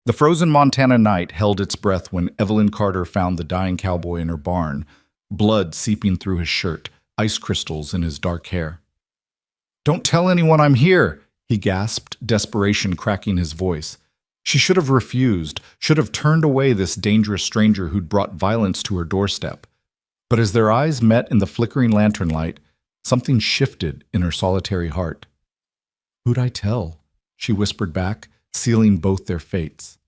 The frozen Montana night held its breath when Evelyn Carter found the dying cowboy in her barn, blood seeping through his shirt, ice crystals in his dark hair. "Don't tell anyone I'm here," he gasped, desperation cracking his voice. She should have refused, should have turned away this dangerous stranger who'd brought violence to her doorstep. But as their eyes met in the flickering lantern light, something shifted in her solitary heart. "Who'd I tell?" she whispered back, sealing both their fates.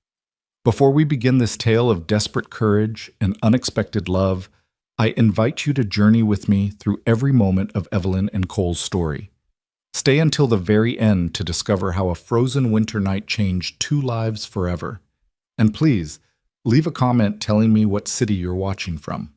Before we begin this tale of desperate courage and unexpected love, I invite you to journey with me through every moment of Evelyn and Cole's story. Stay until the very end to discover how a frozen winter night changed two lives forever. And please, leave a comment telling me what city you're watching from.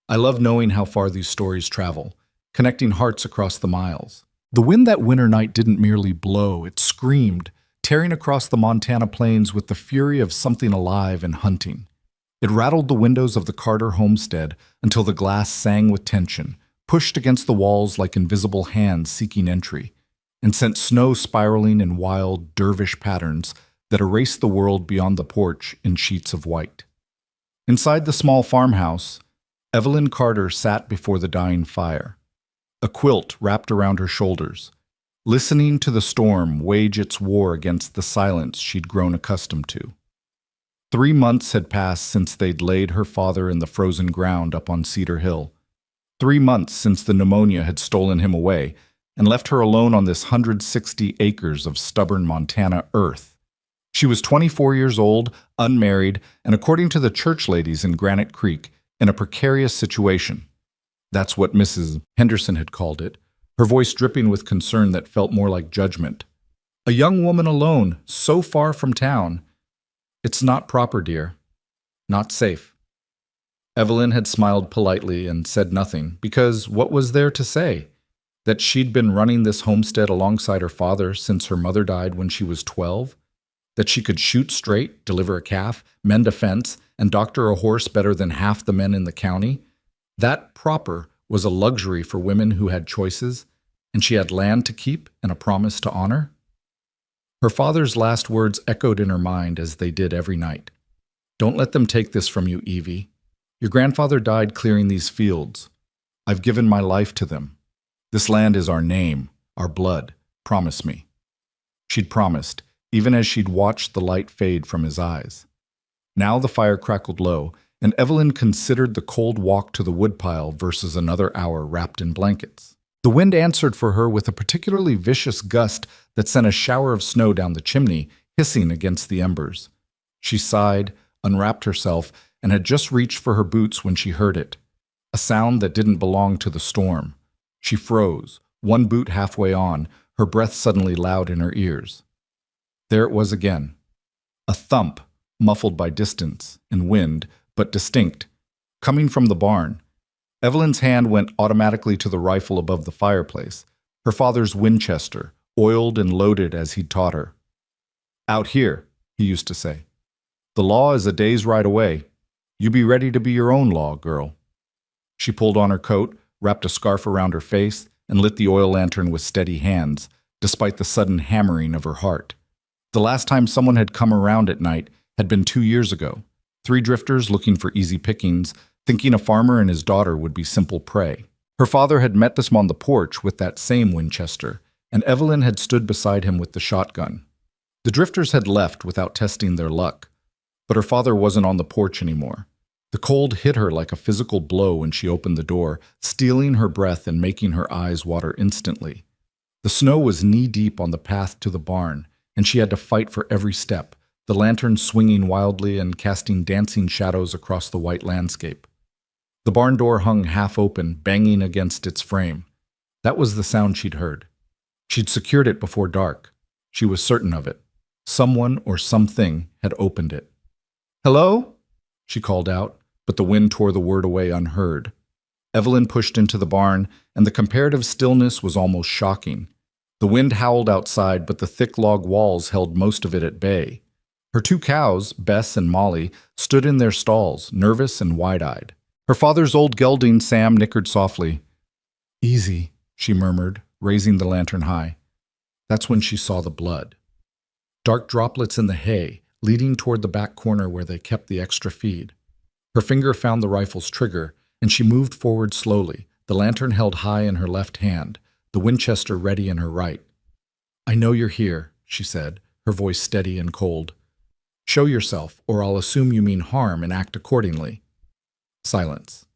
I love knowing how far these stories travel, connecting hearts across the miles. The wind that winter night didn't merely blow, it screamed, tearing across the Montana plains with the fury of something alive and hunting. It rattled the windows of the Carter homestead until the glass sang with tension, pushed against the walls like invisible hands seeking entry, and sent snow spiraling in wild, dervish patterns that erased the world beyond the porch in sheets of white. Inside the small farmhouse, Evelyn Carter sat before the dying fire, a quilt wrapped around her shoulders, listening to the storm wage its war against the silence she'd grown accustomed to. 3 months had passed since they'd laid her father in the frozen ground up on Cedar Hill. 3 months since the pneumonia had stolen him away and left her alone on this 160 acres of stubborn Montana earth. She was 24 years old, unmarried, and according to the church ladies in Granite Creek, in a precarious situation. That's what Mrs. Henderson had called it, her voice dripping with concern that felt more like judgment. "A young woman alone, so far from town. It's not proper, dear. Not safe." Evelyn had smiled politely and said nothing, because what was there to say? That she'd been running this homestead alongside her father since her mother died when she was 12? That she could shoot straight, deliver a calf, mend a fence, and doctor a horse better than half the men in the county? That proper was a luxury for women who had choices, and she had land to keep and a promise to honor? Her father's last words echoed in her mind as they did every night. "Don't let them take this from you, Evie. Your grandfather died clearing these fields. I've given my life to them. This land is our name, our blood. Promise me." She'd promised, even as she'd watched the light fade from his eyes. Now the fire crackled low, and Evelyn considered the cold walk to the woodpile versus another hour wrapped in blankets. The wind answered for her with a particularly vicious gust that sent a shower of snow down the chimney, hissing against the embers. She sighed, unwrapped herself, and had just reached for her boots when she heard it, a sound that didn't belong to the storm. She froze, one boot halfway on, her breath suddenly loud in her ears. There it was again, a thump, muffled by distance and wind, but distinct, coming from the barn. Evelyn's hand went automatically to the rifle above the fireplace, her father's Winchester, oiled and loaded as he'd taught her. "Out here," he used to say. "The law is a day's ride away. You be ready to be your own law, girl." She pulled on her coat, wrapped a scarf around her face, and lit the oil lantern with steady hands, despite the sudden hammering of her heart. The last time someone had come around at night had been 2 years ago. 3 drifters looking for easy pickings, thinking a farmer and his daughter would be simple prey. Her father had met them on the porch with that same Winchester, and Evelyn had stood beside him with the shotgun. The drifters had left without testing their luck, but her father wasn't on the porch anymore. The cold hit her like a physical blow when she opened the door, stealing her breath and making her eyes water instantly. The snow was knee-deep on the path to the barn, and she had to fight for every step, the lantern swinging wildly and casting dancing shadows across the white landscape. The barn door hung half open, banging against its frame. That was the sound she'd heard. She'd secured it before dark. She was certain of it. Someone or something had opened it. "Hello?" she called out, but the wind tore the word away unheard. Evelyn pushed into the barn, and the comparative stillness was almost shocking. The wind howled outside, but the thick log walls held most of it at bay. Her 2 cows, Bess and Molly, stood in their stalls, nervous and wide-eyed. Her father's old gelding, Sam, nickered softly. "Easy," she murmured, raising the lantern high. That's when she saw the blood. Dark droplets in the hay, leading toward the back corner where they kept the extra feed. Her finger found the rifle's trigger, and she moved forward slowly, the lantern held high in her left hand, the Winchester ready in her right. "I know you're here," she said, her voice steady and cold. "Show yourself, or I'll assume you mean harm and act accordingly." Silence.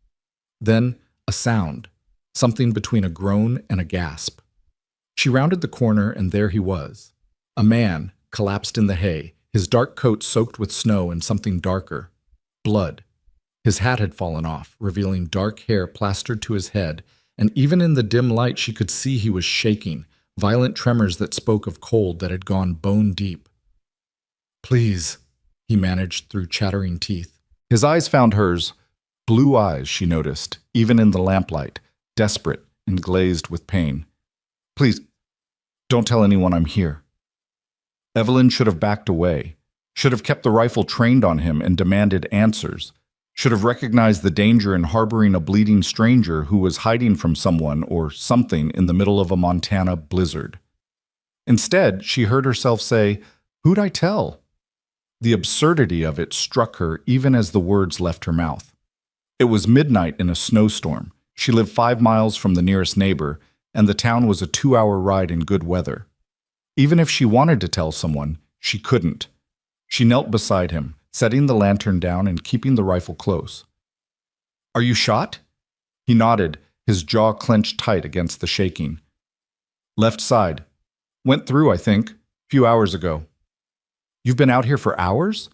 Then a sound, something between a groan and a gasp. She rounded the corner, and there he was. A man, collapsed in the hay, his dark coat soaked with snow and something darker. Blood. His hat had fallen off, revealing dark hair plastered to his head, and even in the dim light she could see he was shaking, violent tremors that spoke of cold that had gone bone deep. "Please," he managed through chattering teeth. His eyes found hers. Blue eyes, she noticed, even in the lamplight, desperate and glazed with pain. "Please, don't tell anyone I'm here." Evelyn should have backed away, should have kept the rifle trained on him and demanded answers, should have recognized the danger in harboring a bleeding stranger who was hiding from someone or something in the middle of a Montana blizzard. Instead, she heard herself say, "Who'd I tell?" The absurdity of it struck her even as the words left her mouth. It was midnight in a snowstorm. She lived 5 miles from the nearest neighbor, and the town was a 2-hour ride in good weather. Even if she wanted to tell someone, she couldn't. She knelt beside him, setting the lantern down and keeping the rifle close. "Are you shot?" He nodded, his jaw clenched tight against the shaking. "Left side. Went through, I think, few hours ago." "You've been out here for hours?"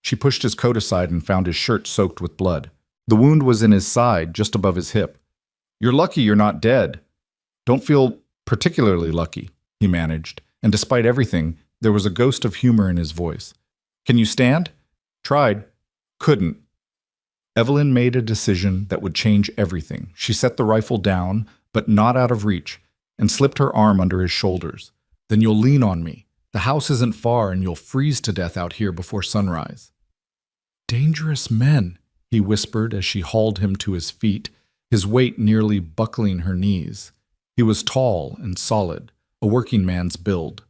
She pushed his coat aside and found his shirt soaked with blood. The wound was in his side, just above his hip. "You're lucky you're not dead." "Don't feel particularly lucky," he managed, and despite everything, there was a ghost of humor in his voice. "Can you stand?" "Tried. Couldn't." Evelyn made a decision that would change everything. She set the rifle down, but not out of reach, and slipped her arm under his shoulders. "Then you'll lean on me. The house isn't far, and you'll freeze to death out here before sunrise." "Dangerous men," he whispered as she hauled him to his feet, his weight nearly buckling her knees. He was tall and solid, a working man's build.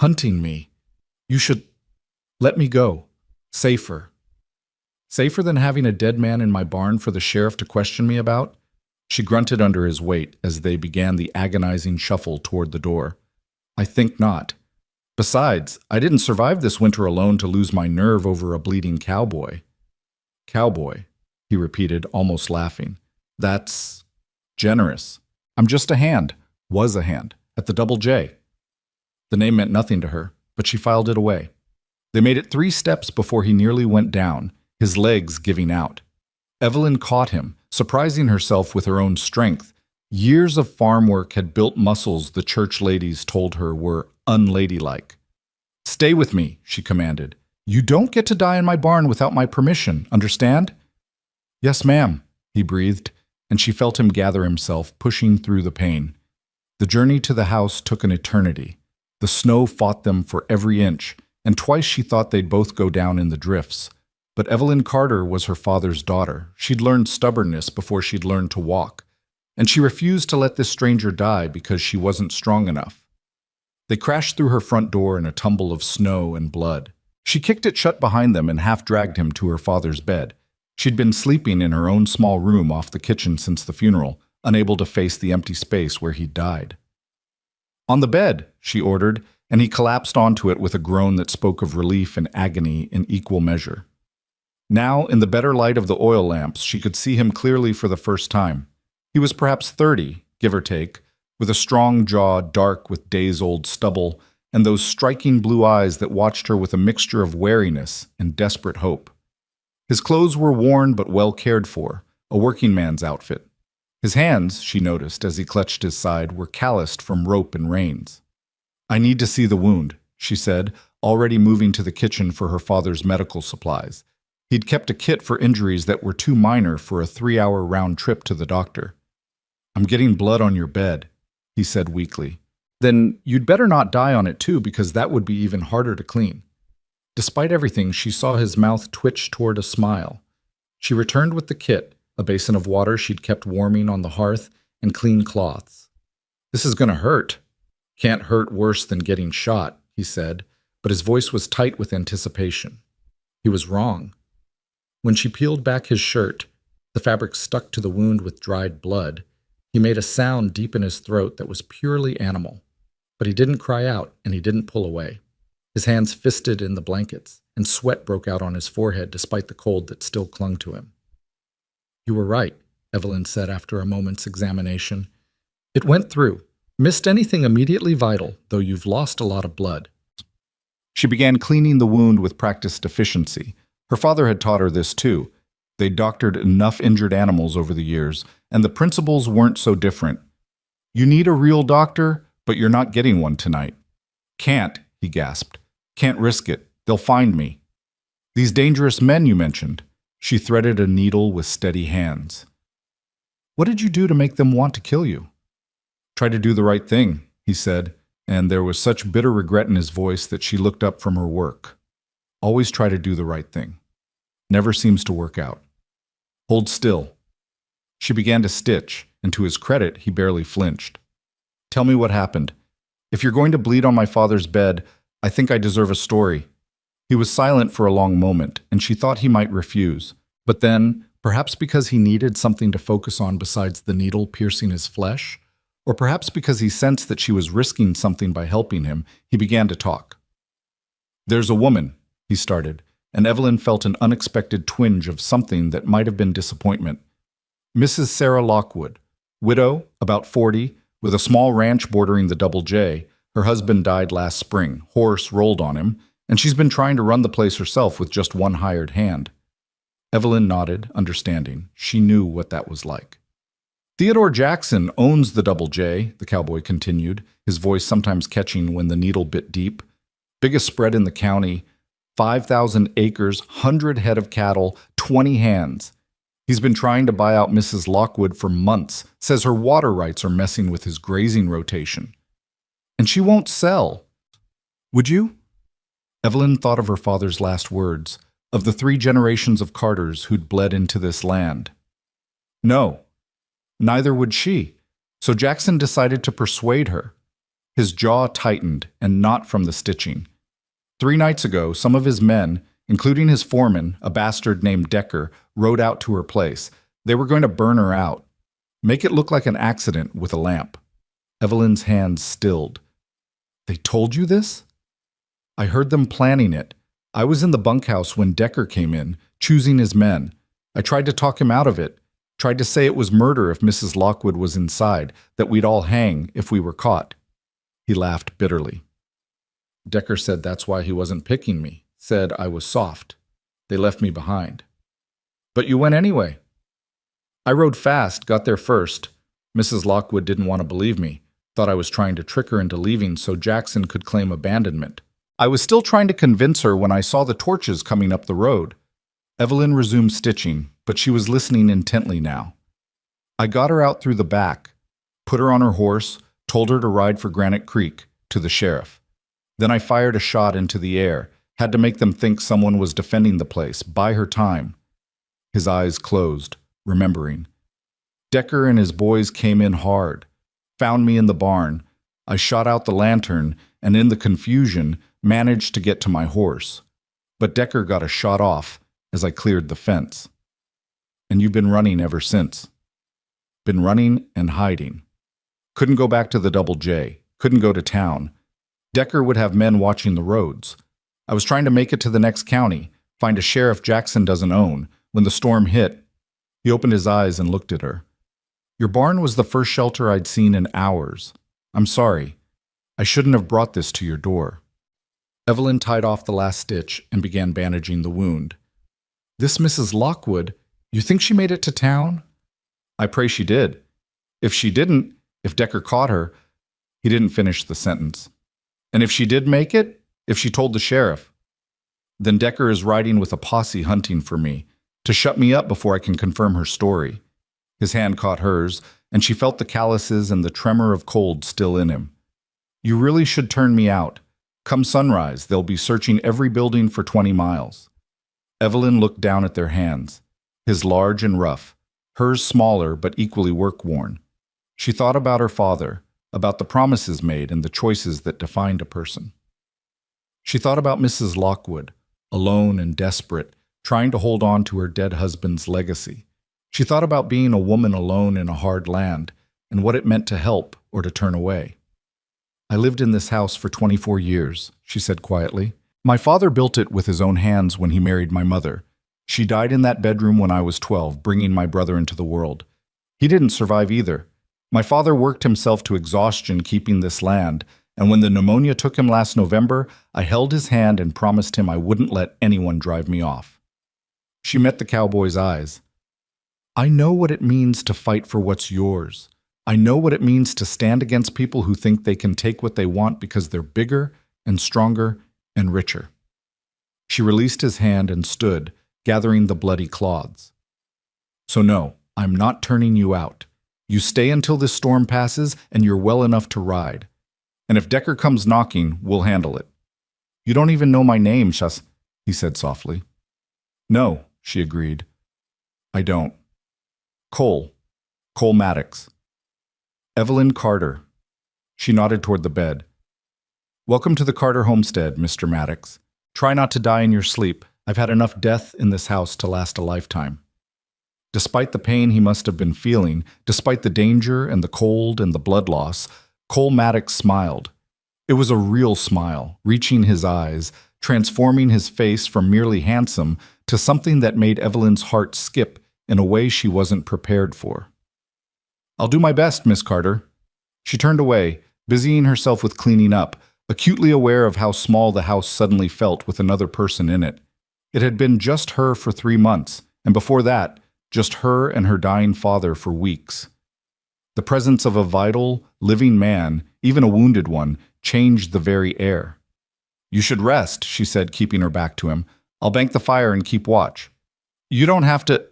"Hunting me. You should let me go. Safer." "Safer than having a dead man in my barn for the sheriff to question me about?" She grunted under his weight as they began the agonizing shuffle toward the door. "I think not. Besides, I didn't survive this winter alone to lose my nerve over a bleeding cowboy." "Cowboy," he repeated, almost laughing. "That's generous. I'm just a hand, was a hand, at the Double J." The name meant nothing to her, but she filed it away. They made it 3 steps before he nearly went down, his legs giving out. Evelyn caught him, surprising herself with her own strength. Years of farm work had built muscles the church ladies told her were unladylike. "Stay with me," she commanded. "You don't get to die in my barn without my permission, understand?" "Yes, ma'am," he breathed, and she felt him gather himself, pushing through the pain. The journey to the house took an eternity. The snow fought them for every inch, and twice she thought they'd both go down in the drifts. But Evelyn Carter was her father's daughter. She'd learned stubbornness before she'd learned to walk, and she refused to let this stranger die because she wasn't strong enough. They crashed through her front door in a tumble of snow and blood. She kicked it shut behind them and half-dragged him to her father's bed. She'd been sleeping in her own small room off the kitchen since the funeral, unable to face the empty space where he'd died. "On the bed," she ordered, and he collapsed onto it with a groan that spoke of relief and agony in equal measure. Now, in the better light of the oil lamps, she could see him clearly for the first time. He was perhaps 30, give or take, with a strong jaw dark with days-old stubble, and those striking blue eyes that watched her with a mixture of wariness and desperate hope. His clothes were worn but well cared for, a working man's outfit. His hands, she noticed as he clutched his side, were calloused from rope and reins. "I need to see the wound," she said, already moving to the kitchen for her father's medical supplies. He'd kept a kit for injuries that were too minor for a 3-hour round trip to the doctor. "I'm getting blood on your bed," he said weakly. "Then you'd better not die on it too, because that would be even harder to clean." Despite everything, she saw his mouth twitch toward a smile. She returned with the kit, a basin of water she'd kept warming on the hearth, and clean cloths. "This is going to hurt." "Can't hurt worse than getting shot," he said, but his voice was tight with anticipation. He was wrong. When she peeled back his shirt, the fabric stuck to the wound with dried blood. He made a sound deep in his throat that was purely animal. But he didn't cry out, and he didn't pull away. His hands fisted in the blankets, and sweat broke out on his forehead despite the cold that still clung to him. "You were right," Evelyn said after a moment's examination. "It went through. Missed anything immediately vital, though you've lost a lot of blood." She began cleaning the wound with practiced efficiency. Her father had taught her this too. They'd doctored enough injured animals over the years, and the principles weren't so different. "You need a real doctor, but you're not getting one tonight." "Can't," he gasped. "Can't risk it. They'll find me." "These dangerous men you mentioned." She threaded a needle with steady hands. "What did you do to make them want to kill you?" "Try to do the right thing," he said, and there was such bitter regret in his voice that she looked up from her work. "Always try to do the right thing. Never seems to work out. Hold still." She began to stitch, and to his credit, he barely flinched. "Tell me what happened. If you're going to bleed on my father's bed, I think I deserve a story." He was silent for a long moment, and she thought he might refuse. But then, perhaps because he needed something to focus on besides the needle piercing his flesh, or perhaps because he sensed that she was risking something by helping him, he began to talk. "There's a woman," he started, and Evelyn felt an unexpected twinge of something that might have been disappointment. "Mrs. Sarah Lockwood, widow, about 40, with a small ranch bordering the Double J. Her husband died last spring, horse rolled on him, and she's been trying to run the place herself with just one hired hand." Evelyn nodded, understanding. She knew what that was like. "Theodore Jackson owns the Double J," the cowboy continued, his voice sometimes catching when the needle bit deep. "Biggest spread in the county, 5,000 acres, 100 head of cattle, 20 hands. He's been trying to buy out Mrs. Lockwood for months, says her water rights are messing with his grazing rotation. And she won't sell. Would you?" Evelyn thought of her father's last words, of the 3 generations of Carters who'd bled into this land. No, neither would she, so Jackson decided to persuade her. His jaw tightened, and not from the stitching. 3 nights ago, some of his men, including his foreman, a bastard named Decker, rode out to her place. They were going to burn her out, make it look like an accident with a lamp. Evelyn's hands stilled. "They told you this?" "I heard them planning it. I was in the bunkhouse when Decker came in, choosing his men. I tried to talk him out of it, tried to say it was murder if Mrs. Lockwood was inside, that we'd all hang if we were caught." He laughed bitterly. "Decker said that's why he wasn't picking me, said I was soft. They left me behind." "But you went anyway." "I rode fast, got there first. Mrs. Lockwood didn't want to believe me, thought I was trying to trick her into leaving so Jackson could claim abandonment. I was still trying to convince her when I saw the torches coming up the road." Evelyn resumed stitching, but she was listening intently now. "I got her out through the back, put her on her horse, told her to ride for Granite Creek, to the sheriff. Then I fired a shot into the air, had to make them think someone was defending the place, buy her time." His eyes closed, remembering. "Decker and his boys came in hard, found me in the barn. I shot out the lantern, and in the confusion, managed to get to my horse. But Decker got a shot off as I cleared the fence. And you've been running ever since." "Been running and hiding. Couldn't go back to the Double J, couldn't go to town. Decker would have men watching the roads. I was trying to make it to the next county, find a sheriff Jackson doesn't own, when the storm hit." He opened his eyes and looked at her. "Your barn was the first shelter I'd seen in hours. I'm sorry. I shouldn't have brought this to your door." Evelyn tied off the last stitch and began bandaging the wound. "This Mrs. Lockwood, you think she made it to town?" "I pray she did. If she didn't, if Decker caught her..." He didn't finish the sentence. "And if she did make it, if she told the sheriff, then Decker is riding with a posse hunting for me, to shut me up before I can confirm her story." His hand caught hers, and she felt the calluses and the tremor of cold still in him. "You really should turn me out. Come sunrise, they'll be searching every building for 20 miles. Evelyn looked down at their hands, his large and rough, hers smaller but equally work-worn. She thought about her father, about the promises made and the choices that defined a person. She thought about Mrs. Lockwood, alone and desperate, trying to hold on to her dead husband's legacy. She thought about being a woman alone in a hard land and what it meant to help or to turn away. I lived in this house for 24 years, she said quietly. My father built it with his own hands when he married my mother. She died in that bedroom when I was 12, bringing my brother into the world. He didn't survive either. My father worked himself to exhaustion keeping this land, and when the pneumonia took him last November, I held his hand and promised him I wouldn't let anyone drive me off. She met the cowboy's eyes. I know what it means to fight for what's yours. I know what it means to stand against people who think they can take what they want because they're bigger and stronger and richer. She released his hand and stood, gathering the bloody cloths. So no, I'm not turning you out. You stay until this storm passes and you're well enough to ride. And if Decker comes knocking, we'll handle it. You don't even know my name, Shas, he said softly. No, she agreed. I don't. Cole Maddox. Evelyn Carter. She nodded toward the bed. Welcome to the Carter homestead, Mr. Maddox. Try not to die in your sleep. I've had enough death in this house to last a lifetime. Despite the pain he must have been feeling, despite the danger and the cold and the blood loss, Cole Maddox smiled. It was a real smile, reaching his eyes, transforming his face from merely handsome to something that made Evelyn's heart skip in a way she wasn't prepared for. I'll do my best, Miss Carter. She turned away, busying herself with cleaning up, acutely aware of how small the house suddenly felt with another person in it. It had been just her for 3 months, and before that, just her and her dying father for weeks. The presence of a vital, living man, even a wounded one, changed the very air. You should rest, she said, keeping her back to him. I'll bank the fire and keep watch. You don't have to...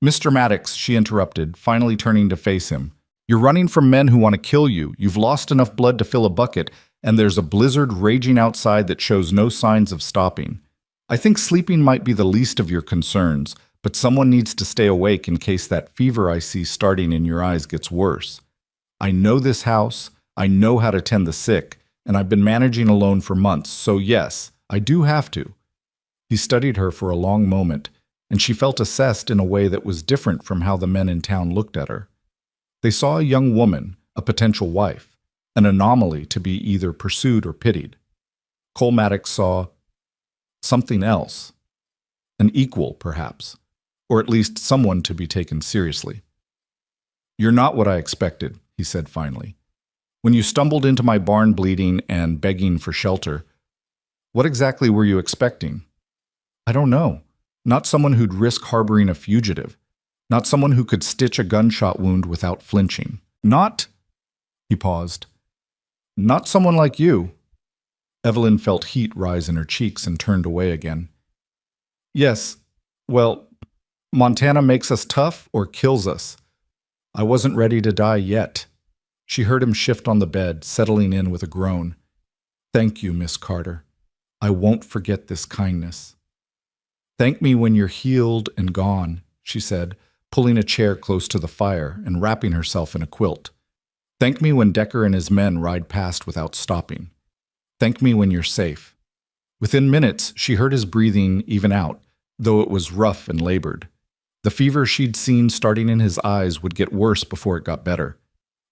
Mr. Maddox, she interrupted, finally turning to face him. You're running from men who want to kill you. You've lost enough blood to fill a bucket, and there's a blizzard raging outside that shows no signs of stopping. I think sleeping might be the least of your concerns, but someone needs to stay awake in case that fever I see starting in your eyes gets worse. I know this house, I know how to tend the sick, and I've been managing alone for months, so yes, I do have to. He studied her for a long moment, and she felt assessed in a way that was different from how the men in town looked at her. They saw a young woman, a potential wife, an anomaly to be either pursued or pitied. Cole Maddox saw something else, an equal, perhaps, or at least someone to be taken seriously. You're not what I expected, he said finally. When you stumbled into my barn bleeding and begging for shelter, what exactly were you expecting? I don't know. Not someone who'd risk harboring a fugitive. Not someone who could stitch a gunshot wound without flinching. He paused. Not someone like you. Evelyn felt heat rise in her cheeks and turned away again. Yes, well, Montana makes us tough or kills us. I wasn't ready to die yet. She heard him shift on the bed, settling in with a groan. Thank you, Miss Carter. I won't forget this kindness. Thank me when you're healed and gone, she said, pulling a chair close to the fire and wrapping herself in a quilt. Thank me when Decker and his men ride past without stopping. Thank me when you're safe. Within minutes, she heard his breathing even out, though it was rough and labored. The fever she'd seen starting in his eyes would get worse before it got better.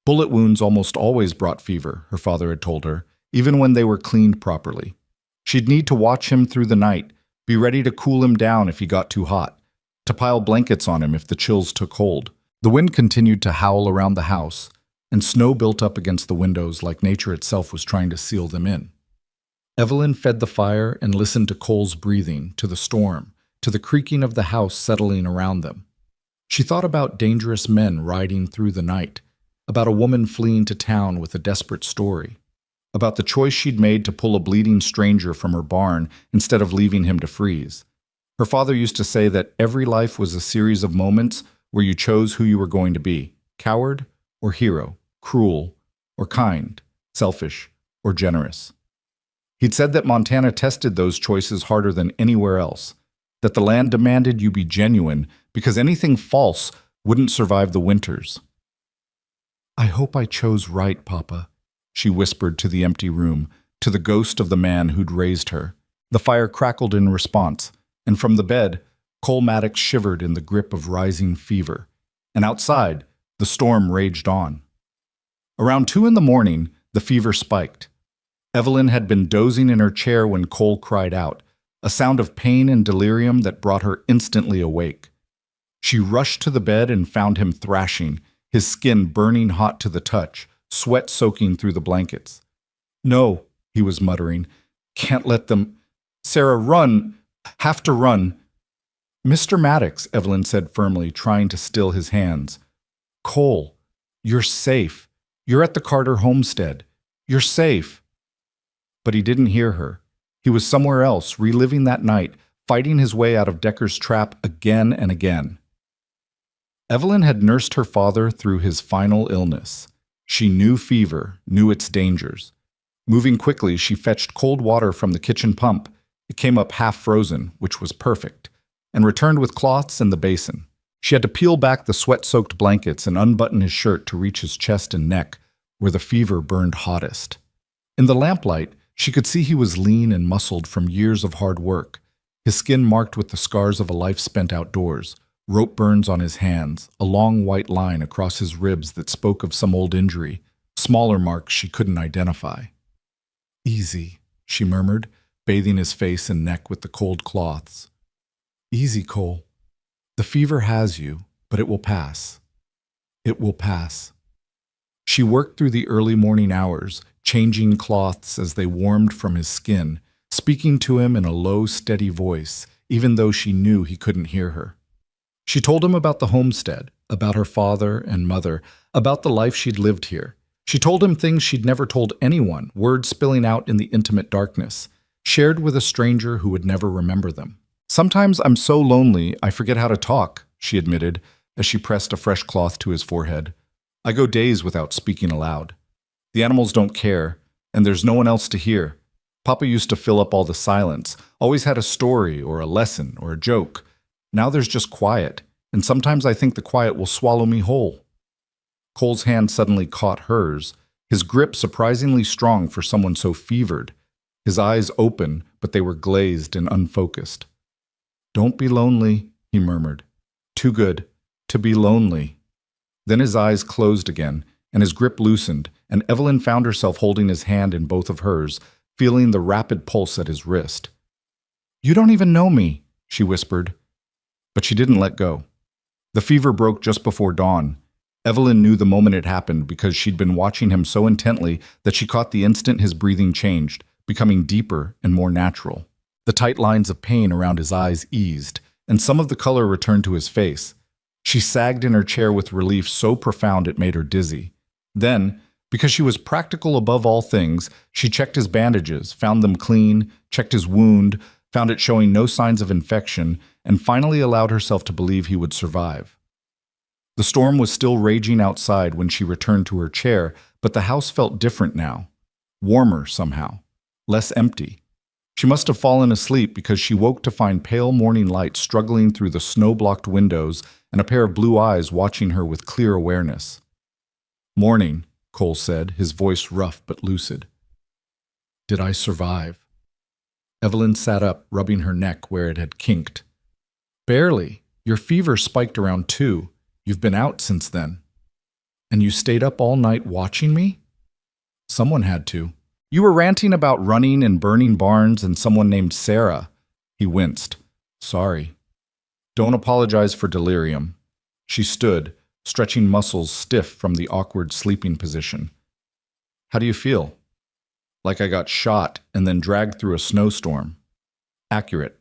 Bullet wounds almost always brought fever, her father had told her, even when they were cleaned properly. She'd need to watch him through the night, be ready to cool him down if he got too hot, to pile blankets on him if the chills took hold. The wind continued to howl around the house, and snow built up against the windows like nature itself was trying to seal them in. Evelyn fed the fire and listened to Cole's breathing, to the storm, to the creaking of the house settling around them. She thought about dangerous men riding through the night, about a woman fleeing to town with a desperate story, about the choice she'd made to pull a bleeding stranger from her barn instead of leaving him to freeze. Her father used to say that every life was a series of moments where you chose who you were going to be, coward or hero, cruel or kind, selfish or generous. He'd said that Montana tested those choices harder than anywhere else, that the land demanded you be genuine because anything false wouldn't survive the winters. I hope I chose right, Papa, she whispered to the empty room, to the ghost of the man who'd raised her. The fire crackled in response, and from the bed, Cole Maddox shivered in the grip of rising fever. And outside, the storm raged on. Around 2 in the morning, the fever spiked. Evelyn had been dozing in her chair when Cole cried out, a sound of pain and delirium that brought her instantly awake. She rushed to the bed and found him thrashing, his skin burning hot to the touch, sweat soaking through the blankets. "No," he was muttering. "Can't let them. Sarah, run! Have to run." "Mr. Maddox," Evelyn said firmly, trying to still his hands. "Cole, you're safe. You're at the Carter homestead. You're safe." But he didn't hear her. He was somewhere else, reliving that night, fighting his way out of Decker's trap again and again. Evelyn had nursed her father through his final illness. She knew fever, knew its dangers. Moving quickly, she fetched cold water from the kitchen pump. It came up half frozen, which was perfect, and returned with cloths and the basin. She had to peel back the sweat-soaked blankets and unbutton his shirt to reach his chest and neck, where the fever burned hottest. In the lamplight, she could see he was lean and muscled from years of hard work, his skin marked with the scars of a life spent outdoors, rope burns on his hands, a long white line across his ribs that spoke of some old injury, smaller marks she couldn't identify. "Easy," she murmured, bathing his face and neck with the cold cloths. "Easy, Cole. The fever has you, but it will pass. It will pass." She worked through the early morning hours, changing cloths as they warmed from his skin, speaking to him in a low, steady voice, even though she knew he couldn't hear her. She told him about the homestead, about her father and mother, about the life she'd lived here. She told him things she'd never told anyone, words spilling out in the intimate darkness, shared with a stranger who would never remember them. "Sometimes I'm so lonely I forget how to talk," she admitted, as she pressed a fresh cloth to his forehead. "I go days without speaking aloud. The animals don't care, and there's no one else to hear. Papa used to fill up all the silence, always had a story or a lesson or a joke. Now there's just quiet, and sometimes I think the quiet will swallow me whole." Cole's hand suddenly caught hers, his grip surprisingly strong for someone so fevered. His eyes open, but they were glazed and unfocused. "Don't be lonely," he murmured. "Too good to be lonely." Then his eyes closed again, and his grip loosened, and Evelyn found herself holding his hand in both of hers, feeling the rapid pulse at his wrist. "You don't even know me," she whispered. But she didn't let go. The fever broke just before dawn. Evelyn knew the moment it happened because she'd been watching him so intently that she caught the instant his breathing changed, becoming deeper and more natural. The tight lines of pain around his eyes eased, and some of the color returned to his face. She sagged in her chair with relief so profound it made her dizzy. Then, because she was practical above all things, she checked his bandages, found them clean, checked his wound, found it showing no signs of infection, and finally allowed herself to believe he would survive. The storm was still raging outside when she returned to her chair, but the house felt different now. Warmer somehow. Less empty. She must have fallen asleep because she woke to find pale morning light struggling through the snow-blocked windows and a pair of blue eyes watching her with clear awareness. "Morning," Cole said, his voice rough but lucid. "Did I survive?" Evelyn sat up, rubbing her neck where it had kinked. "Barely. Your fever spiked around 2. You've been out since then." "And you stayed up all night watching me?" "Someone had to. You were ranting about running and burning barns and someone named Sarah." He winced. "Sorry." "Don't apologize for delirium." She stood, stretching muscles stiff from the awkward sleeping position. "How do you feel?" "Like I got shot and then dragged through a snowstorm." "Accurate."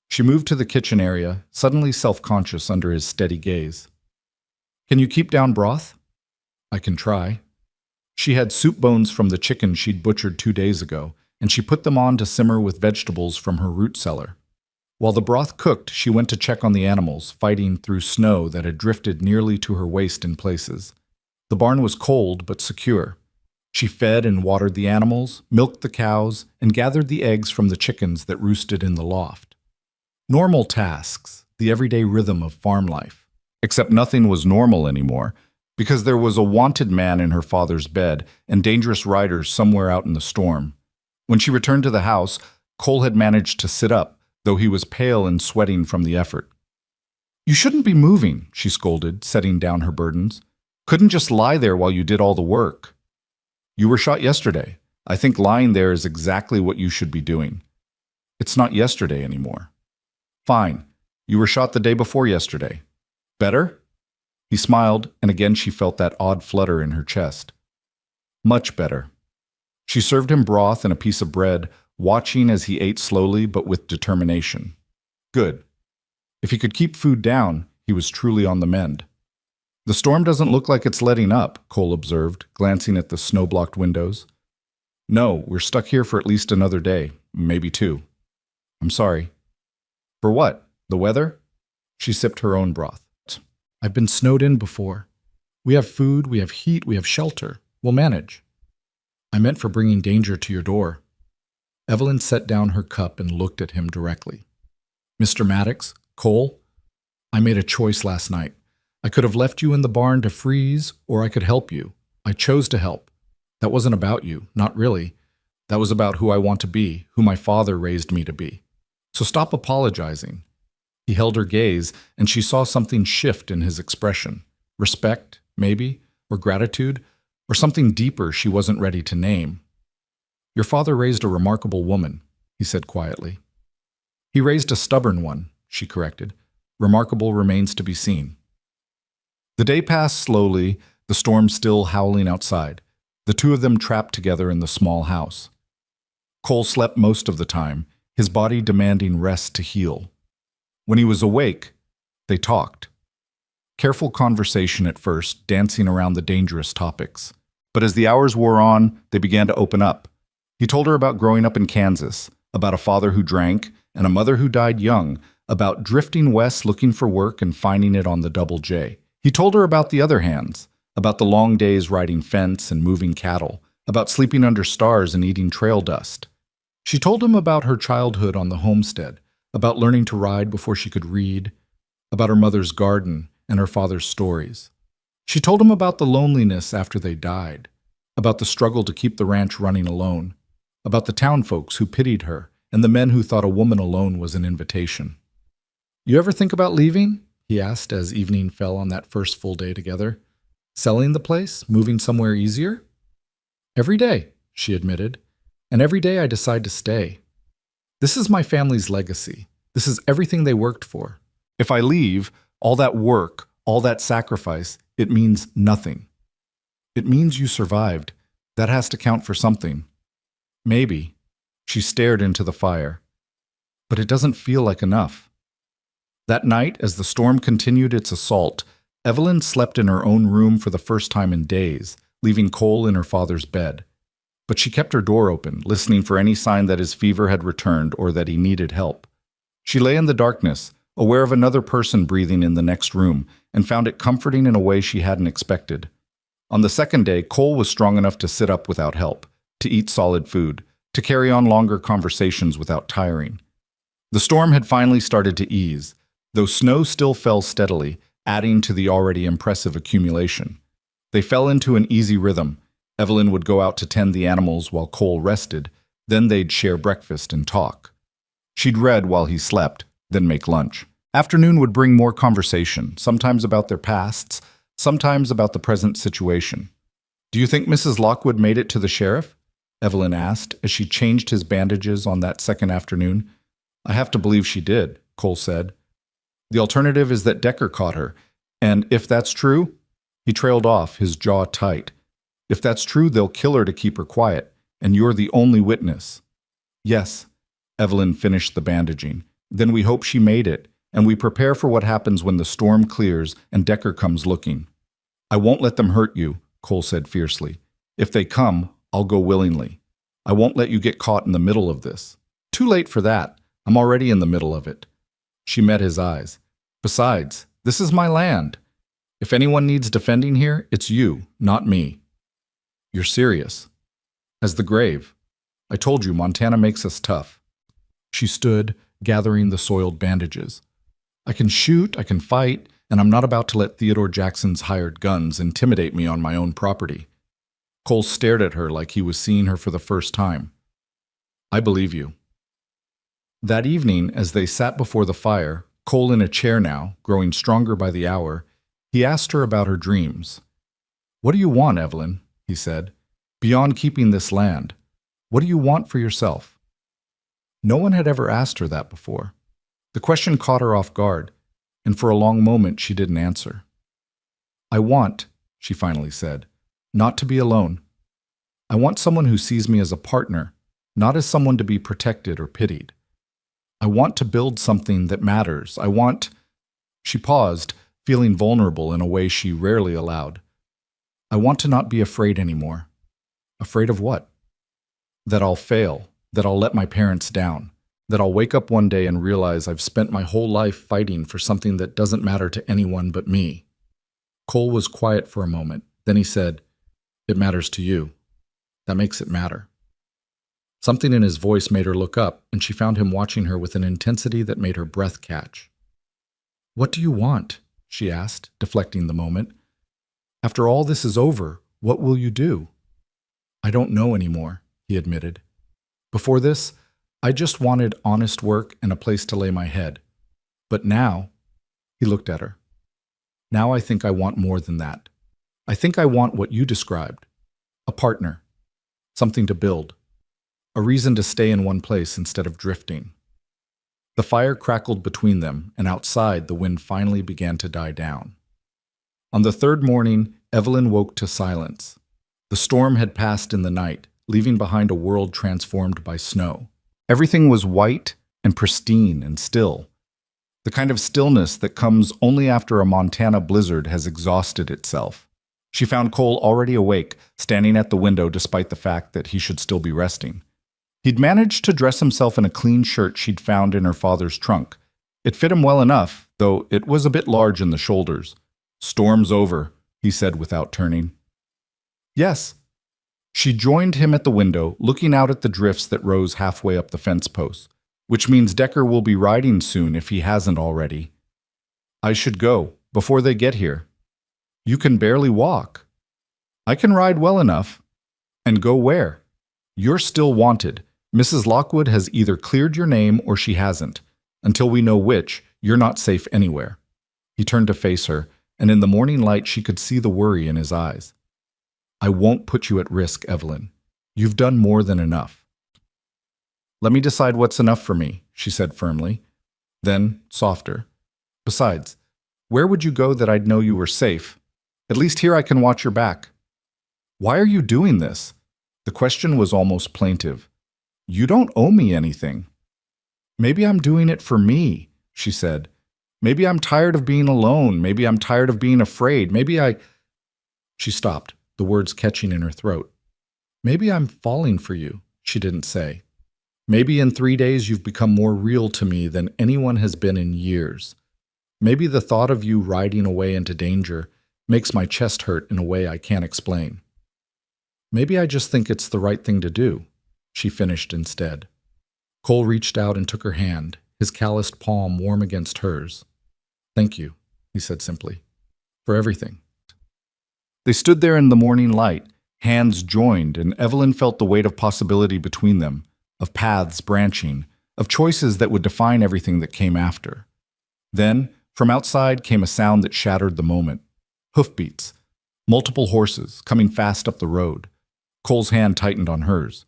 She moved to the kitchen area, suddenly self-conscious under his steady gaze. "Can you keep down broth?" "I can try." She had soup bones from the chicken she'd butchered 2 days ago, and she put them on to simmer with vegetables from her root cellar. While the broth cooked, she went to check on the animals, fighting through snow that had drifted nearly to her waist in places. The barn was cold but secure. She fed and watered the animals, milked the cows, and gathered the eggs from the chickens that roosted in the loft. Normal tasks, the everyday rhythm of farm life. Except nothing was normal anymore, because there was a wanted man in her father's bed and dangerous riders somewhere out in the storm. When she returned to the house, Cole had managed to sit up, though he was pale and sweating from the effort. You shouldn't be moving, she scolded, setting down her burdens. Couldn't just lie there while you did all the work. You were shot yesterday. I think lying there is exactly what you should be doing. It's not yesterday anymore. Fine. You were shot the day before yesterday. Better? He smiled, and again she felt that odd flutter in her chest. Much better. She served him broth and a piece of bread, watching as he ate slowly but with determination. Good. If he could keep food down, he was truly on the mend. The storm doesn't look like it's letting up, Cole observed, glancing at the snow-blocked windows. No, we're stuck here for at least another day, maybe two. I'm sorry. For what? The weather? She sipped her own broth. I've been snowed in before. We have food, we have heat, we have shelter. We'll manage. I meant for bringing danger to your door. Evelyn set down her cup and looked at him directly. Mr. Maddox, Cole, I made a choice last night. I could have left you in the barn to freeze, or I could help you. I chose to help. That wasn't about you, not really. That was about who I want to be, who my father raised me to be. So stop apologizing. He held her gaze, and she saw something shift in his expression. Respect, maybe, or gratitude, or something deeper she wasn't ready to name. Your father raised a remarkable woman, he said quietly. He raised a stubborn one, she corrected. Remarkable remains to be seen. The day passed slowly, the storm still howling outside, the two of them trapped together in the small house. Cole slept most of the time, his body demanding rest to heal. When he was awake, they talked. Careful conversation at first, dancing around the dangerous topics. But as the hours wore on, they began to open up. He told her about growing up in Kansas, about a father who drank and a mother who died young, about drifting west looking for work and finding it on the Double J. He told her about the other hands, about the long days riding fence and moving cattle, about sleeping under stars and eating trail dust. She told him about her childhood on the homestead, about learning to ride before she could read, about her mother's garden and her father's stories. She told him about the loneliness after they died, about the struggle to keep the ranch running alone, about the town folks who pitied her and the men who thought a woman alone was an invitation. You ever think about leaving? He asked as evening fell on that first full day together. Selling the place? Moving somewhere easier? Every day, she admitted, and every day I decide to stay. This is my family's legacy. This is everything they worked for. If I leave, all that work, all that sacrifice, it means nothing. It means you survived. That has to count for something. Maybe. She stared into the fire. But it doesn't feel like enough. That night, as the storm continued its assault, Evelyn slept in her own room for the first time in days, leaving Cole in her father's bed. But she kept her door open, listening for any sign that his fever had returned or that he needed help. She lay in the darkness, aware of another person breathing in the next room, and found it comforting in a way she hadn't expected. On the second day, Cole was strong enough to sit up without help, to eat solid food, to carry on longer conversations without tiring. The storm had finally started to ease, though snow still fell steadily, adding to the already impressive accumulation. They fell into an easy rhythm. Evelyn would go out to tend the animals while Cole rested, then they'd share breakfast and talk. She'd read while he slept, then make lunch. Afternoon would bring more conversation, sometimes about their pasts, sometimes about the present situation. Do you think Mrs. Lockwood made it to the sheriff? Evelyn asked as she changed his bandages on that second afternoon. I have to believe she did, Cole said. The alternative is that Decker caught her, and if that's true, he trailed off, his jaw tight. If that's true, they'll kill her to keep her quiet, and you're the only witness. Yes, Evelyn finished the bandaging. Then we hope she made it, and we prepare for what happens when the storm clears and Decker comes looking. I won't let them hurt you, Cole said fiercely. If they come, I'll go willingly. I won't let you get caught in the middle of this. Too late for that. I'm already in the middle of it. She met his eyes. Besides, this is my land. If anyone needs defending here, it's you, not me. You're serious. As the grave. I told you, Montana makes us tough. She stood, gathering the soiled bandages. I can shoot, I can fight, and I'm not about to let Theodore Jackson's hired guns intimidate me on my own property. Cole stared at her like he was seeing her for the first time. I believe you. That evening, as they sat before the fire, Cole in a chair now, growing stronger by the hour, he asked her about her dreams. "What do you want, Evelyn?" he said. "Beyond keeping this land, what do you want for yourself?" No one had ever asked her that before. The question caught her off guard, and for a long moment she didn't answer. "I want," she finally said, "not to be alone. I want someone who sees me as a partner, not as someone to be protected or pitied. I want to build something that matters. I want—" She paused, feeling vulnerable in a way she rarely allowed. "I want to not be afraid anymore." Afraid of what? That I'll fail, that I'll let my parents down, that I'll wake up one day and realize I've spent my whole life fighting for something that doesn't matter to anyone but me. Cole was quiet for a moment. Then he said, "It matters to you. That makes it matter." Something in his voice made her look up, and she found him watching her with an intensity that made her breath catch. "What do you want?" she asked, deflecting the moment. "After all this is over, what will you do?" "I don't know anymore," he admitted. "Before this, I just wanted honest work and a place to lay my head. But now," he looked at her, "now I think I want more than that. I think I want what you described. A partner. Something to build. A reason to stay in one place instead of drifting." The fire crackled between them, and outside the wind finally began to die down. On the third morning, Evelyn woke to silence. The storm had passed in the night, leaving behind a world transformed by snow. Everything was white and pristine and still, the kind of stillness that comes only after a Montana blizzard has exhausted itself. She found Cole already awake, standing at the window despite the fact that he should still be resting. He'd managed to dress himself in a clean shirt she'd found in her father's trunk. It fit him well enough, though it was a bit large in the shoulders. "Storm's over," he said without turning. "Yes." She joined him at the window, looking out at the drifts that rose halfway up the fence posts, which means Decker will be riding soon if he hasn't already. "I should go, before they get here." "You can barely walk." "I can ride well enough." "And go where?" "You're still wanted. Mrs. Lockwood has either cleared your name or she hasn't. Until we know which, you're not safe anywhere." He turned to face her, and in the morning light she could see the worry in his eyes. "I won't put you at risk, Evelyn. You've done more than enough." "Let me decide what's enough for me," she said firmly. Then, softer, "Besides, where would you go that I'd know you were safe? At least here I can watch your back." "Why are you doing this?" The question was almost plaintive. "You don't owe me anything." "Maybe I'm doing it for me," she said. "Maybe I'm tired of being alone. Maybe I'm tired of being afraid. Maybe I—" She stopped, the words catching in her throat. "Maybe I'm falling for you," she didn't say. "Maybe in 3 days you've become more real to me than anyone has been in years. Maybe the thought of you riding away into danger makes my chest hurt in a way I can't explain. Maybe I just think it's the right thing to do," she finished instead. Cole reached out and took her hand, his calloused palm warm against hers. "Thank you," he said simply, "for everything." They stood there in the morning light, hands joined, and Evelyn felt the weight of possibility between them, of paths branching, of choices that would define everything that came after. Then, from outside came a sound that shattered the moment. Hoofbeats. Multiple horses, coming fast up the road. Cole's hand tightened on hers.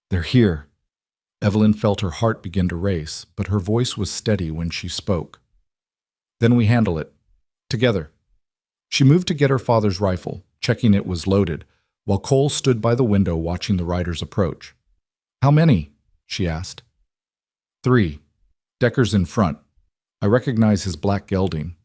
"They're here." Evelyn felt her heart begin to race, but her voice was steady when she spoke. "Then we handle it. Together." She moved to get her father's rifle, checking it was loaded, while Cole stood by the window watching the riders approach. "How many?" she asked. "3. Decker's in front. I recognize his black gelding."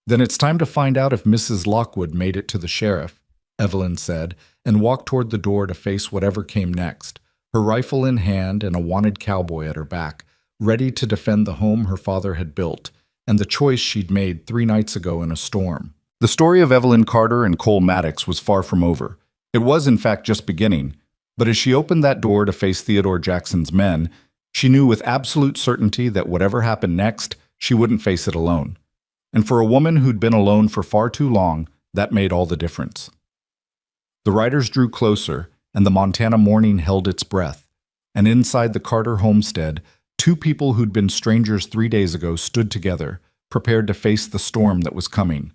"Then it's time to find out if Mrs. Lockwood made it to the sheriff," Evelyn said, and walked toward the door to face whatever came next, her rifle in hand and a wanted cowboy at her back, ready to defend the home her father had built, and the choice she'd made 3 nights ago in a storm. The story of Evelyn Carter and Cole Maddox was far from over. It was, in fact, just beginning. But as she opened that door to face Theodore Jackson's men, she knew with absolute certainty that whatever happened next, she wouldn't face it alone. And for a woman who'd been alone for far too long, that made all the difference. The riders drew closer, and the Montana morning held its breath. And inside the Carter homestead, Two people who'd been strangers 3 days ago stood together, prepared to face the storm that was coming.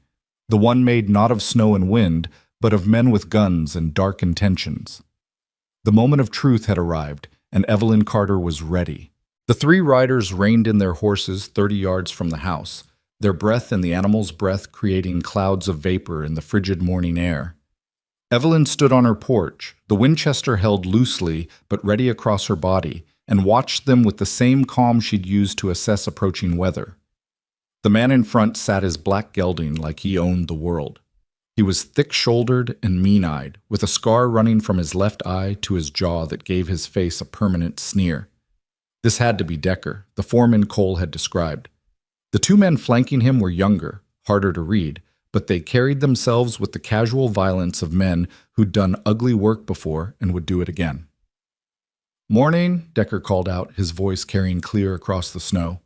The one made not of snow and wind, but of men with guns and dark intentions. The moment of truth had arrived, and Evelyn Carter was ready. The three riders reined in their horses 30 yards from the house, their breath and the animal's breath creating clouds of vapor in the frigid morning air. Evelyn stood on her porch, the Winchester held loosely but ready across her body, and watched them with the same calm she'd used to assess approaching weather. The man in front sat his black gelding like he owned the world. He was thick-shouldered and mean-eyed, with a scar running from his left eye to his jaw that gave his face a permanent sneer. This had to be Decker, the foreman Cole had described. The two men flanking him were younger, harder to read, but they carried themselves with the casual violence of men who'd done ugly work before and would do it again. "Morning," Decker called out, his voice carrying clear across the snow.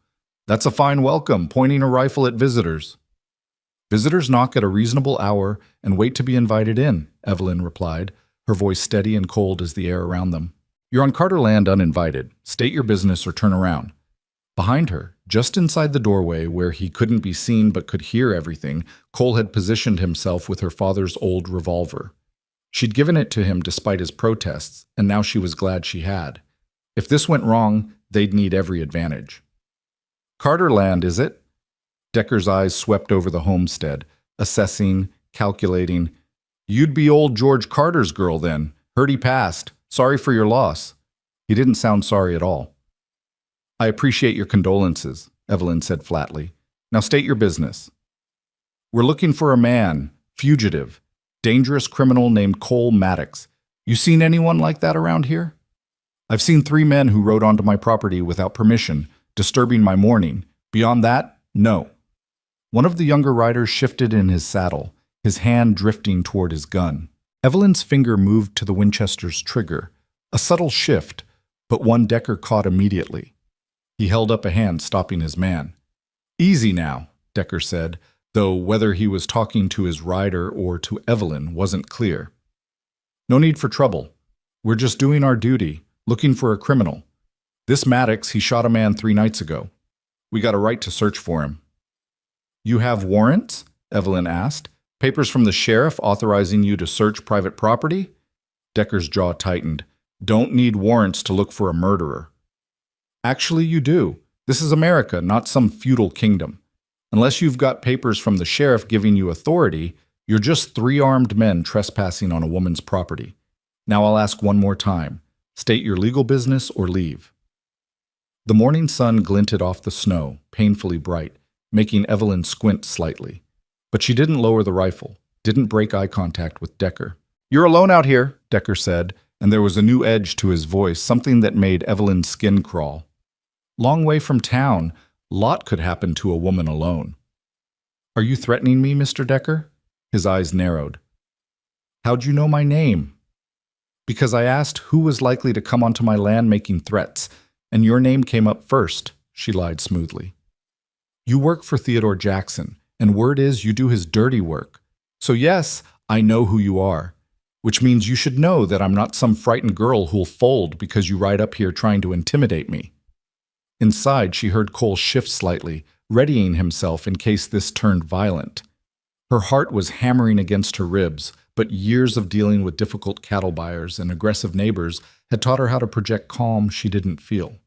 "That's a fine welcome, pointing a rifle at visitors." "Visitors knock at a reasonable hour and wait to be invited in," Evelyn replied, her voice steady and cold as the air around them. "You're on Carter land uninvited. State your business or turn around." Behind her, just inside the doorway where he couldn't be seen but could hear everything, Cole had positioned himself with her father's old revolver. She'd given it to him despite his protests, and now she was glad she had. If this went wrong, they'd need every advantage. "Carter land, is it?" Decker's eyes swept over the homestead, assessing, calculating. "You'd be old George Carter's girl then. Heard he passed. Sorry for your loss." He didn't sound sorry at all. "I appreciate your condolences," Evelyn said flatly. "Now state your business." "We're looking for a man, fugitive, dangerous criminal named Cole Maddox. You seen anyone like that around here?" "I've seen 3 men who rode onto my property without permission, disturbing my morning. Beyond that, no." One of the younger riders shifted in his saddle, his hand drifting toward his gun. Evelyn's finger moved to the Winchester's trigger, a subtle shift, but one Decker caught immediately. He held up a hand, stopping his man. "Easy now," Decker said, though whether he was talking to his rider or to Evelyn wasn't clear. "No need for trouble. We're just doing our duty, looking for a criminal. This Maddox, he shot a man 3 nights ago. We got a right to search for him." "You have warrants?" Evelyn asked. "Papers from the sheriff authorizing you to search private property?" Decker's jaw tightened. "Don't need warrants to look for a murderer." "Actually, you do. This is America, not some feudal kingdom. Unless you've got papers from the sheriff giving you authority, you're just 3 armed men trespassing on a woman's property. Now I'll ask one more time. State your legal business or leave." The morning sun glinted off the snow, painfully bright, making Evelyn squint slightly. But she didn't lower the rifle, didn't break eye contact with Decker. "You're alone out here," Decker said, and there was a new edge to his voice, something that made Evelyn's skin crawl. "Long way from town. Lot could happen to a woman alone." "Are you threatening me, Mr. Decker?" His eyes narrowed. "How'd you know my name?" "Because I asked who was likely to come onto my land making threats, and your name came up first," she lied smoothly. "You work for Theodore Jackson, and word is you do his dirty work. So yes, I know who you are, which means you should know that I'm not some frightened girl who'll fold because you ride up here trying to intimidate me." Inside, she heard Cole shift slightly, readying himself in case this turned violent. Her heart was hammering against her ribs, but years of dealing with difficult cattle buyers and aggressive neighbors had taught her how to project calm she didn't feel.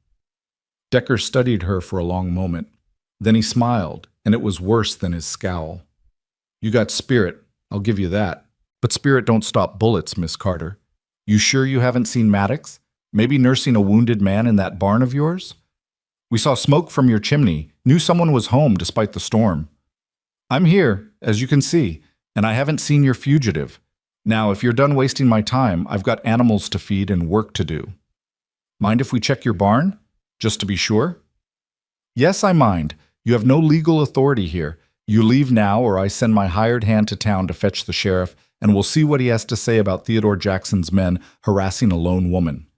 Decker studied her for a long moment. Then he smiled, and it was worse than his scowl. "You got spirit, I'll give you that. But spirit don't stop bullets, Miss Carter. You sure you haven't seen Maddox? Maybe nursing a wounded man in that barn of yours? We saw smoke from your chimney, knew someone was home despite the storm. I'm here, as you can see, and I haven't seen your fugitive. Now, if you're done wasting my time, I've got animals to feed and work to do. Mind if we check your barn? Just to be sure?" "Yes, I mind. You have no legal authority here. You leave now or I send my hired hand to town to fetch the sheriff, and we'll see what he has to say about Theodore Jackson's men harassing a lone woman."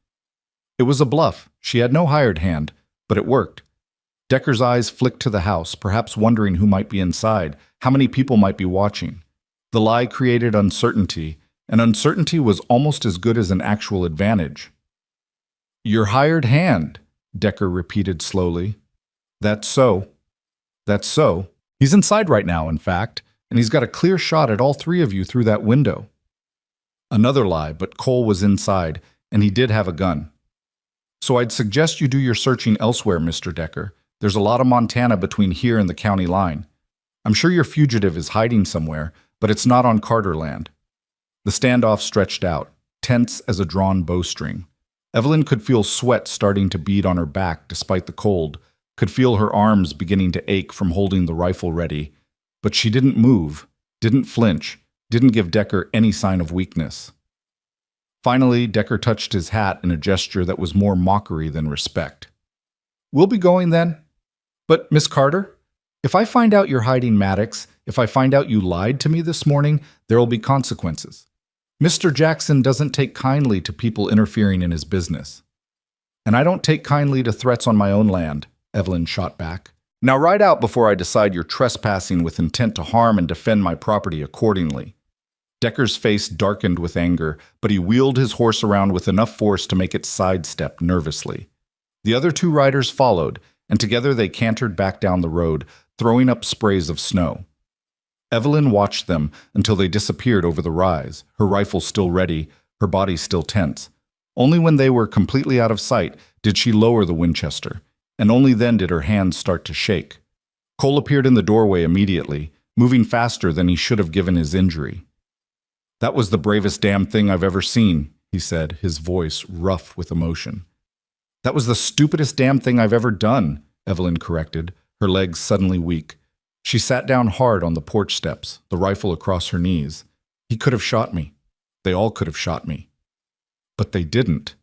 It was a bluff. She had no hired hand, but it worked. Decker's eyes flicked to the house, perhaps wondering who might be inside, how many people might be watching. The lie created uncertainty, and uncertainty was almost as good as an actual advantage. "Your hired hand," Decker repeated slowly. That's so. That's so. He's inside right now, in fact, and he's got a clear shot at all three of you through that window. Another lie, but Cole was inside, and he did have a gun. So I'd suggest you do your searching elsewhere, Mr. Decker. There's a lot of Montana between here and the county line. I'm sure your fugitive is hiding somewhere, but it's not on Carter land. The standoff stretched out, tense as a drawn bowstring. Evelyn could feel sweat starting to bead on her back despite the cold, could feel her arms beginning to ache from holding the rifle ready. But she didn't move, didn't flinch, didn't give Decker any sign of weakness. Finally, Decker touched his hat in a gesture that was more mockery than respect. We'll be going then. But, Miss Carter, if I find out you're hiding Maddox, if I find out you lied to me this morning, there will be consequences. Mr. Jackson doesn't take kindly to people interfering in his business. And I don't take kindly to threats on my own land, Evelyn shot back. Now ride out before I decide you're trespassing with intent to harm and defend my property accordingly. Decker's face darkened with anger, but he wheeled his horse around with enough force to make it sidestep nervously. The other two riders followed, and together they cantered back down the road, throwing up sprays of snow. Evelyn watched them until they disappeared over the rise, her rifle still ready, her body still tense. Only when they were completely out of sight did she lower the Winchester, and only then did her hands start to shake. Cole appeared in the doorway immediately, moving faster than he should have given his injury. That was the bravest damn thing I've ever seen, he said, his voice rough with emotion. That was the stupidest damn thing I've ever done, Evelyn corrected, her legs suddenly weak. She sat down hard on the porch steps, the rifle across her knees. He could have shot me. They all could have shot me. But they didn't.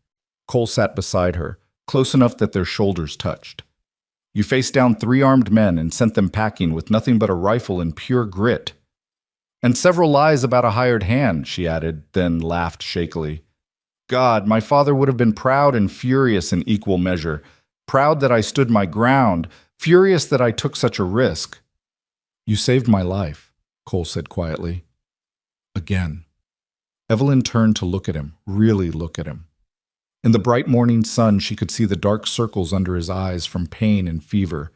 Cole sat beside her, close enough that their shoulders touched. You faced down 3 armed men and sent them packing with nothing but a rifle and pure grit. And several lies about a hired hand, she added, then laughed shakily. God, my father would have been proud and furious in equal measure. Proud that I stood my ground, furious that I took such a risk. You saved my life, Cole said quietly. Again. Evelyn turned to look at him, really look at him. In the bright morning sun, she could see the dark circles under his eyes from pain and fever,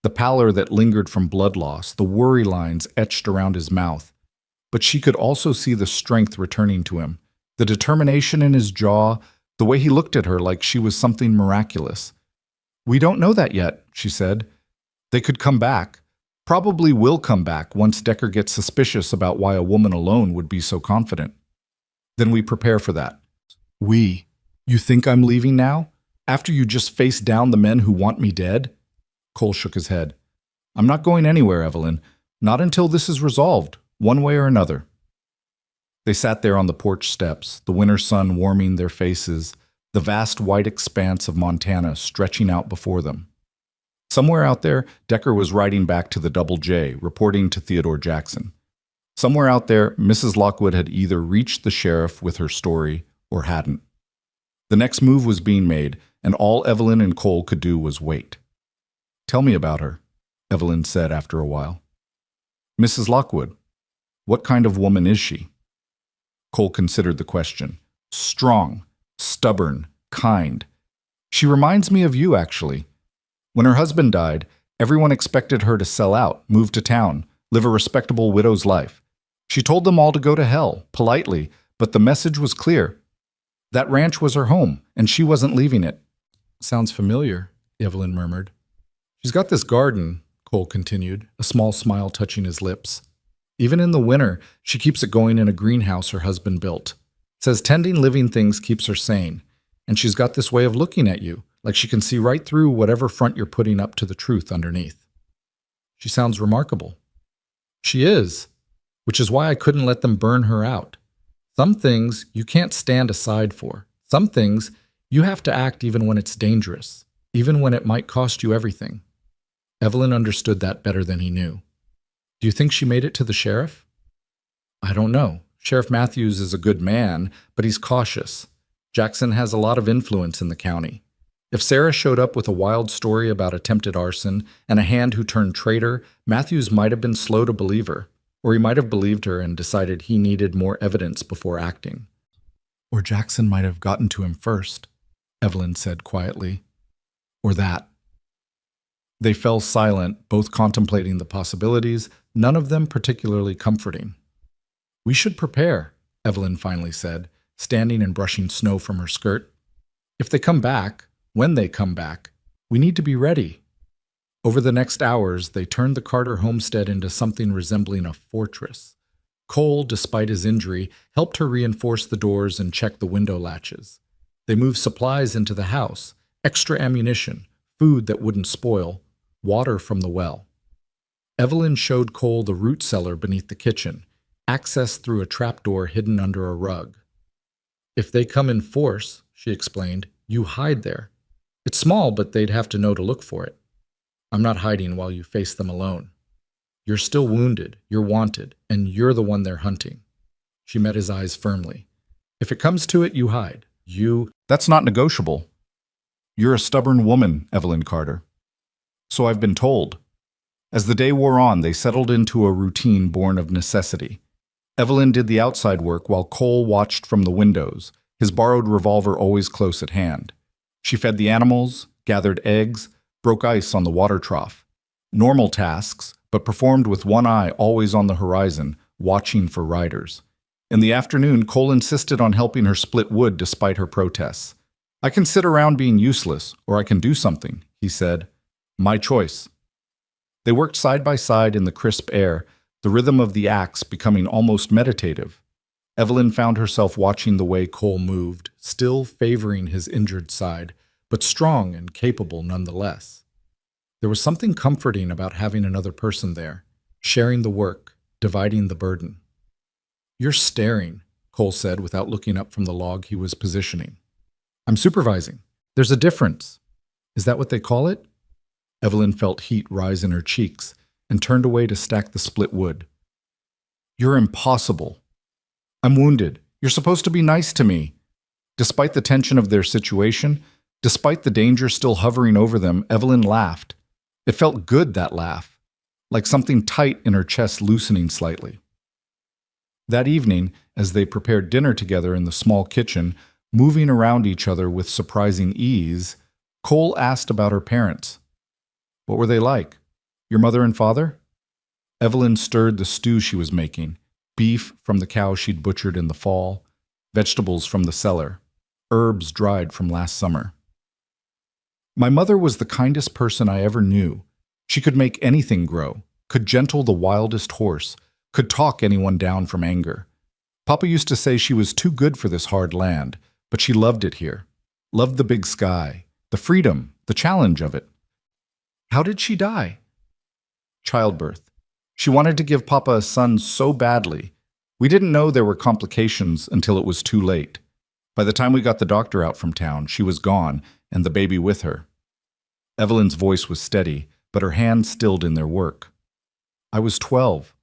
the pallor that lingered from blood loss, the worry lines etched around his mouth. But she could also see the strength returning to him, the determination in his jaw, the way he looked at her like she was something miraculous. We don't know that yet, she said. They could come back. Probably will come back once Decker gets suspicious about why a woman alone would be so confident. Then we prepare for that. We? You think I'm leaving now? After you just faced down the men who want me dead? Cole shook his head. I'm not going anywhere, Evelyn. Not until this is resolved, one way or another. They sat there on the porch steps, the winter sun warming their faces, the vast white expanse of Montana stretching out before them. Somewhere out there, Decker was riding back to the Double J, reporting to Theodore Jackson. Somewhere out there, Mrs. Lockwood had either reached the sheriff with her story or hadn't. The next move was being made, and all Evelyn and Cole could do was wait. Tell me about her, Evelyn said after a while. Mrs. Lockwood, what kind of woman is she? Cole considered the question. Strong, stubborn, kind. She reminds me of you, actually. When her husband died, everyone expected her to sell out, move to town, live a respectable widow's life. She told them all to go to hell, politely, but the message was clear. That ranch was her home, and she wasn't leaving it. Sounds familiar, Evelyn murmured. She's got this garden, Cole continued, a small smile touching his lips. Even in the winter, she keeps it going in a greenhouse her husband built. Says tending living things keeps her sane, and she's got this way of looking at you, like she can see right through whatever front you're putting up to the truth underneath. She sounds remarkable. She is, which is why I couldn't let them burn her out. Some things you can't stand aside for. Some things you have to act even when it's dangerous, even when it might cost you everything. Evelyn understood that better than he knew. Do you think she made it to the sheriff? I don't know. Sheriff Matthews is a good man, but he's cautious. Jackson has a lot of influence in the county. If Sarah showed up with a wild story about attempted arson and a hand who turned traitor, Matthews might have been slow to believe her, or he might have believed her and decided he needed more evidence before acting. Or Jackson might have gotten to him first, Evelyn said quietly. or that. They fell silent, both contemplating the possibilities, none of them particularly comforting. We should prepare, Evelyn finally said, standing and brushing snow from her skirt. If they come back, when they come back, we need to be ready. Over the next hours, they turned the Carter homestead into something resembling a fortress. Cole, despite his injury, helped her reinforce the doors and check the window latches. They moved supplies into the house, extra ammunition, food that wouldn't spoil, water from the well. Evelyn showed Cole the root cellar beneath the kitchen, accessed through a trapdoor hidden under a rug. If they come in force, she explained, you hide there. It's small, but they'd have to know to look for it. I'm not hiding while you face them alone. You're still wounded, you're wanted, and you're the one they're hunting. She met his eyes firmly. If it comes to it, you hide. That's not negotiable. You're a stubborn woman, Evelyn Carter. So I've been told. As the day wore on, they settled into a routine born of necessity. Evelyn did the outside work while Cole watched from the windows, his borrowed revolver always close at hand. She fed the animals, gathered eggs, broke ice on the water trough. Normal tasks, but performed with one eye always on the horizon, watching for riders. In the afternoon, Cole insisted on helping her split wood despite her protests. I can sit around being useless, or I can do something, he said. My choice. They worked side by side in the crisp air, the rhythm of the axe becoming almost meditative. Evelyn found herself watching the way Cole moved, still favoring his injured side, but strong and capable nonetheless. There was something comforting about having another person there, sharing the work, dividing the burden. You're staring, Cole said without looking up from the log he was positioning. I'm supervising. There's a difference. Is that what they call it? Evelyn felt heat rise in her cheeks and turned away to stack the split wood. You're impossible. I'm wounded. You're supposed to be nice to me. Despite the tension of their situation, despite the danger still hovering over them, Evelyn laughed. It felt good, that laugh, like something tight in her chest loosening slightly. That evening, as they prepared dinner together in the small kitchen, moving around each other with surprising ease, Cole asked about her parents. What were they like? Your mother and father? Evelyn stirred the stew she was making, beef from the cow she'd butchered in the fall, vegetables from the cellar, herbs dried from last summer. My mother was the kindest person I ever knew. She could make anything grow, could gentle the wildest horse, could talk anyone down from anger. Papa used to say she was too good for this hard land, but she loved it here. Loved the big sky, the freedom, the challenge of it. How did she die? Childbirth. She wanted to give Papa a son so badly. We didn't know there were complications until it was too late. By the time we got the doctor out from town, she was gone, and the baby with her. Evelyn's voice was steady, but her hands stilled in their work. I was 12,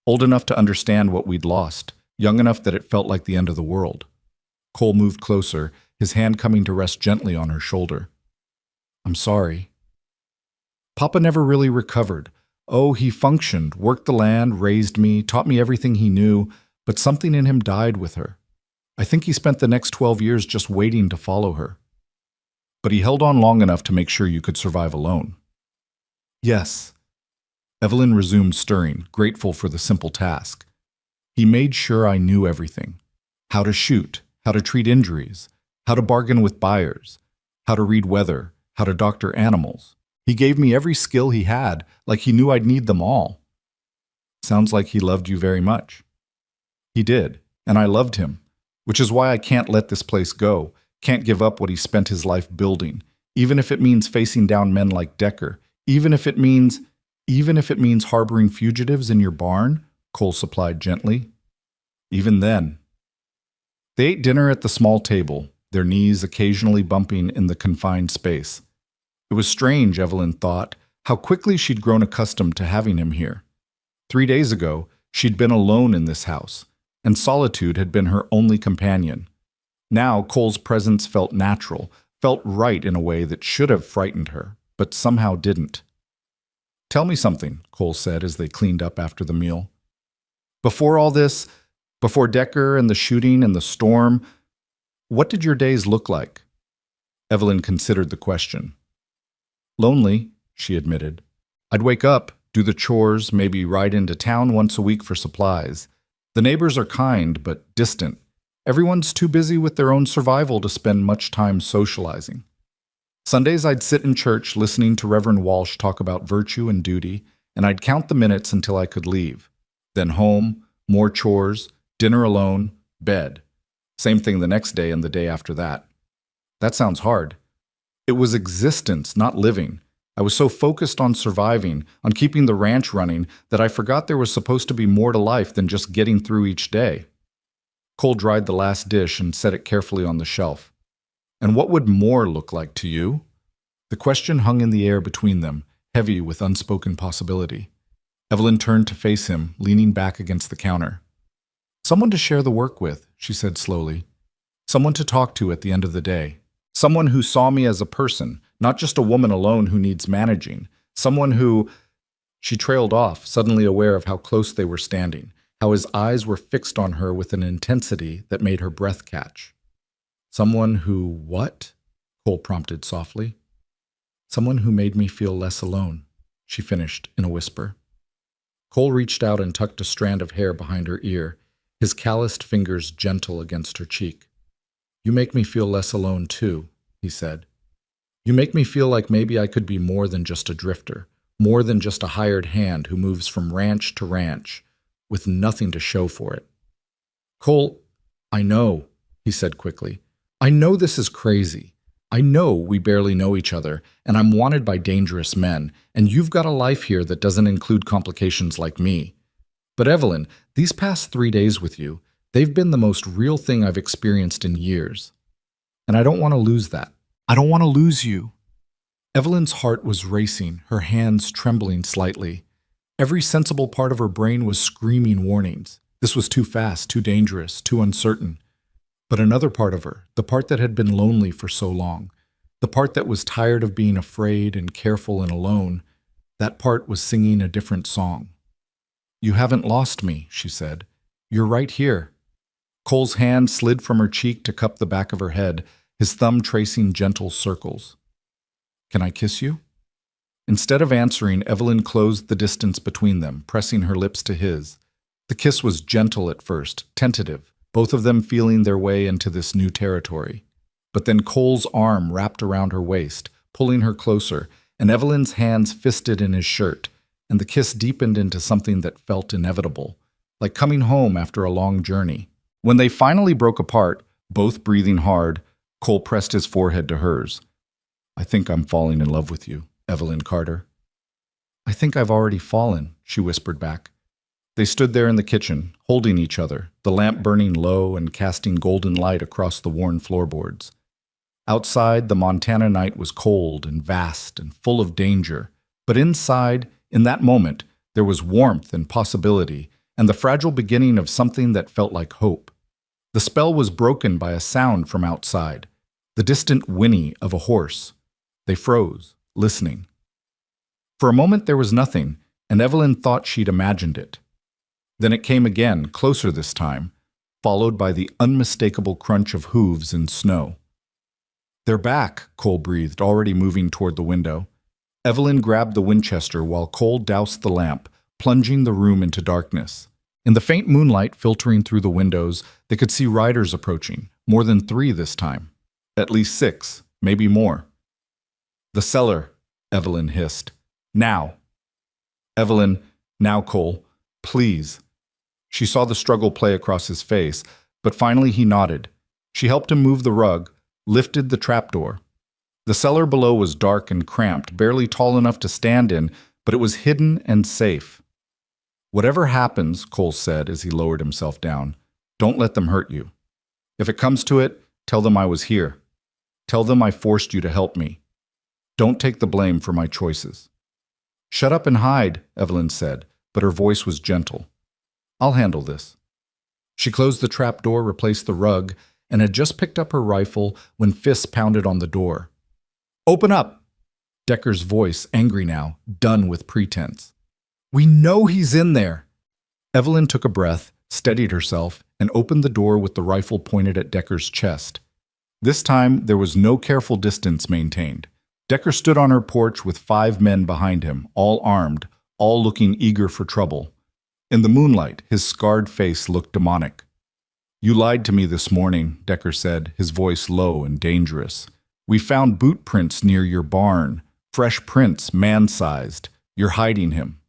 old enough to understand what we'd lost, young enough that it felt like the end of the world. Cole moved closer, his hand coming to rest gently on her shoulder. I'm sorry. Papa never really recovered. Oh, he functioned, worked the land, raised me, taught me everything he knew, but something in him died with her. I think he spent the next 12 years just waiting to follow her. But he held on long enough to make sure you could survive alone. Yes. Evelyn resumed stirring, grateful for the simple task. He made sure I knew everything. How to shoot, how to treat injuries, how to bargain with buyers, how to read weather, how to doctor animals. He gave me every skill he had, like he knew I'd need them all. Sounds like he loved you very much. He did, and I loved him, which is why I can't let this place go, can't give up what he spent his life building, even if it means facing down men like Decker, even if it means harboring fugitives in your barn, Cole supplied gently. Even then. They ate dinner at the small table, their knees occasionally bumping in the confined space. It was strange, Evelyn thought, how quickly she'd grown accustomed to having him here. 3 days ago, she'd been alone in this house, and solitude had been her only companion. Now Cole's presence felt natural, felt right in a way that should have frightened her, but somehow didn't. Tell me something, Cole said as they cleaned up after the meal. Before all this, before Decker and the shooting and the storm, what did your days look like? Evelyn considered the question. Lonely, she admitted. I'd wake up, do the chores, maybe ride into town once a week for supplies. The neighbors are kind, but distant. Everyone's too busy with their own survival to spend much time socializing. Sundays I'd sit in church listening to Reverend Walsh talk about virtue and duty, and I'd count the minutes until I could leave. Then home, more chores, dinner alone, bed. Same thing the next day and the day after that. That sounds hard. It was existence, not living. I was so focused on surviving, on keeping the ranch running, that I forgot there was supposed to be more to life than just getting through each day. Cole dried the last dish and set it carefully on the shelf. And what would more look like to you? The question hung in the air between them, heavy with unspoken possibility. Evelyn turned to face him, leaning back against the counter. Someone to share the work with, she said slowly. Someone to talk to at the end of the day. Someone who saw me as a person, not just a woman alone who needs managing. Someone who... She trailed off, suddenly aware of how close they were standing, how his eyes were fixed on her with an intensity that made her breath catch. Someone who what? Cole prompted softly. Someone who made me feel less alone, she finished in a whisper. Cole reached out and tucked a strand of hair behind her ear, his calloused fingers gentle against her cheek. You make me feel less alone too, he said. You make me feel like maybe I could be more than just a drifter, more than just a hired hand who moves from ranch to ranch, with nothing to show for it. Cole, I know, he said quickly. I know this is crazy. I know we barely know each other, and I'm wanted by dangerous men, and you've got a life here that doesn't include complications like me. But Evelyn, these past 3 days with you, they've been the most real thing I've experienced in years. And I don't want to lose that. I don't want to lose you. Evelyn's heart was racing, her hands trembling slightly. Every sensible part of her brain was screaming warnings. This was too fast, too dangerous, too uncertain. But another part of her, the part that had been lonely for so long, the part that was tired of being afraid and careful and alone, that part was singing a different song. You haven't lost me, she said. You're right here. Cole's hand slid from her cheek to cup the back of her head, his thumb tracing gentle circles. Can I kiss you? Instead of answering, Evelyn closed the distance between them, pressing her lips to his. The kiss was gentle at first, tentative, both of them feeling their way into this new territory. But then Cole's arm wrapped around her waist, pulling her closer, and Evelyn's hands fisted in his shirt, and the kiss deepened into something that felt inevitable, like coming home after a long journey. When they finally broke apart, both breathing hard, Cole pressed his forehead to hers. I think I'm falling in love with you, Evelyn Carter. I think I've already fallen, she whispered back. They stood there in the kitchen, holding each other, the lamp burning low and casting golden light across the worn floorboards. Outside, the Montana night was cold and vast and full of danger, but inside, in that moment, there was warmth and possibility, and the fragile beginning of something that felt like hope. The spell was broken by a sound from outside, the distant whinny of a horse. They froze, listening. For a moment there was nothing, and Evelyn thought she'd imagined it. Then it came again, closer this time, followed by the unmistakable crunch of hooves in snow. They're back, Cole breathed, already moving toward the window. Evelyn grabbed the Winchester while Cole doused the lamp, plunging the room into darkness. In the faint moonlight filtering through the windows, they could see riders approaching, more than 3 this time. At least 6, maybe more. The cellar, Evelyn hissed. Now. Evelyn, now, Cole, please. She saw the struggle play across his face, but finally he nodded. She helped him move the rug, lifted the trapdoor. The cellar below was dark and cramped, barely tall enough to stand in, but it was hidden and safe. Whatever happens, Cole said as he lowered himself down, don't let them hurt you. If it comes to it, tell them I was here. Tell them I forced you to help me. Don't take the blame for my choices. Shut up and hide, Evelyn said, but her voice was gentle. I'll handle this. She closed the trapdoor, replaced the rug, and had just picked up her rifle when fists pounded on the door. Open up! Decker's voice, angry now, done with pretense. We know he's in there! Evelyn took a breath, steadied herself, and opened the door with the rifle pointed at Decker's chest. This time, there was no careful distance maintained. Decker stood on her porch with 5 men behind him, all armed, all looking eager for trouble. In the moonlight, his scarred face looked demonic. "You lied to me this morning," Decker said, his voice low and dangerous. "We found boot prints near your barn, fresh prints, man-sized. You're hiding him."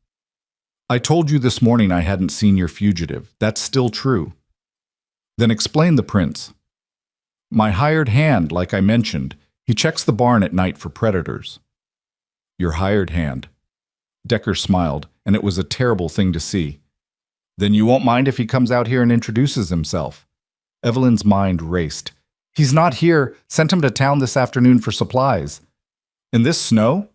"I told you this morning I hadn't seen your fugitive. That's still true." "Then explain the prints." "My hired hand, like I mentioned. He checks the barn at night for predators." "Your hired hand." Decker smiled, and it was a terrible thing to see. "Then you won't mind if he comes out here and introduces himself?" Evelyn's mind raced. "He's not here. Sent him to town this afternoon for supplies." "In this snow?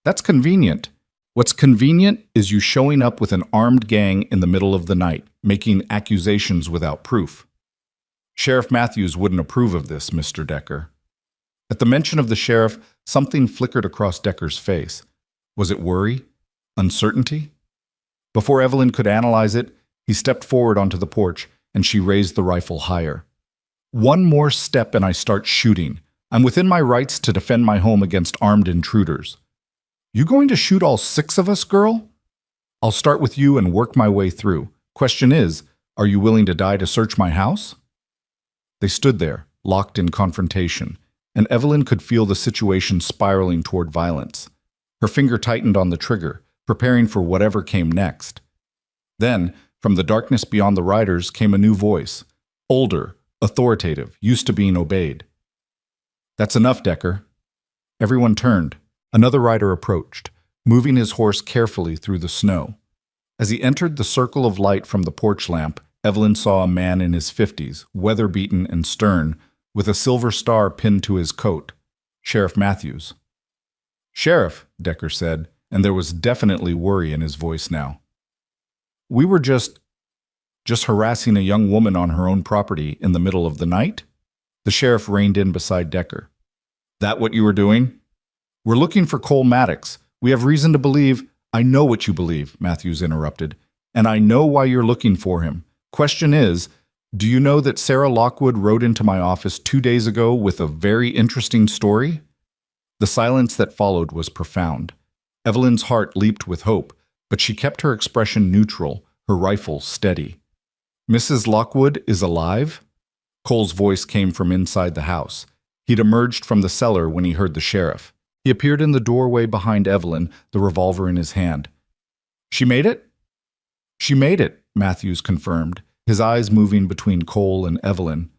That's convenient." "What's convenient is you showing up with an armed gang in the middle of the night, making accusations without proof." "Sheriff Matthews wouldn't approve of this, Mr. Decker." At the mention of the sheriff, something flickered across Decker's face. Was it worry? Uncertainty? Before Evelyn could analyze it, he stepped forward onto the porch, and she raised the rifle higher. "One more step and I start shooting. I'm within my rights to defend my home against armed intruders." "You going to shoot all 6 of us, girl?" "I'll start with you and work my way through. Question is, are you willing to die to search my house?" They stood there, locked in confrontation, and Evelyn could feel the situation spiraling toward violence. Her finger tightened on the trigger, preparing for whatever came next. Then, from the darkness beyond the riders came a new voice, older, authoritative, used to being obeyed. "That's enough, Decker." Everyone turned. Another rider approached, moving his horse carefully through the snow. As he entered the circle of light from the porch lamp, Evelyn saw a man in his 50s, weather-beaten and stern, with a silver star pinned to his coat. Sheriff Matthews. "Sheriff," Decker said, and there was definitely worry in his voice now. "We were just harassing a young woman on her own property in the middle of the night?" The sheriff reined in beside Decker. "That what you were doing?" "We're looking for Cole Maddox. We have reason to believe—" "I know what you believe," Matthews interrupted, "and I know why you're looking for him. Question is, do you know that Sarah Lockwood rode into my office 2 days ago with a very interesting story?" The silence that followed was profound. Evelyn's heart leaped with hope, but she kept her expression neutral, her rifle steady. "Mrs. Lockwood is alive?" Cole's voice came from inside the house. He'd emerged from the cellar when he heard the sheriff. He appeared in the doorway behind Evelyn, the revolver in his hand. "She made it?" "She made it," Matthews confirmed, his eyes moving between Cole and Evelyn.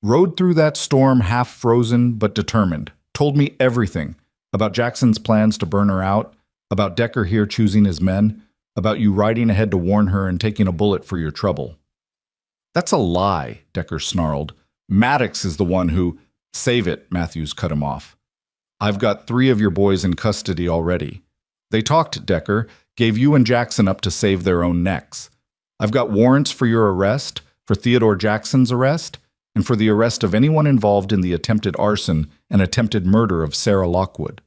"Rode through that storm half frozen but determined. Told me everything. About Jackson's plans to burn her out, about Decker here choosing his men, about you riding ahead to warn her and taking a bullet for your trouble." "That's a lie," Decker snarled. "Maddox is the one who—" "Save it," Matthews cut him off. "I've got 3 of your boys in custody already. They talked, Decker, gave you and Jackson up to save their own necks. I've got warrants for your arrest, for Theodore Jackson's arrest, and for the arrest of anyone involved in the attempted arson and attempted murder of Sarah Lockwood."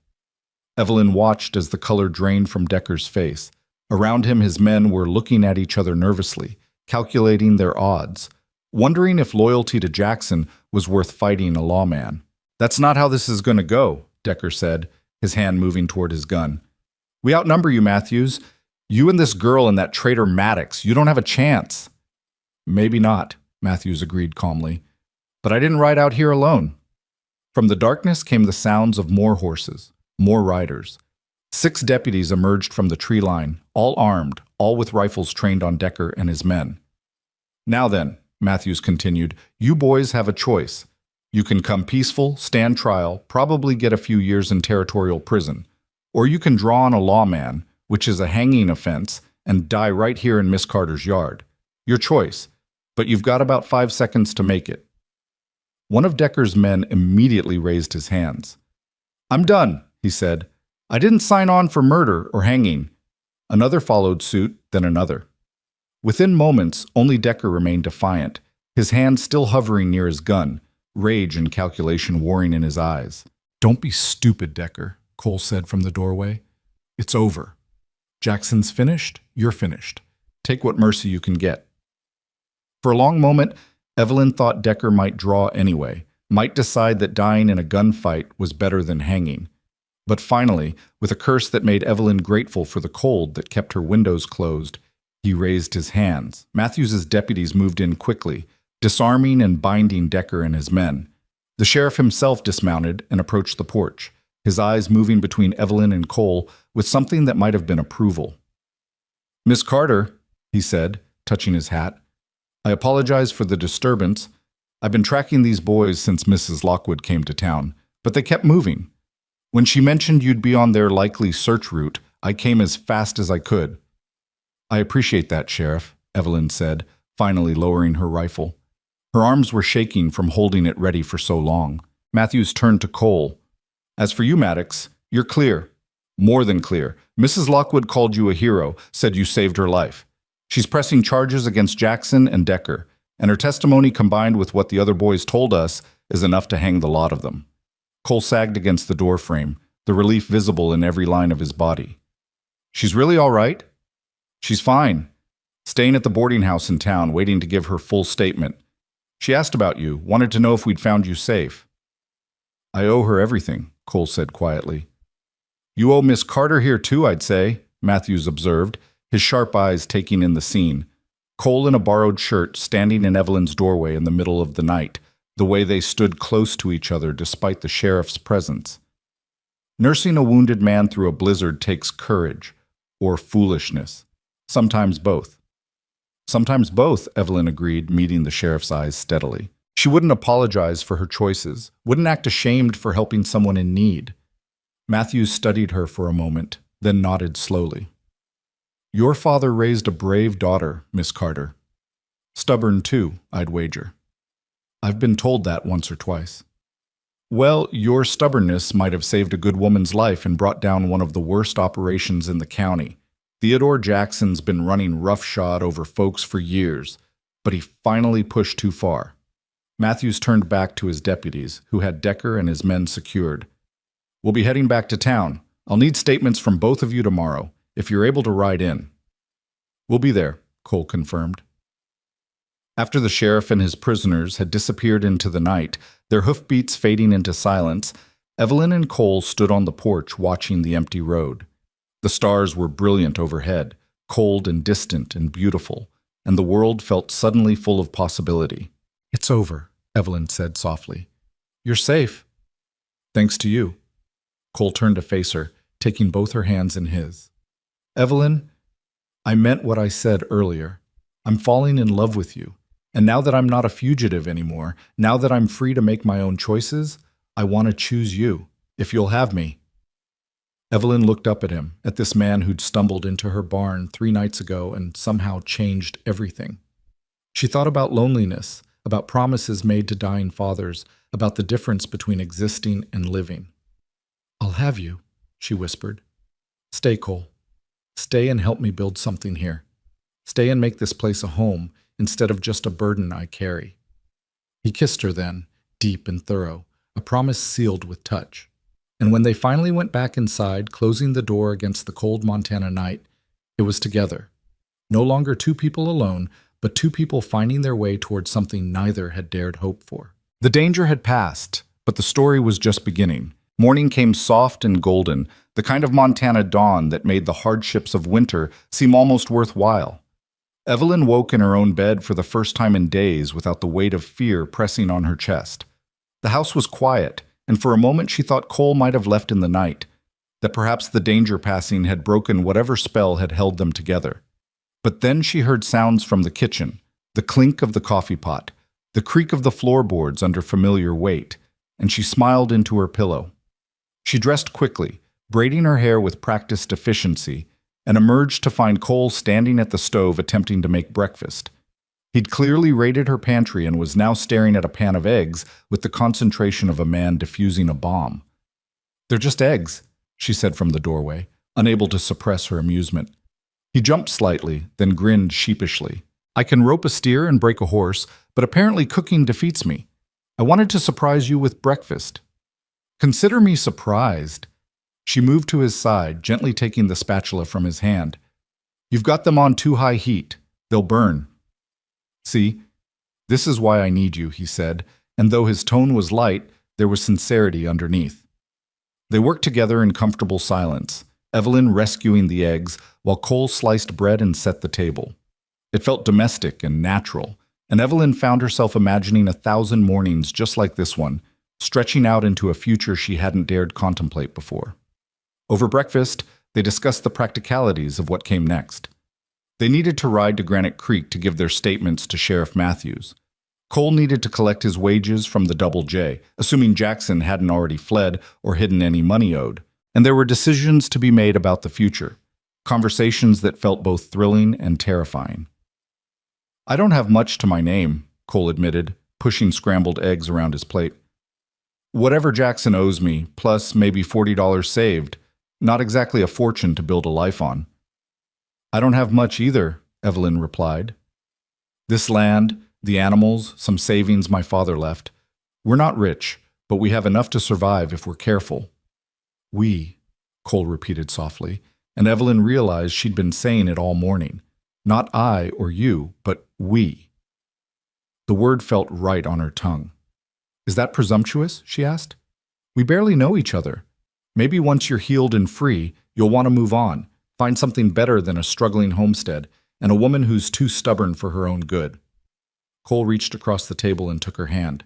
Evelyn watched as the color drained from Decker's face. Around him, his men were looking at each other nervously, calculating their odds, wondering if loyalty to Jackson was worth fighting a lawman. "That's not how this is going to go," Decker said, his hand moving toward his gun. "We outnumber you, Matthews. You and this girl and that traitor Maddox, you don't have a chance." "Maybe not," Matthews agreed calmly. "But I didn't ride out here alone." From the darkness came the sounds of more horses, more riders. 6 deputies emerged from the tree line, all armed, all with rifles trained on Decker and his men. "Now then," Matthews continued, "you boys have a choice. You can come peaceful, stand trial, probably get a few years in territorial prison. Or you can draw on a lawman, which is a hanging offense, and die right here in Miss Carter's yard. Your choice, but you've got about 5 seconds to make it." One of Decker's men immediately raised his hands. "I'm done," he said. "I didn't sign on for murder or hanging." Another followed suit, then another. Within moments, only Decker remained defiant, his hand still hovering near his gun, rage and calculation warring in his eyes. "Don't be stupid, Decker," Cole said from the doorway. "It's over. Jackson's finished, you're finished. Take what mercy you can get." For a long moment, Evelyn thought Decker might draw anyway, might decide that dying in a gunfight was better than hanging. But finally, with a curse that made Evelyn grateful for the cold that kept her windows closed, he raised his hands. Matthews's deputies moved in quickly, disarming and binding Decker and his men. The sheriff himself dismounted and approached the porch, his eyes moving between Evelyn and Cole with something that might have been approval. "Miss Carter," he said, touching his hat, "I apologize for the disturbance. I've been tracking these boys since Mrs. Lockwood came to town, but they kept moving. When she mentioned you'd be on their likely search route, I came as fast as I could." "I appreciate that, Sheriff," Evelyn said, finally lowering her rifle. Her arms were shaking from holding it ready for so long. Matthews turned to Cole. "As for you, Maddox, you're clear. More than clear. Mrs. Lockwood called you a hero, said you saved her life. She's pressing charges against Jackson and Decker, and her testimony combined with what the other boys told us is enough to hang the lot of them." Cole sagged against the door frame, the relief visible in every line of his body. "She's really all right?" "She's fine. Staying at the boarding house in town, waiting to give her full statement. She asked about you, wanted to know if we'd found you safe." "I owe her everything," Cole said quietly. "You owe Miss Carter here too, I'd say," Matthews observed, his sharp eyes taking in the scene. Cole in a borrowed shirt, standing in Evelyn's doorway in the middle of the night, the way they stood close to each other despite the sheriff's presence. Nursing a wounded man through a blizzard takes courage, or foolishness. Sometimes both. "Sometimes both," Evelyn agreed, meeting the sheriff's eyes steadily. She wouldn't apologize for her choices, wouldn't act ashamed for helping someone in need. Matthews studied her for a moment, then nodded slowly. "Your father raised a brave daughter, Miss Carter. Stubborn too, I'd wager. I've been told that once or twice." "Well, your stubbornness might have saved a good woman's life and brought down one of the worst operations in the county. Theodore Jackson's been running roughshod over folks for years, but he finally pushed too far." Matthews turned back to his deputies, who had Decker and his men secured. "We'll be heading back to town. I'll need statements from both of you tomorrow, if you're able to ride in." "We'll be there," Cole confirmed. After the sheriff and his prisoners had disappeared into the night, their hoofbeats fading into silence, Evelyn and Cole stood on the porch watching the empty road. The stars were brilliant overhead, cold and distant and beautiful, and the world felt suddenly full of possibility. "It's over," Evelyn said softly. "You're safe." "Thanks to you." Cole turned to face her, taking both her hands in his. "Evelyn, I meant what I said earlier. I'm falling in love with you. And now that I'm not a fugitive anymore, now that I'm free to make my own choices, I want to choose you, if you'll have me." Evelyn looked up at him, at this man who'd stumbled into her barn 3 nights ago and somehow changed everything. She thought about loneliness, about promises made to dying fathers, about the difference between existing and living. "I'll have you," she whispered. "Stay, Cole. Stay and help me build something here. Stay and make this place a home instead of just a burden I carry." He kissed her then, deep and thorough, a promise sealed with touch. And when they finally went back inside, closing the door against the cold Montana night, it was together. No longer 2 people alone, but 2 people finding their way towards something neither had dared hope for. The danger had passed, but the story was just beginning. Morning came soft and golden, the kind of Montana dawn that made the hardships of winter seem almost worthwhile. Evelyn woke in her own bed for the first time in days without the weight of fear pressing on her chest. The house was quiet, and for a moment she thought Cole might have left in the night, that perhaps the danger passing had broken whatever spell had held them together. But then she heard sounds from the kitchen, the clink of the coffee pot, the creak of the floorboards under familiar weight, and she smiled into her pillow. She dressed quickly, braiding her hair with practiced efficiency, and emerged to find Cole standing at the stove attempting to make breakfast. He'd clearly raided her pantry and was now staring at a pan of eggs with the concentration of a man defusing a bomb. "They're just eggs," she said from the doorway, unable to suppress her amusement. He jumped slightly, then grinned sheepishly. "I can rope a steer and break a horse, but apparently cooking defeats me. I wanted to surprise you with breakfast." "Consider me surprised." She moved to his side, gently taking the spatula from his hand. "You've got them on too high heat. They'll burn." "See, this is why I need you," he said, and though his tone was light, there was sincerity underneath. They worked together in comfortable silence, Evelyn rescuing the eggs while Cole sliced bread and set the table. It felt domestic and natural, and Evelyn found herself imagining 1,000 mornings just like this one, stretching out into a future she hadn't dared contemplate before. Over breakfast, they discussed the practicalities of what came next. They needed to ride to Granite Creek to give their statements to Sheriff Matthews. Cole needed to collect his wages from the Double J, assuming Jackson hadn't already fled or hidden any money owed. And there were decisions to be made about the future, conversations that felt both thrilling and terrifying. "I don't have much to my name," Cole admitted, pushing scrambled eggs around his plate. "Whatever Jackson owes me, plus maybe $40 saved, not exactly a fortune to build a life on." "I don't have much either," Evelyn replied. "This land, the animals, some savings my father left. We're not rich, but we have enough to survive if we're careful." "We," Cole repeated softly, and Evelyn realized she'd been saying it all morning. Not I or you, but we. The word felt right on her tongue. "Is that presumptuous?" she asked. "We barely know each other. Maybe once you're healed and free, you'll want to move on, find something better than a struggling homestead and a woman who's too stubborn for her own good." Cole reached across the table and took her hand.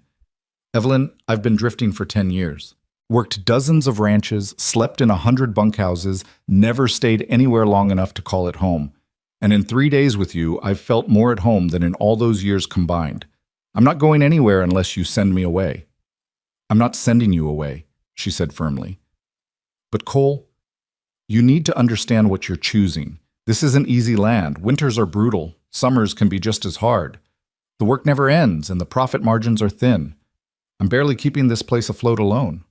"Evelyn, I've been drifting for 10 years. Worked dozens of ranches, slept in 100 bunkhouses, never stayed anywhere long enough to call it home. And in 3 days with you, I've felt more at home than in all those years combined. I'm not going anywhere unless you send me away." "I'm not sending you away," she said firmly. "But Cole, you need to understand what you're choosing. This isn't easy land. Winters are brutal. Summers can be just as hard. The work never ends, and the profit margins are thin. I'm barely keeping this place afloat alone."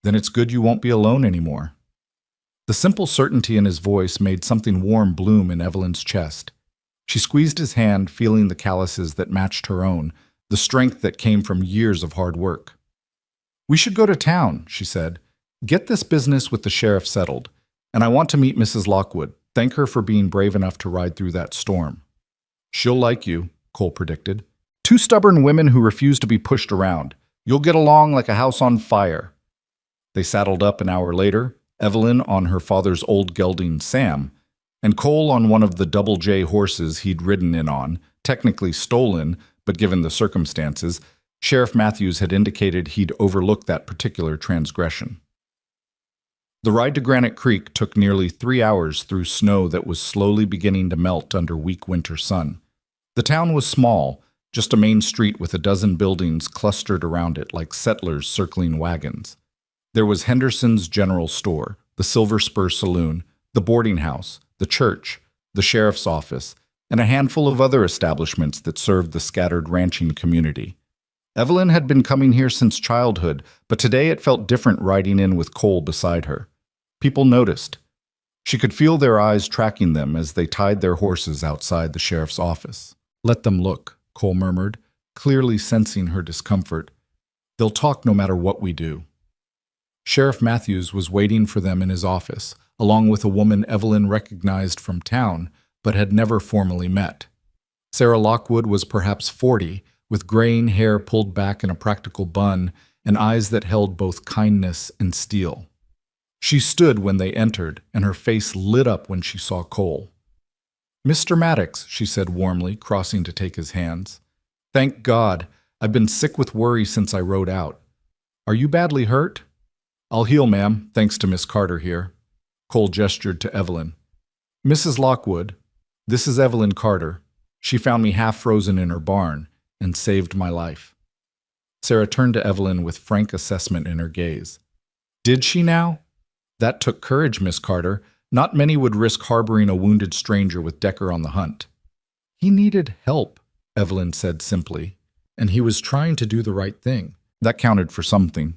"Then it's good you won't be alone anymore." The simple certainty in his voice made something warm bloom in Evelyn's chest. She squeezed his hand, feeling the calluses that matched her own, the strength that came from years of hard work. "We should go to town," she said. "Get this business with the sheriff settled. And I want to meet Mrs. Lockwood. Thank her for being brave enough to ride through that storm." "She'll like you," Cole predicted. "Two stubborn women who refuse to be pushed around. You'll get along like a house on fire." They saddled up an hour later, Evelyn on her father's old gelding Sam, and Cole on one of the Double J horses he'd ridden in on, technically stolen, but given the circumstances, Sheriff Matthews had indicated he'd overlooked that particular transgression. The ride to Granite Creek took nearly 3 hours through snow that was slowly beginning to melt under weak winter sun. The town was small, just a main street with a dozen buildings clustered around it like settlers circling wagons. There was Henderson's General Store, the Silver Spur Saloon, the boarding house, the church, the sheriff's office, and a handful of other establishments that served the scattered ranching community. Evelyn had been coming here since childhood, but today it felt different riding in with Cole beside her. People noticed. She could feel their eyes tracking them as they tied their horses outside the sheriff's office. "Let them look," Cole murmured, clearly sensing her discomfort. "They'll talk no matter what we do." Sheriff Matthews was waiting for them in his office, along with a woman Evelyn recognized from town, but had never formally met. Sarah Lockwood was perhaps 40, with graying hair pulled back in a practical bun and eyes that held both kindness and steel. She stood when they entered, and her face lit up when she saw Cole. "Mr. Maddox," she said warmly, crossing to take his hands. "Thank God. I've been sick with worry since I rode out. Are you badly hurt?" "I'll heal, ma'am, thanks to Miss Carter here." Cole gestured to Evelyn. "Mrs. Lockwood, this is Evelyn Carter. She found me half frozen in her barn and saved my life." Sarah turned to Evelyn with frank assessment in her gaze. "Did she now? That took courage, Miss Carter. Not many would risk harboring a wounded stranger with Decker on the hunt." "He needed help," Evelyn said simply, "and he was trying to do the right thing. That counted for something."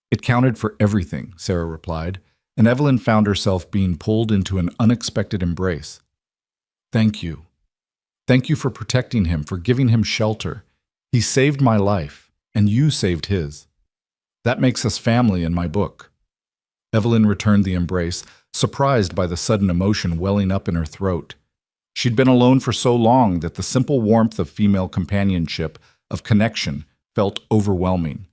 "It counted for everything," Sarah replied, and Evelyn found herself being pulled into an unexpected embrace. "Thank you. Thank you for protecting him, for giving him shelter. He saved my life, and you saved his. That makes us family in my book." Evelyn returned the embrace, surprised by the sudden emotion welling up in her throat. She'd been alone for so long that the simple warmth of female companionship, of connection, felt overwhelming.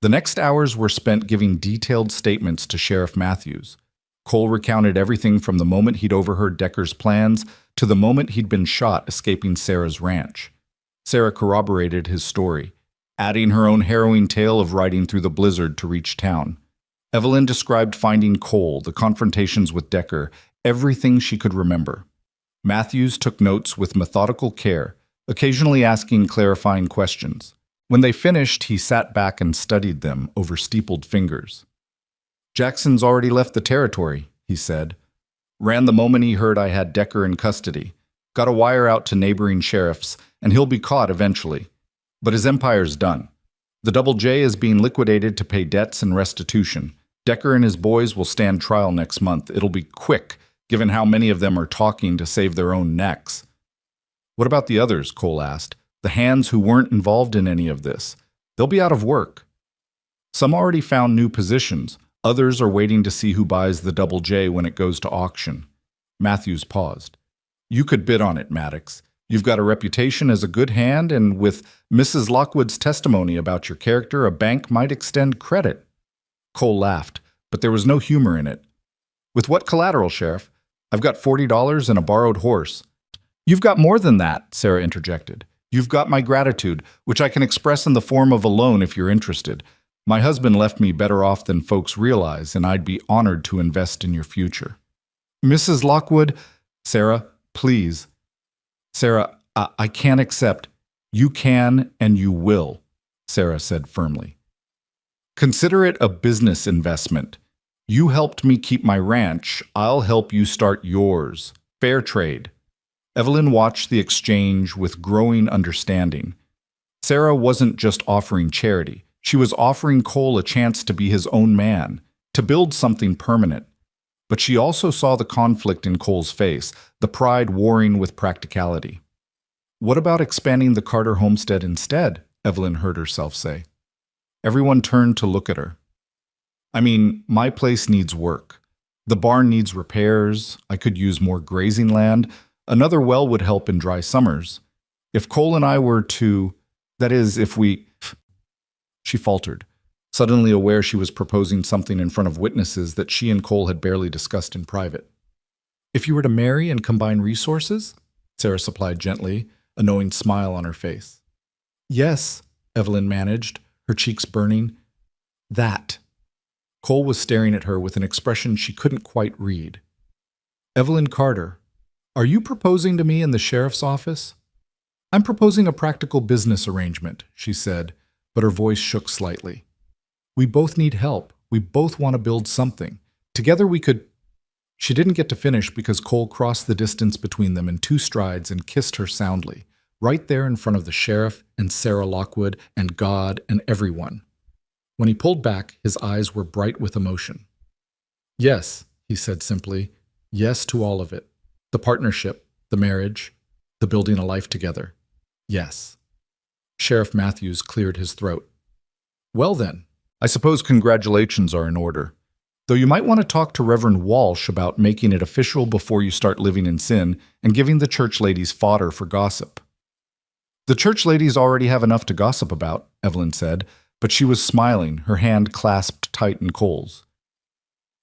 The next hours were spent giving detailed statements to Sheriff Matthews. Cole recounted everything from the moment he'd overheard Decker's plans to the moment he'd been shot escaping Sarah's ranch. Sarah corroborated his story, adding her own harrowing tale of riding through the blizzard to reach town. Evelyn described finding Cole, the confrontations with Decker, everything she could remember. Matthews took notes with methodical care, occasionally asking clarifying questions. When they finished, he sat back and studied them over steepled fingers. "Jackson's already left the territory," he said. "Ran the moment he heard I had Decker in custody. Got a wire out to neighboring sheriffs, and he'll be caught eventually. But his empire's done. The Double J is being liquidated to pay debts and restitution. Decker and his boys will stand trial next month. It'll be quick, given how many of them are talking to save their own necks." "What about the others?" Cole asked. "The hands who weren't involved in any of this. They'll be out of work." "Some already found new positions. Others are waiting to see who buys the Double J when it goes to auction." Matthews paused. "You could bid on it, Maddox. You've got a reputation as a good hand, and with Mrs. Lockwood's testimony about your character, a bank might extend credit." Cole laughed, but there was no humor in it. "With what collateral, Sheriff? I've got $40 and a borrowed horse." "You've got more than that," Sarah interjected. "You've got my gratitude, which I can express in the form of a loan if you're interested. My husband left me better off than folks realize, and I'd be honored to invest in your future." "Mrs. Lockwood," "Sarah, please." "Sarah, I can't accept." "You can and you will," Sarah said firmly. "Consider it a business investment. You helped me keep my ranch. I'll help you start yours. Fair trade." Evelyn watched the exchange with growing understanding. Sarah wasn't just offering charity. She was offering Cole a chance to be his own man, to build something permanent. But she also saw the conflict in Cole's face, the pride warring with practicality. "What about expanding the Carter homestead instead?" Evelyn heard herself say. Everyone turned to look at her. "I mean, my place needs work. The barn needs repairs. I could use more grazing land. Another well would help in dry summers. If Cole and I were to, that is, if we—" She faltered, suddenly aware she was proposing something in front of witnesses that she and Cole had barely discussed in private. "If you were to marry and combine resources?" Sarah supplied gently, a knowing smile on her face. "Yes," Evelyn managed, her cheeks burning. "That." Cole was staring at her with an expression she couldn't quite read. "Evelyn Carter, are you proposing to me in the sheriff's office?" "I'm proposing a practical business arrangement," she said, but her voice shook slightly. "We both need help. We both want to build something. Together we could—" She didn't get to finish because Cole crossed the distance between them in 2 strides and kissed her soundly, right there in front of the sheriff and Sarah Lockwood and God and everyone. When he pulled back, his eyes were bright with emotion. "Yes," he said simply, "yes to all of it. The partnership, the marriage, the building a life together. Yes." Sheriff Matthews cleared his throat. "Well then, I suppose congratulations are in order. Though you might want to talk to Reverend Walsh about making it official before you start living in sin and giving the church ladies fodder for gossip." "The church ladies already have enough to gossip about," Evelyn said, but she was smiling, her hand clasped tight in Cole's.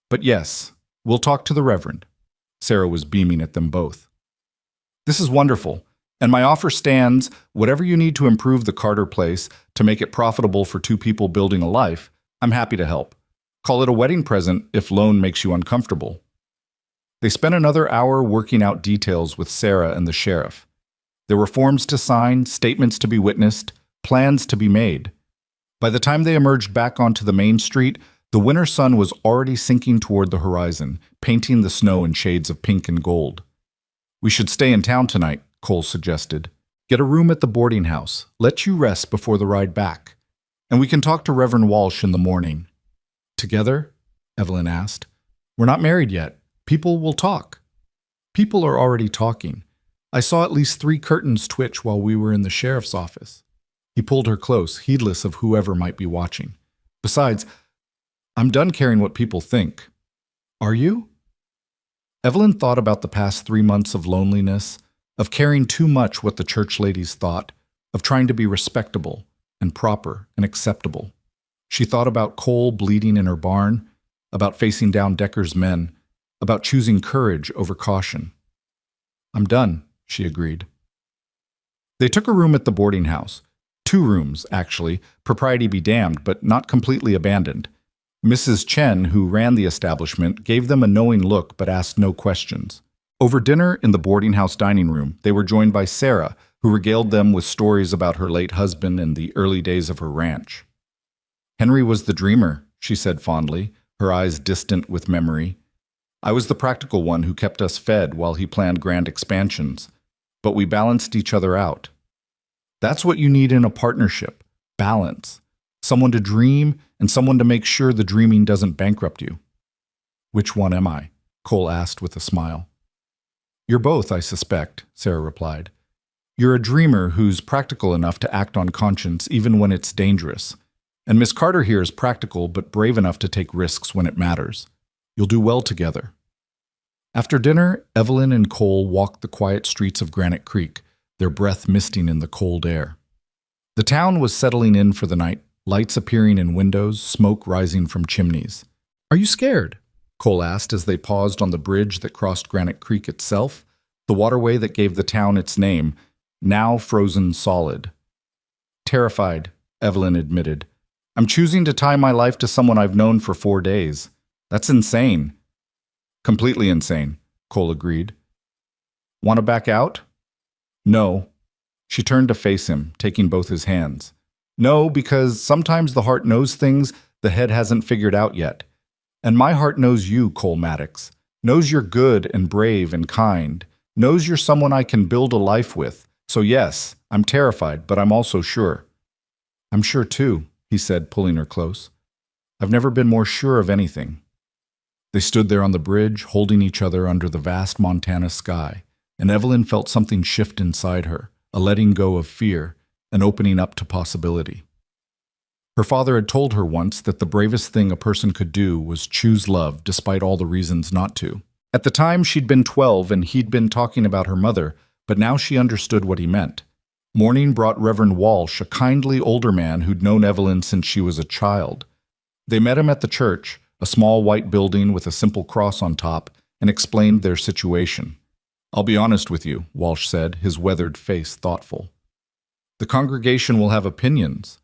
"But yes, we'll talk to the Reverend." Sarah was beaming at them both. "This is wonderful, and my offer stands. Whatever you need to improve the Carter place, to make it profitable for 2 people building a life, I'm happy to help. Call it a wedding present if loan makes you uncomfortable." They spent another hour working out details with Sarah and the sheriff. There were forms to sign, statements to be witnessed, plans to be made. By the time they emerged back onto the main street, the winter sun was already sinking toward the horizon, painting the snow in shades of pink and gold. "We should stay in town tonight," Cole suggested. "Get a room at the boarding house, let you rest before the ride back. And we can talk to Reverend Walsh in the morning." "Together?" Evelyn asked. "We're not married yet. People will talk." "People are already talking. I saw at least 3 curtains twitch while we were in the sheriff's office." He pulled her close, heedless of whoever might be watching. "Besides, I'm done caring what people think." "Are you?" Evelyn thought about the past 3 months of loneliness, of caring too much what the church ladies thought, of trying to be respectable and proper and acceptable. She thought about Cole bleeding in her barn, about facing down Decker's men, about choosing courage over caution. "I'm done," she agreed. They took a room at the boarding house. 2 rooms, actually, propriety be damned, but not completely abandoned. Mrs. Chen, who ran the establishment, gave them a knowing look but asked no questions. Over dinner in the boarding house dining room, they were joined by Sarah, who regaled them with stories about her late husband and the early days of her ranch. "Henry was the dreamer," she said fondly, her eyes distant with memory. "I was the practical one who kept us fed while he planned grand expansions. But we balanced each other out. That's what you need in a partnership, balance. Someone to dream and someone to make sure the dreaming doesn't bankrupt you." "Which one am I?" Cole asked with a smile. "You're both, I suspect," Sarah replied. "You're a dreamer who's practical enough to act on conscience even when it's dangerous. And Miss Carter here is practical but brave enough to take risks when it matters. You'll do well together." After dinner, Evelyn and Cole walked the quiet streets of Granite Creek, their breath misting in the cold air. The town was settling in for the night, lights appearing in windows, smoke rising from chimneys. "Are you scared?" Cole asked as they paused on the bridge that crossed Granite Creek itself, the waterway that gave the town its name, now frozen solid. "Terrified," Evelyn admitted. "I'm choosing to tie my life to someone I've known for 4 days. That's insane." "Completely insane," Cole agreed. "Want to back out?" "No." She turned to face him, taking both his hands. "No, because sometimes the heart knows things the head hasn't figured out yet. And my heart knows you, Cole Maddox. Knows you're good and brave and kind. Knows you're someone I can build a life with. So yes, I'm terrified, but I'm also sure." "I'm sure too," he said, pulling her close. "I've never been more sure of anything." They stood there on the bridge, holding each other under the vast Montana sky, and Evelyn felt something shift inside her, a letting go of fear, an opening up to possibility. Her father had told her once that the bravest thing a person could do was choose love despite all the reasons not to. At the time, she'd been 12 and he'd been talking about her mother, but now she understood what he meant. Morning brought Reverend Walsh, a kindly older man who'd known Evelyn since she was a child. They met him at the church, a small white building with a simple cross on top, and explained their situation. "I'll be honest with you," Walsh said, his weathered face thoughtful. "The congregation will have opinions.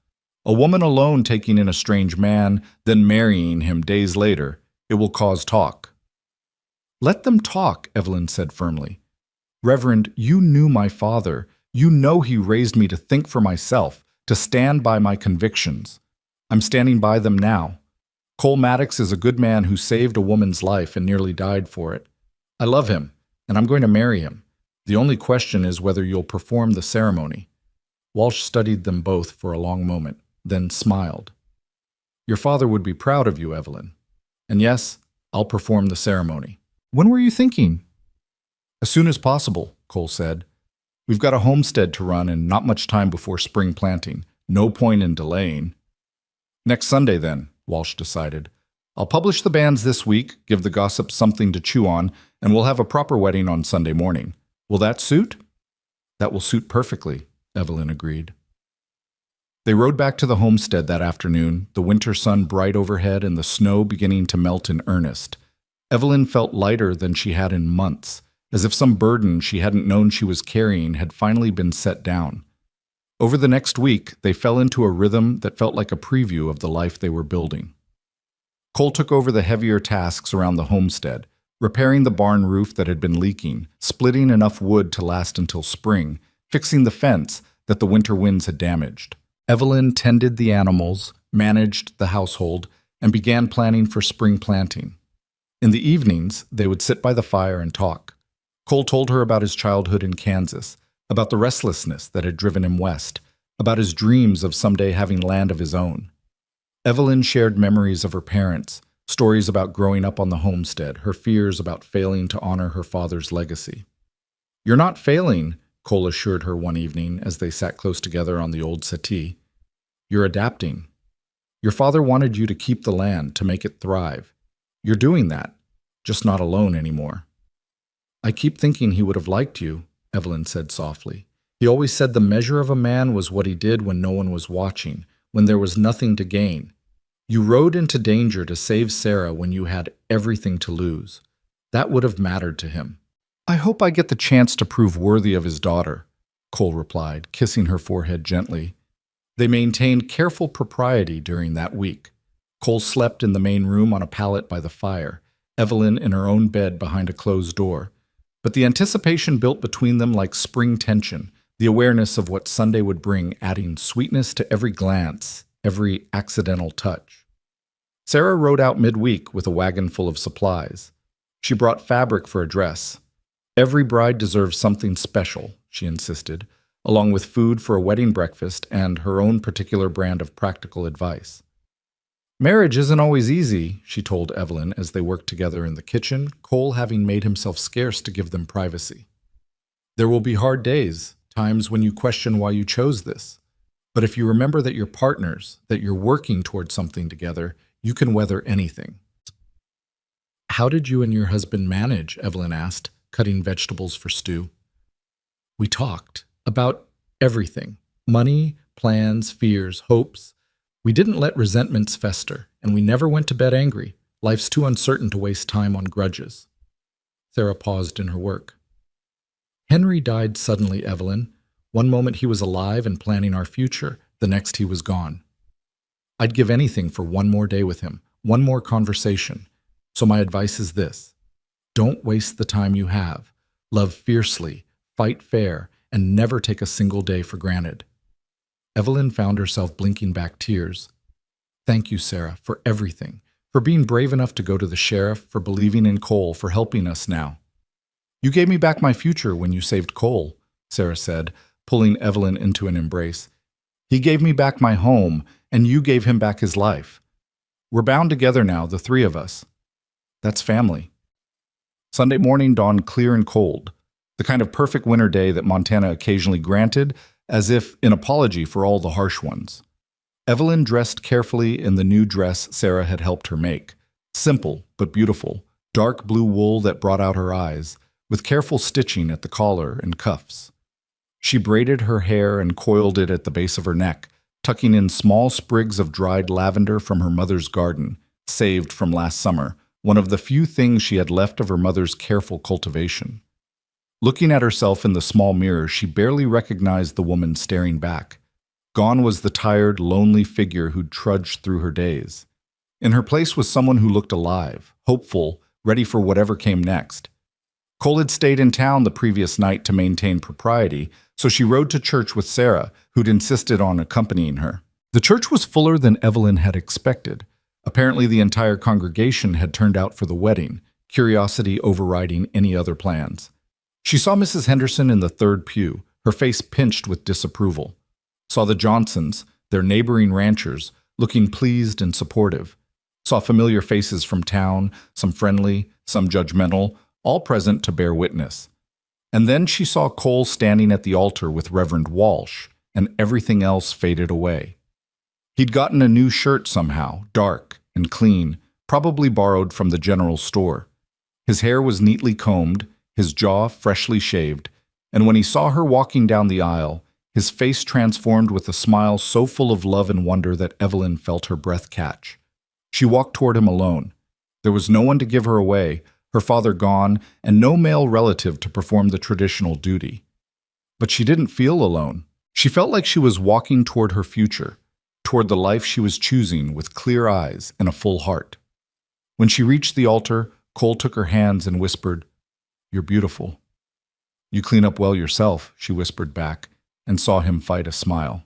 A woman alone taking in a strange man, then marrying him days later, it will cause talk." "Let them talk," Evelyn said firmly. "Reverend, you knew my father. You know he raised me to think for myself, to stand by my convictions. I'm standing by them now. Cole Maddox is a good man who saved a woman's life and nearly died for it. I love him, and I'm going to marry him. The only question is whether you'll perform the ceremony." Walsh studied them both for a long moment, then smiled. "Your father would be proud of you, Evelyn. And yes, I'll perform the ceremony." "When were you thinking?" "As soon as possible," Cole said. "We've got a homestead to run and not much time before spring planting. No point in delaying." "Next Sunday, then," Walsh decided. "I'll publish the banns this week, give the gossips something to chew on, and we'll have a proper wedding on Sunday morning. Will that suit?" "That will suit perfectly," Evelyn agreed. They rode back to the homestead that afternoon, the winter sun bright overhead and the snow beginning to melt in earnest. Evelyn felt lighter than she had in months, as if some burden she hadn't known she was carrying had finally been set down. Over the next week, they fell into a rhythm that felt like a preview of the life they were building. Cole took over the heavier tasks around the homestead, repairing the barn roof that had been leaking, splitting enough wood to last until spring, fixing the fence that the winter winds had damaged. Evelyn tended the animals, managed the household, and began planning for spring planting. In the evenings, they would sit by the fire and talk. Cole told her about his childhood in Kansas, about the restlessness that had driven him west, about his dreams of someday having land of his own. Evelyn shared memories of her parents, stories about growing up on the homestead, her fears about failing to honor her father's legacy. "You're not failing," Cole assured her one evening as they sat close together on the old settee. "You're adapting. Your father wanted you to keep the land, to make it thrive. You're doing that, just not alone anymore." "I keep thinking he would have liked you," Evelyn said softly. "He always said the measure of a man was what he did when no one was watching, when there was nothing to gain. You rode into danger to save Sarah when you had everything to lose. That would have mattered to him. I hope I get the chance to prove worthy of his daughter, Cole replied, kissing her forehead gently. They maintained careful propriety during that week. Cole slept in the main room on a pallet by the fire, Evelyn in her own bed behind a closed door. But the anticipation built between them like spring tension, the awareness of what Sunday would bring, adding sweetness to every glance, every accidental touch. Sarah rode out midweek with a wagon full of supplies. She brought fabric for a dress. Every bride deserves something special, she insisted, along with food for a wedding breakfast and her own particular brand of practical advice. Marriage isn't always easy, she told Evelyn as they worked together in the kitchen, Cole having made himself scarce to give them privacy. There will be hard days, times when you question why you chose this. But if you remember that you're partners, that you're working towards something together, you can weather anything. How did you and your husband manage? Evelyn asked, cutting vegetables for stew. We talked about everything. Money, plans, fears, hopes. We didn't let resentments fester, and we never went to bed angry. Life's too uncertain to waste time on grudges. Sarah paused in her work. Henry died suddenly, Evelyn. One moment he was alive and planning our future, the next he was gone. I'd give anything for one more day with him, one more conversation. So my advice is this. Don't waste the time you have. Love fiercely, fight fair, and never take a single day for granted. Evelyn found herself blinking back tears. Thank you, Sarah, for everything, for being brave enough to go to the sheriff, for believing in Cole, for helping us now. You gave me back my future when you saved Cole, Sarah said, pulling Evelyn into an embrace. He gave me back my home, and you gave him back his life. We're bound together now, the three of us. That's family. Sunday morning dawned clear and cold, the kind of perfect winter day that Montana occasionally granted, as if in apology for all the harsh ones. Evelyn dressed carefully in the new dress Sarah had helped her make. Simple but beautiful, dark blue wool that brought out her eyes, with careful stitching at the collar and cuffs. She braided her hair and coiled it at the base of her neck, tucking in small sprigs of dried lavender from her mother's garden, saved from last summer, one of the few things she had left of her mother's careful cultivation. Looking at herself in the small mirror, she barely recognized the woman staring back. Gone was the tired, lonely figure who'd trudged through her days. In her place was someone who looked alive, hopeful, ready for whatever came next. Cole had stayed in town the previous night to maintain propriety, so she rode to church with Sarah, who'd insisted on accompanying her. The church was fuller than Evelyn had expected. Apparently the entire congregation had turned out for the wedding, curiosity overriding any other plans. She saw Mrs. Henderson in the third pew, her face pinched with disapproval. Saw the Johnsons, their neighboring ranchers, looking pleased and supportive. Saw familiar faces from town, some friendly, some judgmental, all present to bear witness. And then she saw Cole standing at the altar with Reverend Walsh, and everything else faded away. He'd gotten a new shirt somehow, dark and clean, probably borrowed from the general store. His hair was neatly combed, his jaw freshly shaved, and when he saw her walking down the aisle, his face transformed with a smile so full of love and wonder that Evelyn felt her breath catch. She walked toward him alone. There was no one to give her away, her father gone, and no male relative to perform the traditional duty. But she didn't feel alone. She felt like she was walking toward her future, toward the life she was choosing with clear eyes and a full heart. When she reached the altar, Cole took her hands and whispered, "You're beautiful." "You clean up well yourself," she whispered back, and saw him fight a smile.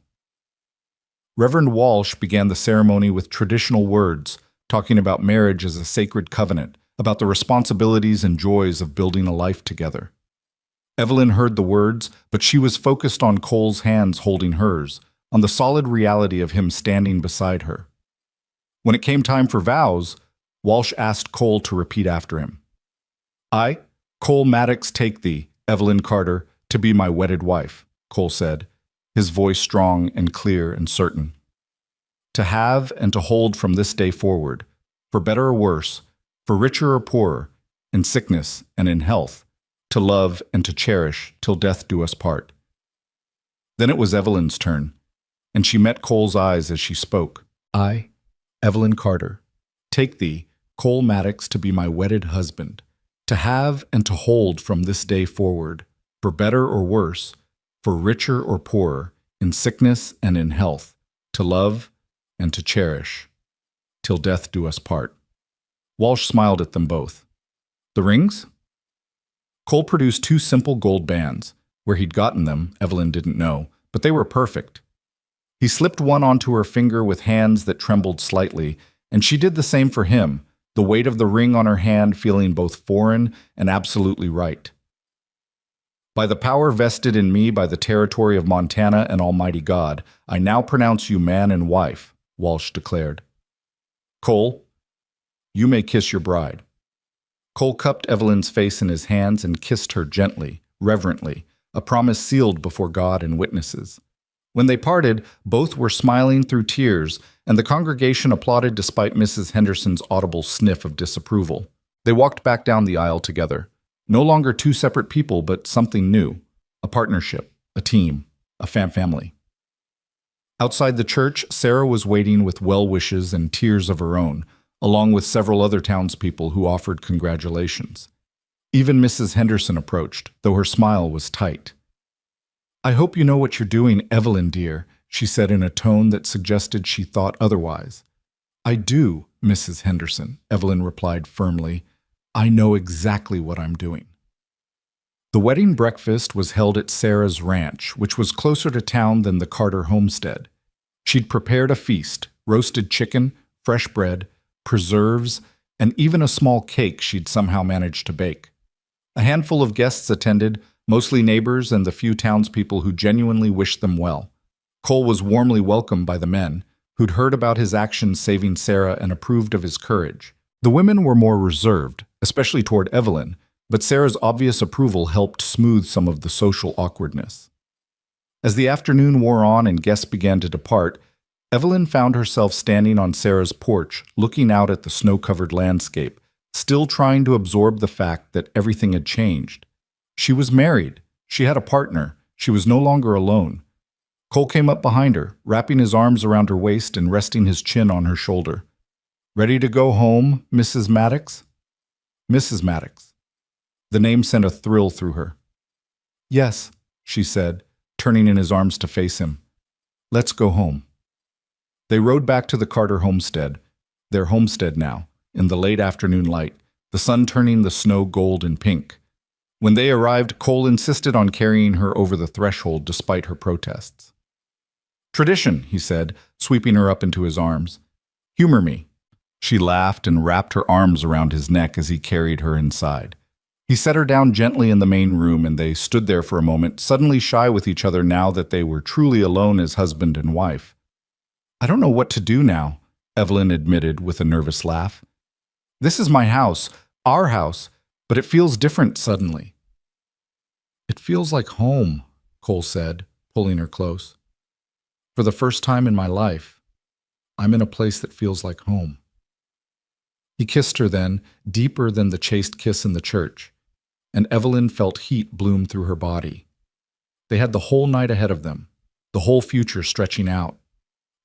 Reverend Walsh began the ceremony with traditional words, talking about marriage as a sacred covenant, about the responsibilities and joys of building a life together. Evelyn heard the words, but she was focused on Cole's hands holding hers, on the solid reality of him standing beside her. When it came time for vows, Walsh asked Cole to repeat after him. "I, Cole Maddox, take thee, Evelyn Carter, to be my wedded wife," Cole said, his voice strong and clear and certain. "To have and to hold from this day forward, for better or worse, for richer or poorer, in sickness and in health, to love and to cherish till death do us part." Then it was Evelyn's turn, and she met Cole's eyes as she spoke. "I, Evelyn Carter, take thee, Cole Maddox, to be my wedded husband, to have and to hold from this day forward, for better or worse, for richer or poorer, in sickness and in health, to love and to cherish, till death do us part. Walsh smiled at them both. The rings? Cole produced two simple gold bands. Where he'd gotten them, Evelyn didn't know, but they were perfect. He slipped one onto her finger with hands that trembled slightly, and she did the same for him, the weight of the ring on her hand feeling both foreign and absolutely right. By the power vested in me by the territory of Montana and Almighty God, I now pronounce you man and wife, Walsh declared. Cole, you may kiss your bride. Cole cupped Evelyn's face in his hands and kissed her gently, reverently, a promise sealed before God and witnesses. When they parted, both were smiling through tears, and the congregation applauded despite Mrs. Henderson's audible sniff of disapproval. They walked back down the aisle together. No longer two separate people, but something new. A partnership, a team, a family. Outside the church, Sarah was waiting with well wishes and tears of her own, along with several other townspeople who offered congratulations. Even Mrs. Henderson approached, though her smile was tight. I hope you know what you're doing, Evelyn dear, she said in a tone that suggested she thought otherwise. I do, Mrs. Henderson, Evelyn replied firmly. I know exactly what I'm doing. The wedding breakfast was held at Sarah's ranch, which was closer to town than the Carter homestead. She'd prepared a feast, roasted chicken, fresh bread, preserves, and even a small cake she'd somehow managed to bake. A handful of guests attended, mostly neighbors and the few townspeople who genuinely wished them well. Cole was warmly welcomed by the men, who'd heard about his actions saving Sarah and approved of his courage. The women were more reserved, especially toward Evelyn, but Sarah's obvious approval helped smooth some of the social awkwardness. As the afternoon wore on and guests began to depart, Evelyn found herself standing on Sarah's porch, looking out at the snow-covered landscape, still trying to absorb the fact that everything had changed. She was married. She had a partner. She was no longer alone. Cole came up behind her, wrapping his arms around her waist and resting his chin on her shoulder. Ready to go home, Mrs. Maddox? Mrs. Maddox. The name sent a thrill through her. Yes, she said, turning in his arms to face him. Let's go home. They rode back to the Carter homestead, their homestead now, in the late afternoon light, the sun turning the snow gold and pink. When they arrived, Cole insisted on carrying her over the threshold despite her protests. Tradition, he said, sweeping her up into his arms. Humor me. She laughed and wrapped her arms around his neck as he carried her inside. He set her down gently in the main room, and they stood there for a moment, suddenly shy with each other now that they were truly alone as husband and wife. I don't know what to do now, Evelyn admitted with a nervous laugh. This is my house, our house, but it feels different suddenly. It feels like home, Cole said, pulling her close. For the first time in my life, I'm in a place that feels like home. He kissed her then, deeper than the chaste kiss in the church, and Evelyn felt heat bloom through her body. They had the whole night ahead of them, the whole future stretching out.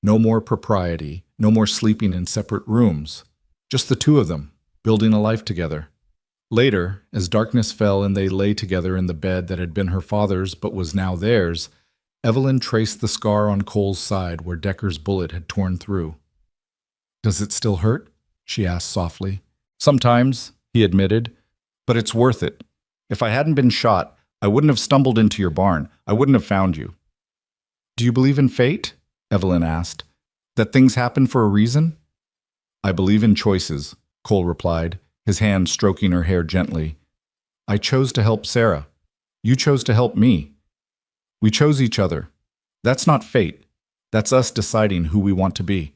No more propriety, no more sleeping in separate rooms, just the two of them, building a life together. Later, as darkness fell and they lay together in the bed that had been her father's but was now theirs, Evelyn traced the scar on Cole's side where Decker's bullet had torn through. Does it still hurt? She asked softly. Sometimes, he admitted, but it's worth it. If I hadn't been shot, I wouldn't have stumbled into your barn. I wouldn't have found you. Do you believe in fate? Evelyn asked. That things happen for a reason? I believe in choices, Cole replied, his hand stroking her hair gently. I chose to help Sarah. You chose to help me. We chose each other. That's not fate. That's us deciding who we want to be.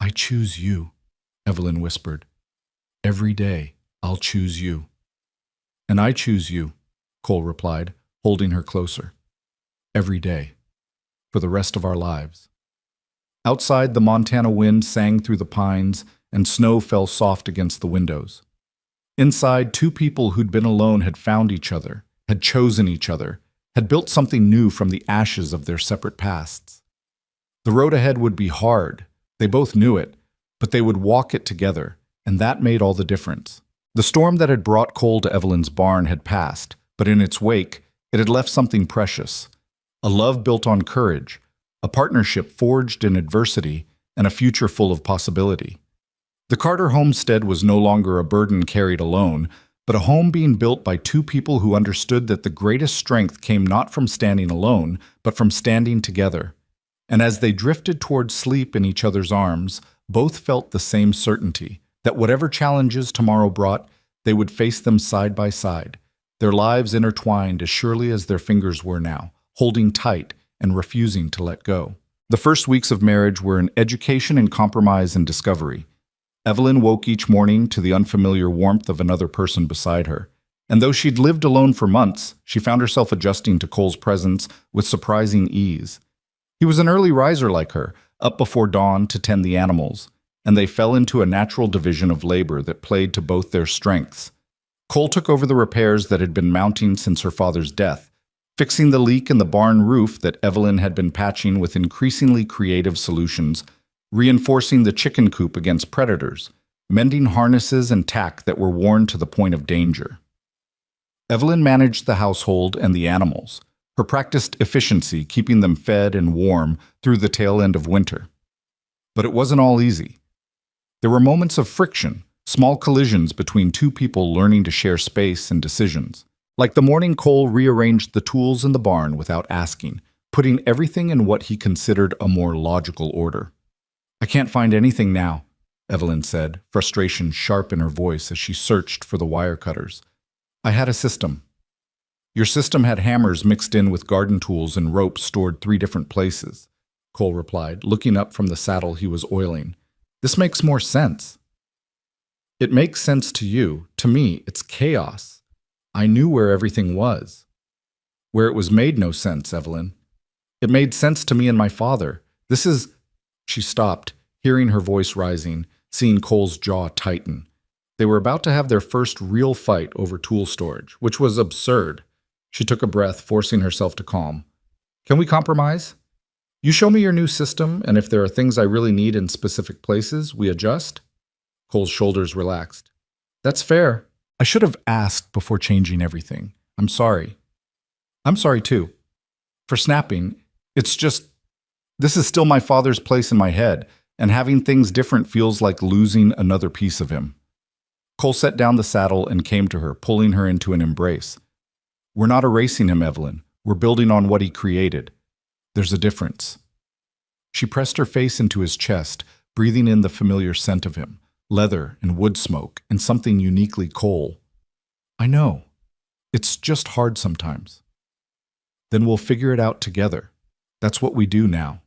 I choose you, Evelyn whispered. Every day, I'll choose you. And I choose you, Cole replied, holding her closer. Every day. For the rest of our lives. Outside, the Montana wind sang through the pines, and snow fell soft against the windows. Inside, two people who'd been alone had found each other, had chosen each other, had built something new from the ashes of their separate pasts. The road ahead would be hard. They both knew it, but they would walk it together, and that made all the difference. The storm that had brought Cole to Evelyn's barn had passed, but in its wake, it had left something precious. A love built on courage, a partnership forged in adversity, and a future full of possibility. The Carter homestead was no longer a burden carried alone, but a home being built by two people who understood that the greatest strength came not from standing alone, but from standing together. And as they drifted toward sleep in each other's arms, both felt the same certainty, that whatever challenges tomorrow brought, they would face them side by side, their lives intertwined as surely as their fingers were now, holding tight and refusing to let go. The first weeks of marriage were an education in compromise and discovery. Evelyn woke each morning to the unfamiliar warmth of another person beside her. And though she'd lived alone for months, she found herself adjusting to Cole's presence with surprising ease. He was an early riser like her, up before dawn to tend the animals, and they fell into a natural division of labor that played to both their strengths. Cole took over the repairs that had been mounting since her father's death, fixing the leak in the barn roof that Evelyn had been patching with increasingly creative solutions, reinforcing the chicken coop against predators, mending harnesses and tack that were worn to the point of danger. Evelyn managed the household and the animals, her practiced efficiency keeping them fed and warm through the tail end of winter. But it wasn't all easy. There were moments of friction, small collisions between two people learning to share space and decisions. Like the morning Cole rearranged the tools in the barn without asking, putting everything in what he considered a more logical order. "I can't find anything now," Evelyn said, frustration sharp in her voice as she searched for the wire cutters. "I had a system." "Your system had hammers mixed in with garden tools and ropes stored 3 different places," Cole replied, looking up from the saddle he was oiling. "This makes more sense." "It makes sense to you. To me, it's chaos. I knew where everything was." "Where it was made no sense, Evelyn. It made sense to me and my father. This is—" She stopped, hearing her voice rising, seeing Cole's jaw tighten. They were about to have their first real fight over tool storage, which was absurd. She took a breath, forcing herself to calm. "Can we compromise? You show me your new system, and if there are things I really need in specific places, we adjust?" Cole's shoulders relaxed. "That's fair. I should have asked before changing everything. I'm sorry." "I'm sorry too. For snapping, it's just, this is still my father's place in my head, and having things different feels like losing another piece of him." Cole set down the saddle and came to her, pulling her into an embrace. "We're not erasing him, Evelyn. We're building on what he created. There's a difference." She pressed her face into his chest, breathing in the familiar scent of him, leather and wood smoke, and something uniquely Cole. "I know. It's just hard sometimes." "Then we'll figure it out together. That's what we do now."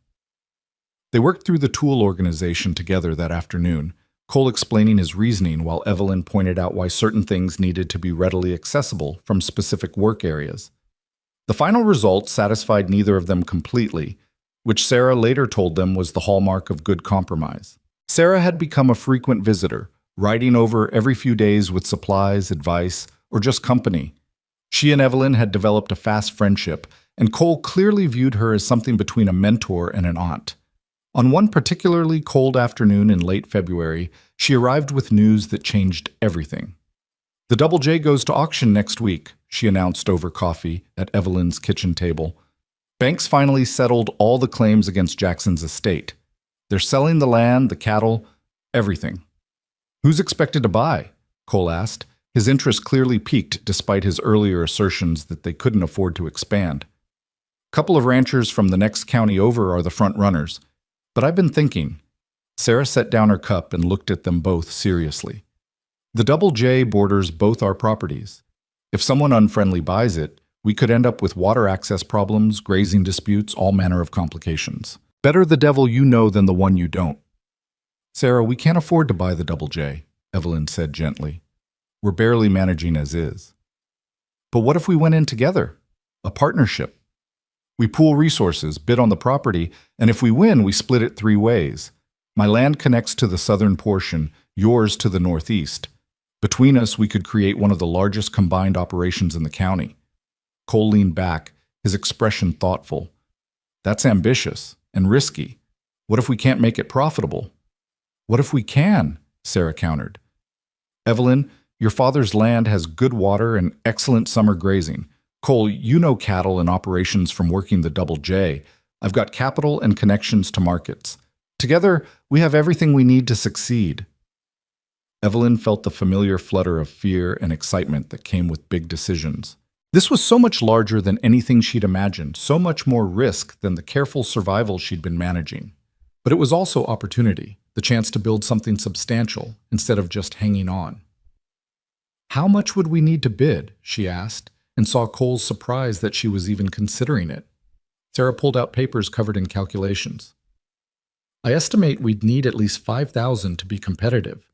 They worked through the tool organization together that afternoon, Cole explaining his reasoning while Evelyn pointed out why certain things needed to be readily accessible from specific work areas. The final result satisfied neither of them completely, which Sarah later told them was the hallmark of good compromise. Sarah had become a frequent visitor, riding over every few days with supplies, advice, or just company. She and Evelyn had developed a fast friendship, and Cole clearly viewed her as something between a mentor and an aunt. On one particularly cold afternoon in late February, she arrived with news that changed everything. "The Double J goes to auction next week," she announced over coffee at Evelyn's kitchen table. "Banks finally settled all the claims against Jackson's estate. They're selling the land, the cattle, everything." "Who's expected to buy?" Cole asked, his interest clearly piqued despite his earlier assertions that they couldn't afford to expand. "A couple of ranchers from the next county over are the front runners. But I've been thinking." Sarah set down her cup and looked at them both seriously. "The Double J borders both our properties. If someone unfriendly buys it, we could end up with water access problems, grazing disputes, all manner of complications. Better the devil you know than the one you don't." "Sarah, we can't afford to buy the Double J," Evelyn said gently. "We're barely managing as is." "But what if we went in together? A partnership? We pool resources, bid on the property, and if we win, we split it 3 ways. My land connects to the southern portion, yours to the northeast. Between us, we could create one of the largest combined operations in the county." Cole leaned back, his expression thoughtful. "That's ambitious and risky. What if we can't make it profitable?" What if we can? Sarah countered. Evelyn, your father's land has good water and excellent summer grazing. Cole, you know cattle and operations from working the Double J. I've got capital and connections to markets. Together, we have everything we need to succeed. Evelyn felt the familiar flutter of fear and excitement that came with big decisions. This was so much larger than anything she'd imagined, so much more risk than the careful survival she'd been managing. But it was also opportunity, the chance to build something substantial instead of just hanging on. How much would we need to bid? She asked, and saw Cole's surprise that she was even considering it. Sarah pulled out papers covered in calculations. I estimate we'd need at least $5,000 to be competitive.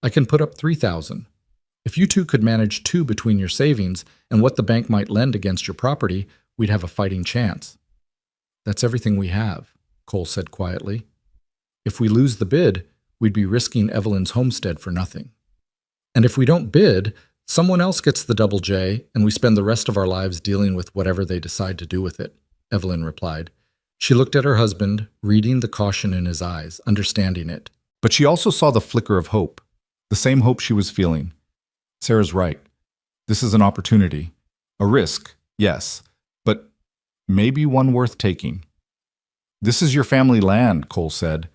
I can put up $3,000. If you two could manage $2,000 between your savings and what the bank might lend against your property, we'd have a fighting chance. That's everything we have, Cole said quietly. If we lose the bid, we'd be risking Evelyn's homestead for nothing. And if we don't bid, someone else gets the Double J, and we spend the rest of our lives dealing with whatever they decide to do with it, Evelyn replied. She looked at her husband, reading the caution in his eyes, understanding it. But she also saw the flicker of hope, the same hope she was feeling. Sarah's right. This is an opportunity. A risk, yes, but maybe one worth taking. This is your family land, Cole said.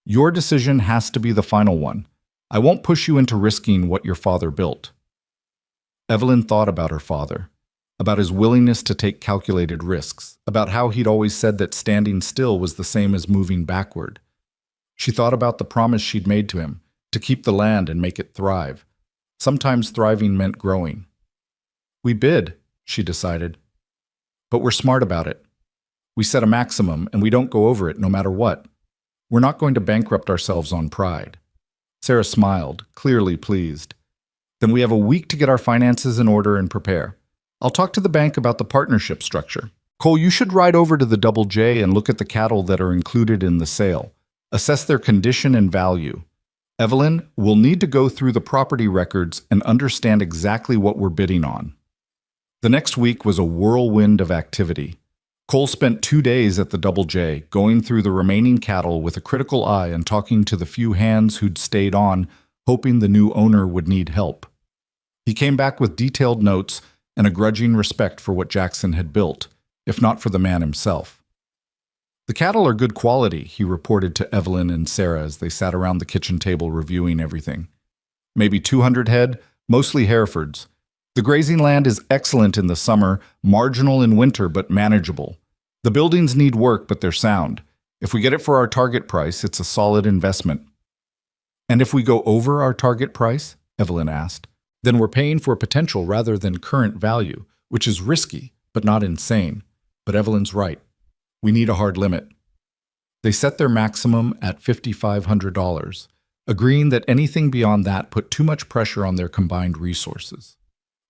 Your decision has to be the final one. I won't push you into risking what your father built. Evelyn thought about her father, about his willingness to take calculated risks, about how he'd always said that standing still was the same as moving backward. She thought about the promise she'd made to him, to keep the land and make it thrive. Sometimes thriving meant growing. We bid, she decided. But we're smart about it. We set a maximum, and we don't go over it no matter what. We're not going to bankrupt ourselves on pride. Sarah smiled, clearly pleased. Then we have a week to get our finances in order and prepare. I'll talk to the bank about the partnership structure. Cole, you should ride over to the Double J and look at the cattle that are included in the sale. Assess their condition and value. Evelyn, we'll need to go through the property records and understand exactly what we're bidding on. The next week was a whirlwind of activity. Cole spent 2 days at the Double J, going through the remaining cattle with a critical eye and talking to the few hands who'd stayed on, hoping the new owner would need help. He came back with detailed notes and a grudging respect for what Jackson had built, if not for the man himself. The cattle are good quality, he reported to Evelyn and Sarah as they sat around the kitchen table reviewing everything. Maybe 200 head, mostly Herefords. The grazing land is excellent in the summer, marginal in winter but manageable. The buildings need work, but they're sound. If we get it for our target price, it's a solid investment. And if we go over our target price, Evelyn asked, then we're paying for potential rather than current value, which is risky, but not insane. But Evelyn's right. We need a hard limit. They set their maximum at $5,500, agreeing that anything beyond that put too much pressure on their combined resources.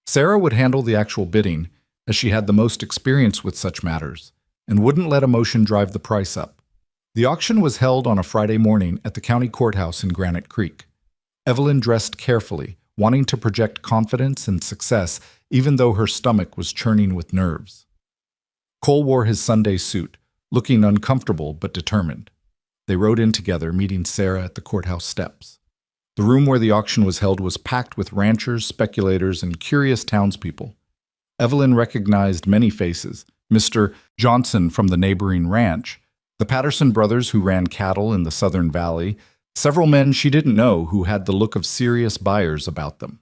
Sarah would handle the actual bidding, as she had the most experience with such matters, and wouldn't let emotion drive the price up. The auction was held on a Friday morning at the county courthouse in Granite Creek. Evelyn dressed carefully, wanting to project confidence and success, even though her stomach was churning with nerves. Cole wore his Sunday suit, looking uncomfortable but determined. They rode in together, meeting Sarah at the courthouse steps. The room where the auction was held was packed with ranchers, speculators, and curious townspeople. Evelyn recognized many faces: Mr. Johnson from the neighboring ranch, the Patterson brothers who ran cattle in the Southern Valley, several men she didn't know who had the look of serious buyers about them.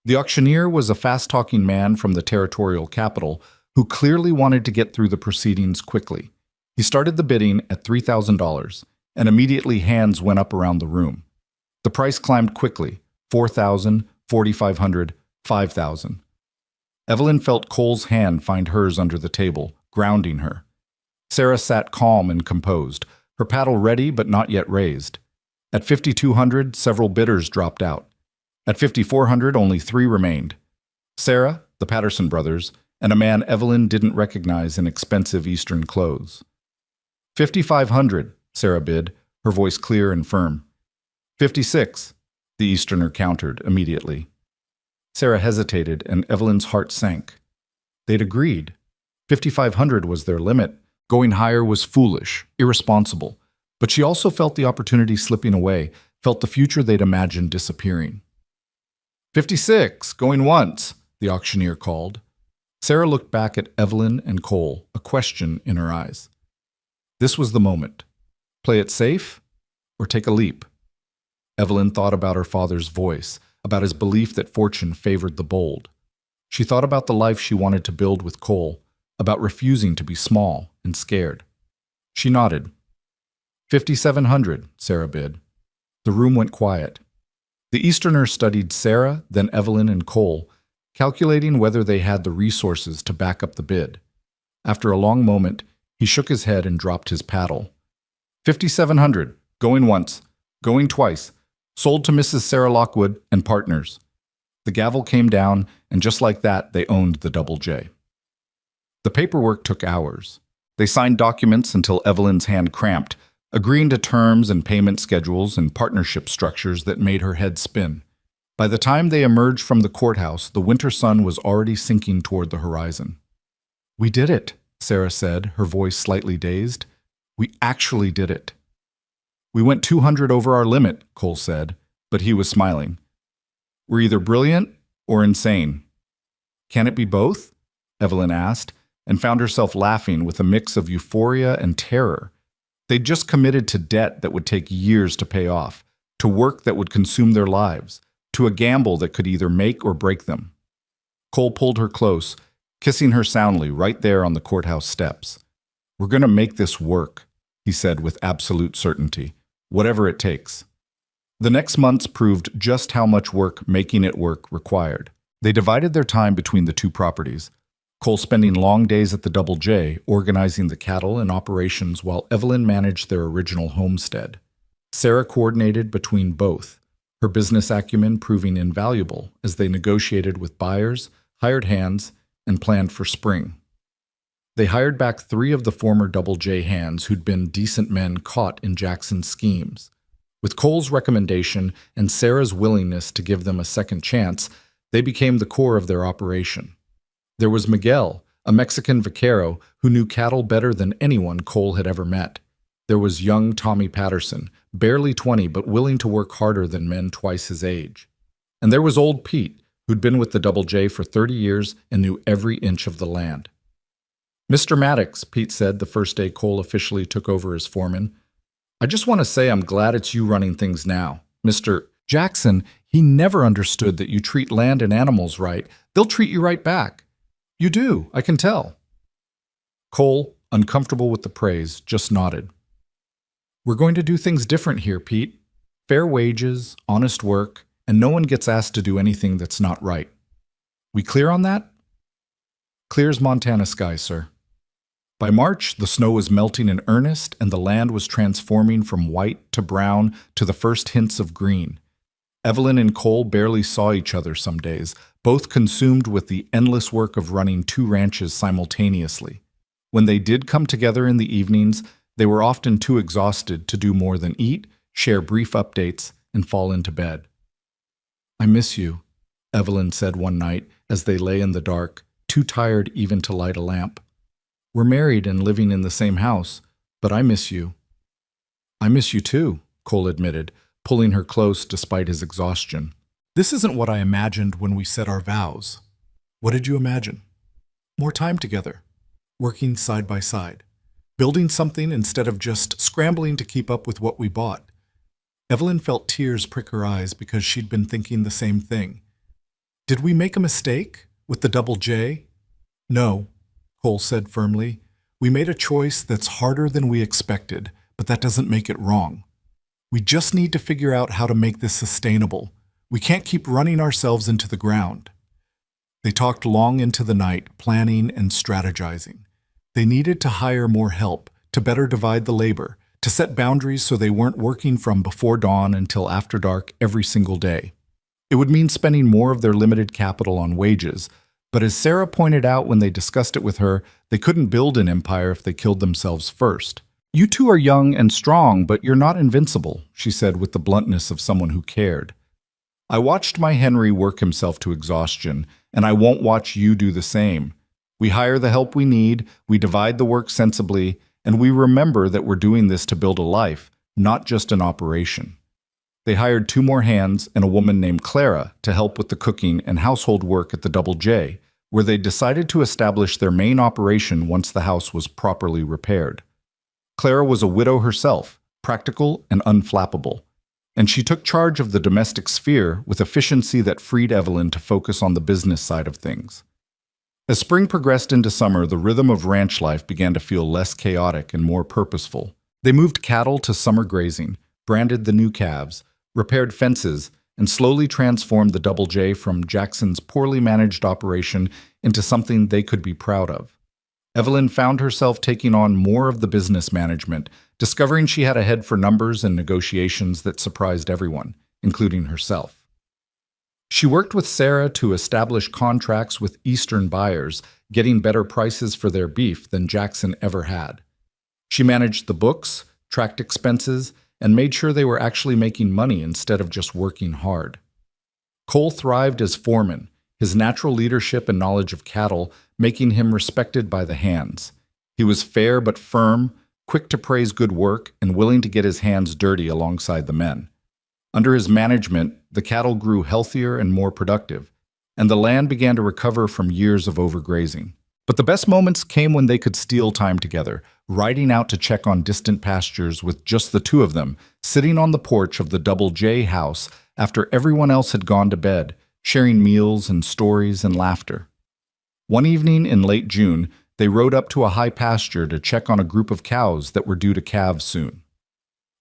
The auctioneer was a fast-talking man from the territorial capital who clearly wanted to get through the proceedings quickly. He started the bidding at $3,000, and immediately hands went up around the room. The price climbed quickly: $4,000, $4,500, $5,000. Evelyn felt Cole's hand find hers under the table, grounding her. Sarah sat calm and composed, her paddle ready but not yet raised. At $5,200, several bidders dropped out. At $5,400, only 3 remained: Sarah, the Patterson brothers, and a man Evelyn didn't recognize in expensive Eastern clothes. $5,500, Sarah bid, her voice clear and firm. $56, the Easterner countered immediately. Sarah hesitated, and Evelyn's heart sank. They'd agreed. $5,500 was their limit. Going higher was foolish, irresponsible. But she also felt the opportunity slipping away, felt the future they'd imagined disappearing. 56, going once, the auctioneer called. Sarah looked back at Evelyn and Cole, a question in her eyes. This was the moment. Play it safe or take a leap? Evelyn thought about her father's voice, about his belief that fortune favored the bold. She thought about the life she wanted to build with Cole, about refusing to be small and scared. She nodded. 5,700, Sarah bid. The room went quiet. The Easterner studied Sarah, then Evelyn and Cole, calculating whether they had the resources to back up the bid. After a long moment, he shook his head and dropped his paddle. 5,700, going once, going twice, sold to Mrs. Sarah Lockwood and partners. The gavel came down, and just like that, they owned the Double J. The paperwork took hours. They signed documents until Evelyn's hand cramped, agreeing to terms and payment schedules and partnership structures that made her head spin. By the time they emerged from the courthouse, the winter sun was already sinking toward the horizon. "We did it," Sarah said, her voice slightly dazed. "We actually did it." "We went 200 over our limit," Cole said, but he was smiling. "We're either brilliant or insane." "Can it be both?" Evelyn asked, and found herself laughing with a mix of euphoria and terror. They'd just committed to debt that would take years to pay off, to work that would consume their lives, to a gamble that could either make or break them. Cole pulled her close, kissing her soundly right there on the courthouse steps. "We're going to make this work," he said with absolute certainty, "whatever it takes." The next months proved just how much work making it work required. They divided their time between the two properties, Cole spending long days at the Double J, organizing the cattle and operations while Evelyn managed their original homestead. Sarah coordinated between both, her business acumen proving invaluable as they negotiated with buyers, hired hands, and planned for spring. They hired back 3 of the former Double J hands who'd been decent men caught in Jackson's schemes. With Cole's recommendation and Sarah's willingness to give them a second chance, they became the core of their operation. There was Miguel, a Mexican vaquero who knew cattle better than anyone Cole had ever met. There was young Tommy Patterson, barely 20 but willing to work harder than men twice his age. And there was old Pete, who'd been with the Double J for 30 years and knew every inch of the land. "Mr. Maddox," Pete said the first day Cole officially took over as foreman, "I just want to say I'm glad it's you running things now. Mr. Jackson, he never understood that you treat land and animals right. They'll treat you right back. You do, I can tell." Cole, uncomfortable with the praise, just nodded. "We're going to do things different here, Pete. Fair wages, honest work, and no one gets asked to do anything that's not right. We clear on that?" "Clear as Montana sky, sir." By March, the snow was melting in earnest, and the land was transforming from white to brown to the first hints of green. Evelyn and Cole barely saw each other some days, both consumed with the endless work of running 2 ranches simultaneously. When they did come together in the evenings, they were often too exhausted to do more than eat, share brief updates, and fall into bed. "I miss you," Evelyn said one night as they lay in the dark, too tired even to light a lamp. "We're married and living in the same house, but I miss you." "I miss you too," Cole admitted, pulling her close despite his exhaustion. "This isn't what I imagined when we said our vows." "What did you imagine?" "More time together, working side by side, building something instead of just scrambling to keep up with what we bought." Evelyn felt tears prick her eyes because she'd been thinking the same thing. "Did we make a mistake with the Double J?" "No," Cole said firmly. "We made a choice that's harder than we expected, but that doesn't make it wrong. We just need to figure out how to make this sustainable. We can't keep running ourselves into the ground." They talked long into the night, planning and strategizing. They needed to hire more help, to better divide the labor, to set boundaries so they weren't working from before dawn until after dark every single day. It would mean spending more of their limited capital on wages, but as Sarah pointed out when they discussed it with her, they couldn't build an empire if they killed themselves first. "You two are young and strong, but you're not invincible," she said with the bluntness of someone who cared. "I watched my Henry work himself to exhaustion, and I won't watch you do the same. We hire the help we need, we divide the work sensibly, and we remember that we're doing this to build a life, not just an operation." They hired 2 more hands and a woman named Clara to help with the cooking and household work at the Double J, where they decided to establish their main operation once the house was properly repaired. Clara was a widow herself, practical and unflappable, and she took charge of the domestic sphere with efficiency that freed Evelyn to focus on the business side of things. As spring progressed into summer, the rhythm of ranch life began to feel less chaotic and more purposeful. They moved cattle to summer grazing, branded the new calves, repaired fences, and slowly transformed the Double J from Jackson's poorly managed operation into something they could be proud of. Evelyn found herself taking on more of the business management, discovering she had a head for numbers and negotiations that surprised everyone, including herself. She worked with Sarah to establish contracts with Eastern buyers, getting better prices for their beef than Jackson ever had. She managed the books, tracked expenses, and made sure they were actually making money instead of just working hard. Cole thrived as foreman, his natural leadership and knowledge of cattle making him respected by the hands. He was fair but firm, quick to praise good work, and willing to get his hands dirty alongside the men. Under his management, the cattle grew healthier and more productive, and the land began to recover from years of overgrazing. But the best moments came when they could steal time together, riding out to check on distant pastures with just the 2 of them, sitting on the porch of the Double J house after everyone else had gone to bed, sharing meals and stories and laughter. One evening in late June, they rode up to a high pasture to check on a group of cows that were due to calve soon.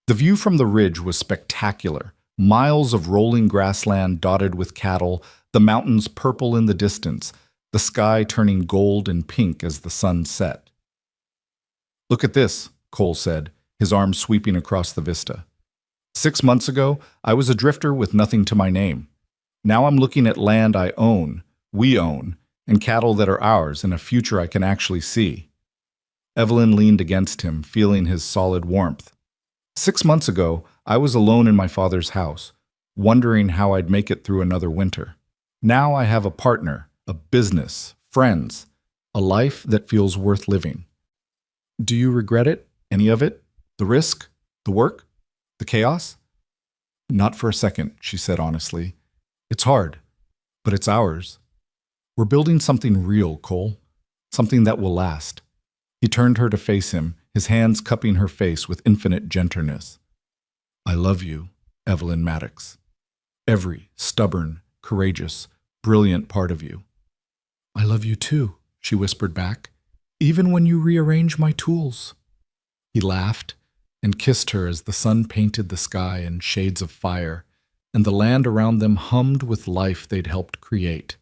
The view from the ridge was spectacular. Miles of rolling grassland dotted with cattle, the mountains purple in the distance, the sky turning gold and pink as the sun set. "Look at this," Cole said, his arm sweeping across the vista. 6 months ago, I was a drifter with nothing to my name. Now I'm looking at land I own, we own, and cattle that are ours and a future I can actually see. Evelyn leaned against him, feeling his solid warmth. 6 months ago, I was alone in my father's house, wondering how I'd make it through another winter. Now I have a partner, a business, friends, a life that feels worth living. Do you regret it? Any of it? The risk? The work? The chaos? Not for a second, she said honestly. It's hard, but it's ours. We're building something real, Cole. Something that will last. He turned her to face him, his hands cupping her face with infinite gentleness. I love you, Evelyn Maddox. Every stubborn, courageous, brilliant part of you. I love you too, she whispered back, even when you rearrange my tools. He laughed and kissed her as the sun painted the sky in shades of fire, and the land around them hummed with life they'd helped create.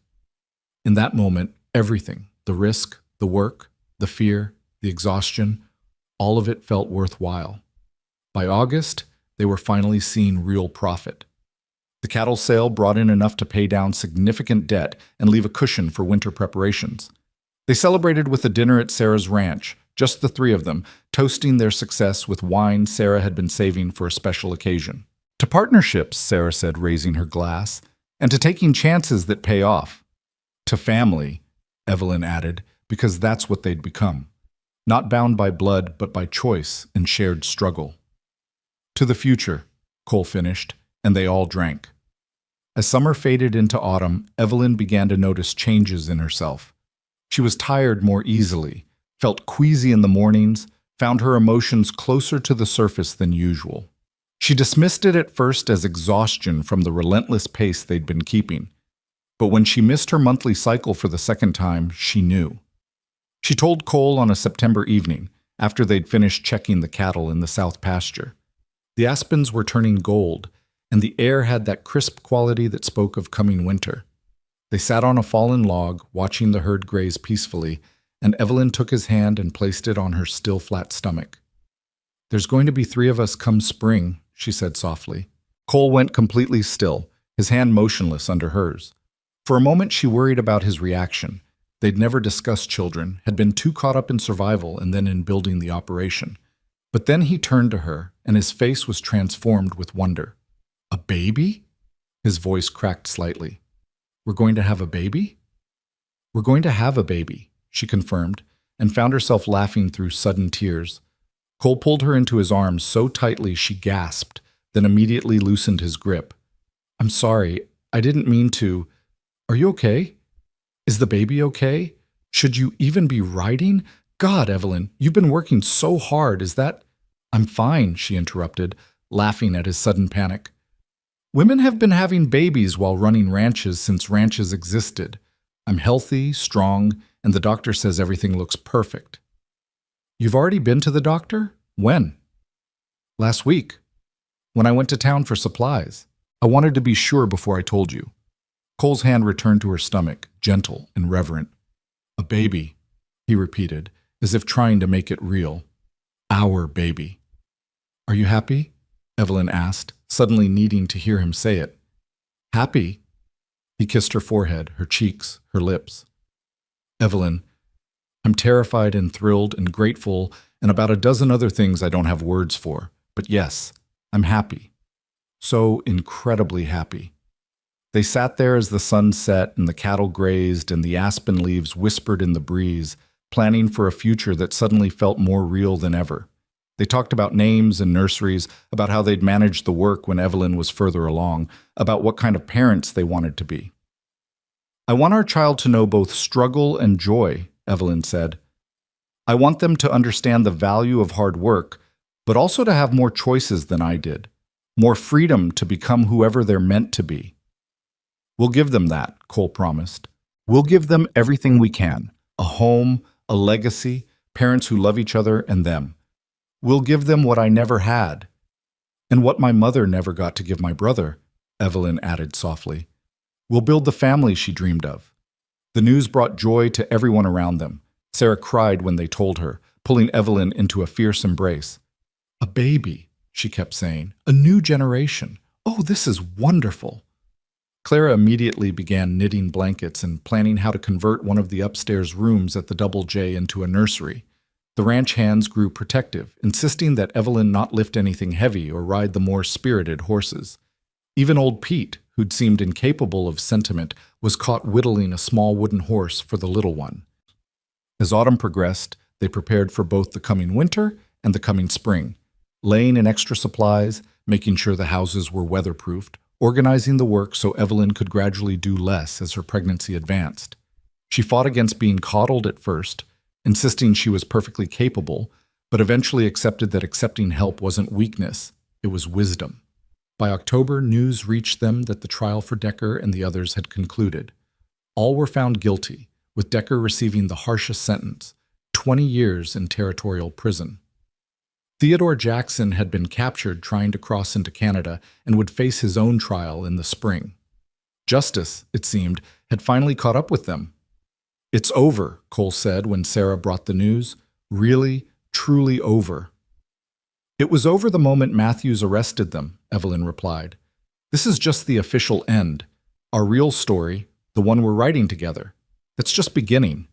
In that moment, everything, the risk, the work, the fear, the exhaustion, all of it felt worthwhile. By August, they were finally seeing real profit. The cattle sale brought in enough to pay down significant debt and leave a cushion for winter preparations. They celebrated with a dinner at Sarah's ranch, just the 3 of them, toasting their success with wine Sarah had been saving for a special occasion. To partnerships, Sarah said, raising her glass, and to taking chances that pay off. To family, Evelyn added, because that's what they'd become. Not bound by blood, but by choice and shared struggle. To the future, Cole finished, and they all drank. As summer faded into autumn, Evelyn began to notice changes in herself. She was tired more easily, felt queasy in the mornings, found her emotions closer to the surface than usual. She dismissed it at first as exhaustion from the relentless pace they'd been keeping. But when she missed her monthly cycle for the second time, she knew. She told Cole on a September evening, after they'd finished checking the cattle in the south pasture. The aspens were turning gold, and the air had that crisp quality that spoke of coming winter. They sat on a fallen log, watching the herd graze peacefully, and Evelyn took his hand and placed it on her still flat stomach. There's going to be 3 of us come spring, she said softly. Cole went completely still, his hand motionless under hers. For a moment she worried about his reaction. They'd never discussed children, had been too caught up in survival and then in building the operation. But then he turned to her, and his face was transformed with wonder. A baby? His voice cracked slightly. We're going to have a baby? We're going to have a baby, she confirmed, and found herself laughing through sudden tears. Cole pulled her into his arms so tightly she gasped, then immediately loosened his grip. I'm sorry, I didn't mean to. Are you okay? Is the baby okay? Should you even be writing? God, Evelyn, you've been working so hard. Is that... I'm fine, she interrupted, laughing at his sudden panic. Women have been having babies while running ranches since ranches existed. I'm healthy, strong, and the doctor says everything looks perfect. You've already been to the doctor? When? Last week, when I went to town for supplies. I wanted to be sure before I told you. Cole's hand returned to her stomach, gentle and reverent. A baby, he repeated, as if trying to make it real. Our baby. Are you happy? Evelyn asked, suddenly needing to hear him say it. Happy? He kissed her forehead, her cheeks, her lips. Evelyn, I'm terrified and thrilled and grateful and about a dozen other things I don't have words for. But yes, I'm happy. So incredibly happy. They sat there as the sun set and the cattle grazed and the aspen leaves whispered in the breeze, planning for a future that suddenly felt more real than ever. They talked about names and nurseries, about how they'd managed the work when Evelyn was further along, about what kind of parents they wanted to be. I want our child to know both struggle and joy, Evelyn said. I want them to understand the value of hard work, but also to have more choices than I did, more freedom to become whoever they're meant to be. We'll give them that, Cole promised. We'll give them everything we can, a home, a legacy, parents who love each other and them. We'll give them what I never had, and what my mother never got to give my brother, Evelyn added softly. We'll build the family she dreamed of. The news brought joy to everyone around them. Sarah cried when they told her, pulling Evelyn into a fierce embrace. A baby, she kept saying. A new generation. Oh, this is wonderful. Clara immediately began knitting blankets and planning how to convert one of the upstairs rooms at the Double J into a nursery. The ranch hands grew protective, insisting that Evelyn not lift anything heavy or ride the more spirited horses. Even old Pete, who'd seemed incapable of sentiment, was caught whittling a small wooden horse for the little one. As autumn progressed, they prepared for both the coming winter and the coming spring, laying in extra supplies, making sure the houses were weatherproofed, organizing the work so Evelyn could gradually do less as her pregnancy advanced. She fought against being coddled at first, insisting she was perfectly capable, but eventually accepted that accepting help wasn't weakness, it was wisdom. By October, news reached them that the trial for Decker and the others had concluded. All were found guilty, with Decker receiving the harshest sentence, 20 years in territorial prison. Theodore Jackson had been captured trying to cross into Canada and would face his own trial in the spring. Justice, it seemed, had finally caught up with them. It's over, Cole said when Sarah brought the news. Really, truly over. It was over the moment Matthews arrested them, Evelyn replied. This is just the official end. Our real story, the one we're writing together. That's just beginning.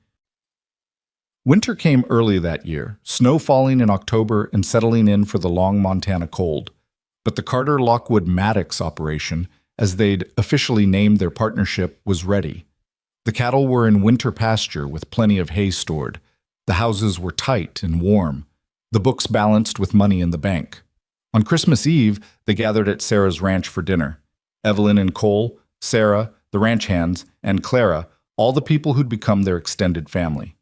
Winter came early that year, snow falling in October and settling in for the long Montana cold. But the Carter-Lockwood Maddox operation, as they'd officially named their partnership, was ready. The cattle were in winter pasture with plenty of hay stored. The houses were tight and warm. The books balanced with money in the bank. On Christmas Eve, they gathered at Sarah's ranch for dinner. Evelyn and Cole, Sarah, the ranch hands, and Clara, all the people who'd become their extended family.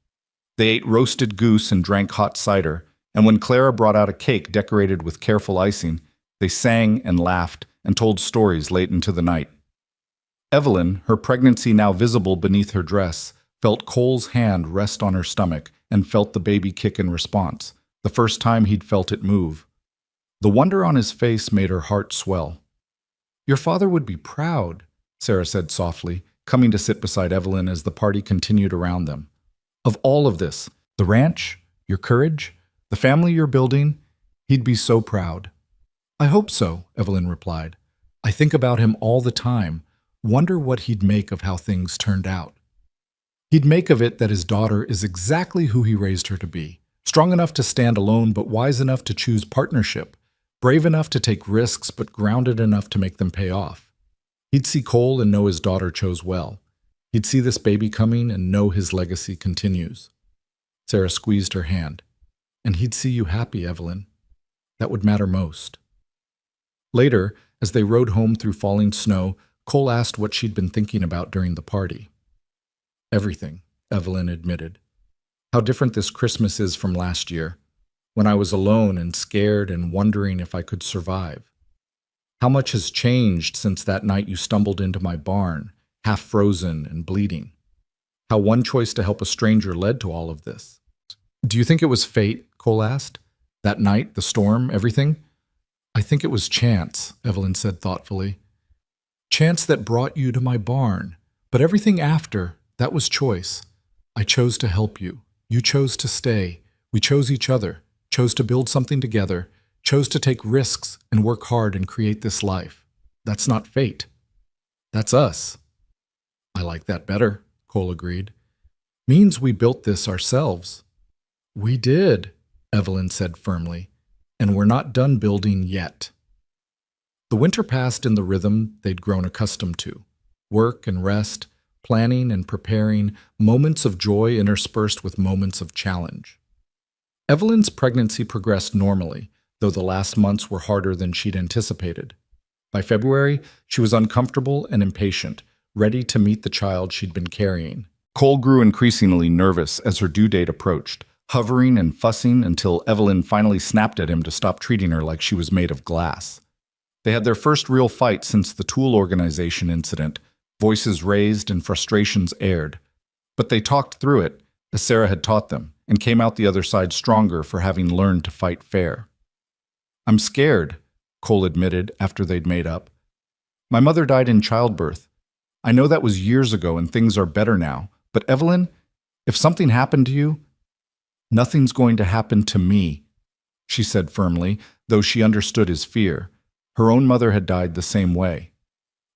They ate roasted goose and drank hot cider, and when Clara brought out a cake decorated with careful icing, they sang and laughed and told stories late into the night. Evelyn, her pregnancy now visible beneath her dress, felt Cole's hand rest on her stomach and felt the baby kick in response, the first time he'd felt it move. The wonder on his face made her heart swell. Your father would be proud, Sarah said softly, coming to sit beside Evelyn as the party continued around them. Of all of this, the ranch, your courage, the family you're building, he'd be so proud. I hope so, Evelyn replied. I think about him all the time, wonder what he'd make of how things turned out. He'd make of it that his daughter is exactly who he raised her to be, strong enough to stand alone but wise enough to choose partnership, brave enough to take risks but grounded enough to make them pay off. He'd see Cole and know his daughter chose well. He'd see this baby coming and know his legacy continues. Sarah squeezed her hand. And he'd see you happy, Evelyn. That would matter most. Later, as they rode home through falling snow, Cole asked what she'd been thinking about during the party. Everything, Evelyn admitted. How different this Christmas is from last year, when I was alone and scared and wondering if I could survive. How much has changed since that night you stumbled into my barn, half frozen and bleeding. How one choice to help a stranger led to all of this. Do you think it was fate? Cole asked. That night, the storm, everything? I think it was chance, Evelyn said thoughtfully. Chance that brought you to my barn. But everything after, that was choice. I chose to help you. You chose to stay. We chose each other, chose to build something together, chose to take risks and work hard and create this life. That's not fate. That's us. I like that better, Cole agreed. Means we built this ourselves. We did, Evelyn said firmly, and we're not done building yet. The winter passed in the rhythm they'd grown accustomed to. Work and rest, planning and preparing, moments of joy interspersed with moments of challenge. Evelyn's pregnancy progressed normally, though the last months were harder than she'd anticipated. By February, she was uncomfortable and impatient, ready to meet the child she'd been carrying. Cole grew increasingly nervous as her due date approached, hovering and fussing until Evelyn finally snapped at him to stop treating her like she was made of glass. They had their first real fight since the tool organization incident, voices raised and frustrations aired. But they talked through it, as Sarah had taught them, and came out the other side stronger for having learned to fight fair. I'm scared, Cole admitted after they'd made up. My mother died in childbirth. I know that was years ago and things are better now, but Evelyn, if something happened to you, nothing's going to happen to me, she said firmly, though she understood his fear. Her own mother had died the same way.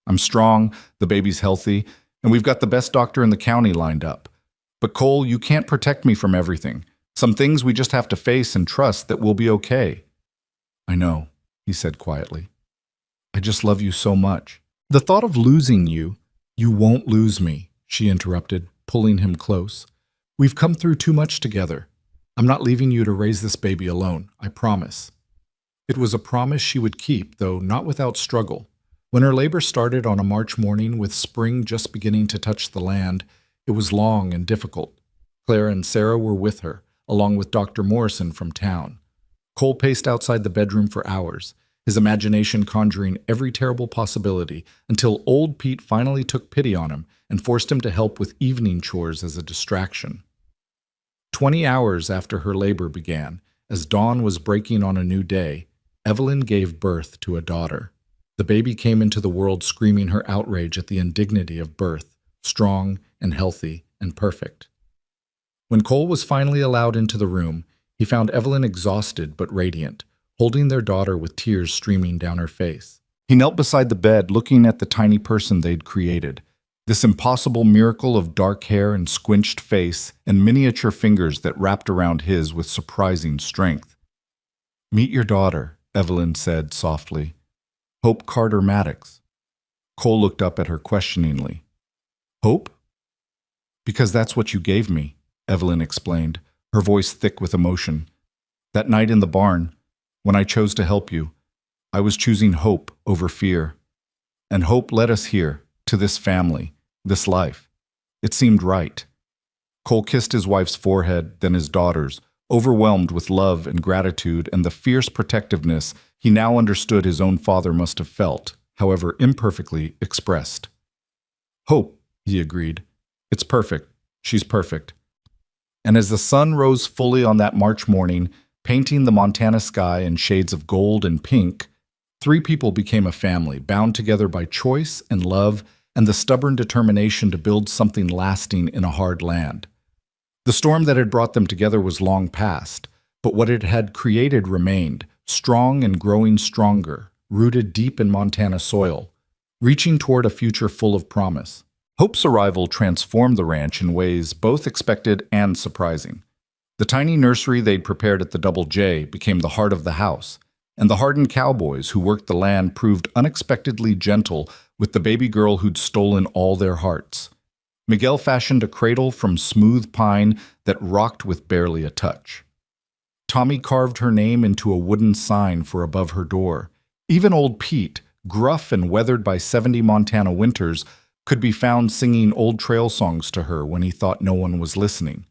I'm strong, the baby's healthy, and we've got the best doctor in the county lined up. But Cole, you can't protect me from everything. Some things we just have to face and trust that we'll be okay. I know, he said quietly. I just love you so much. The thought of losing you won't lose me, she interrupted, pulling him close. We've come through too much together. I'm not leaving you to raise this baby alone, I promise. It was a promise she would keep, though not without struggle. When her labor started on a March morning with spring just beginning to touch the land, it was long and difficult. Claire and Sarah were with her, along with Dr. Morrison from town. Cole paced outside the bedroom for hours, his imagination conjuring every terrible possibility, until old Pete finally took pity on him and forced him to help with evening chores as a distraction. 20 hours after her labor began, as dawn was breaking on a new day, Evelyn gave birth to a daughter. The baby came into the world screaming her outrage at the indignity of birth, strong and healthy and perfect. When Cole was finally allowed into the room, he found Evelyn exhausted but radiant, holding their daughter with tears streaming down her face. He knelt beside the bed, looking at the tiny person they'd created, this impossible miracle of dark hair and squinched face and miniature fingers that wrapped around his with surprising strength. Meet your daughter, Evelyn said softly. Hope Carter Maddox. Cole looked up at her questioningly. Hope? Because that's what you gave me, Evelyn explained, her voice thick with emotion. That night in the barn, when I chose to help you, I was choosing hope over fear. And hope led us here, to this family, this life. It seemed right. Cole kissed his wife's forehead, then his daughter's, overwhelmed with love and gratitude and the fierce protectiveness he now understood his own father must have felt, however imperfectly expressed. Hope, he agreed. It's perfect. She's perfect. And as the sun rose fully on that March morning, painting the Montana sky in shades of gold and pink, 3 people became a family, bound together by choice and love and the stubborn determination to build something lasting in a hard land. The storm that had brought them together was long past, but what it had created remained, strong and growing stronger, rooted deep in Montana soil, reaching toward a future full of promise. Hope's arrival transformed the ranch in ways both expected and surprising. The tiny nursery they'd prepared at the Double J became the heart of the house, and the hardened cowboys who worked the land proved unexpectedly gentle with the baby girl who'd stolen all their hearts. Miguel fashioned a cradle from smooth pine that rocked with barely a touch. Tommy carved her name into a wooden sign for above her door, Even old Pete, gruff and weathered by 70 Montana winters, could be found singing old trail songs to her when he thought no one was listening.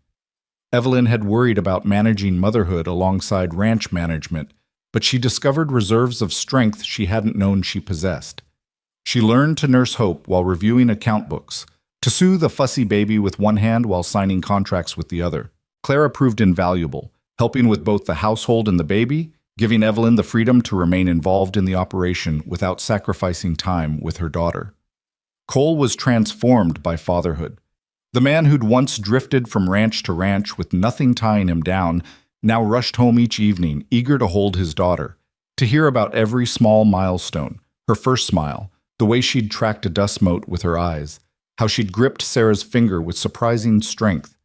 Evelyn had worried about managing motherhood alongside ranch management, but she discovered reserves of strength she hadn't known she possessed. She learned to nurse hope while reviewing account books, to soothe a fussy baby with one hand while signing contracts with the other. Clara proved invaluable, helping with both the household and the baby, giving Evelyn the freedom to remain involved in the operation without sacrificing time with her daughter. Cole was transformed by fatherhood. The man who'd once drifted from ranch to ranch with nothing tying him down now rushed home each evening, eager to hold his daughter, to hear about every small milestone, her first smile, the way she'd tracked a dust mote with her eyes, how she'd gripped Sarah's finger with surprising strength.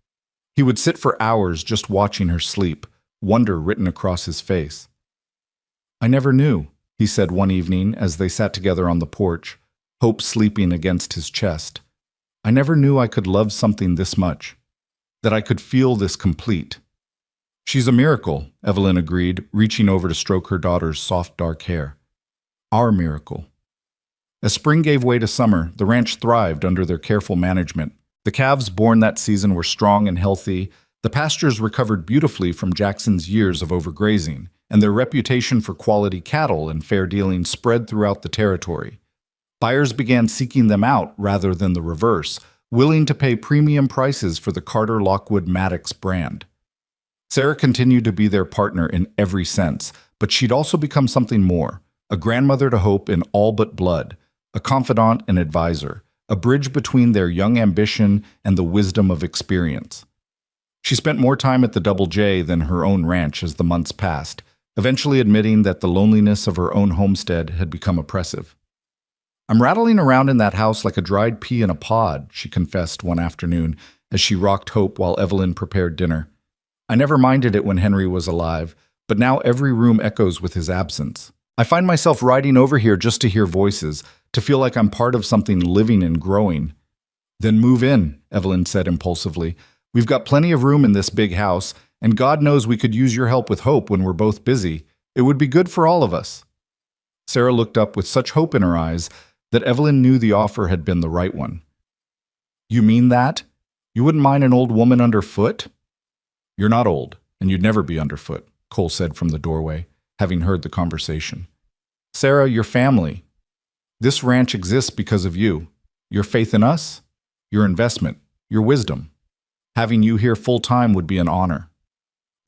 He would sit for hours just watching her sleep, wonder written across his face. "I never knew," he said one evening as they sat together on the porch, hope sleeping against his chest. "I never knew I could love something this much, that I could feel this complete." "She's a miracle," Evelyn agreed, reaching over to stroke her daughter's soft dark hair. "Our miracle." As spring gave way to summer, the ranch thrived under their careful management. The calves born that season were strong and healthy, the pastures recovered beautifully from Jackson's years of overgrazing, and their reputation for quality cattle and fair dealing spread throughout the territory. Buyers began seeking them out rather than the reverse, willing to pay premium prices for the Carter Lockwood Maddox brand. Sarah continued to be their partner in every sense, but she'd also become something more, a grandmother to Hope in all but blood, a confidant and advisor, a bridge between their young ambition and the wisdom of experience. She spent more time at the Double J than her own ranch as the months passed, eventually admitting that the loneliness of her own homestead had become oppressive. "I'm rattling around in that house like a dried pea in a pod," she confessed one afternoon as she rocked Hope while Evelyn prepared dinner. "I never minded it when Henry was alive, but now every room echoes with his absence. I find myself riding over here just to hear voices, to feel like I'm part of something living and growing." "Then move in," Evelyn said impulsively. "We've got plenty of room in this big house, and God knows we could use your help with Hope when we're both busy. It would be good for all of us." Sarah looked up with such hope in her eyes that Evelyn knew the offer had been the right one. "You mean that? You wouldn't mind an old woman underfoot?" "You're not old, and you'd never be underfoot," Cole said from the doorway, having heard the conversation. "Sarah, your family. This ranch exists because of you. Your faith in us, your investment, your wisdom. Having you here full-time would be an honor."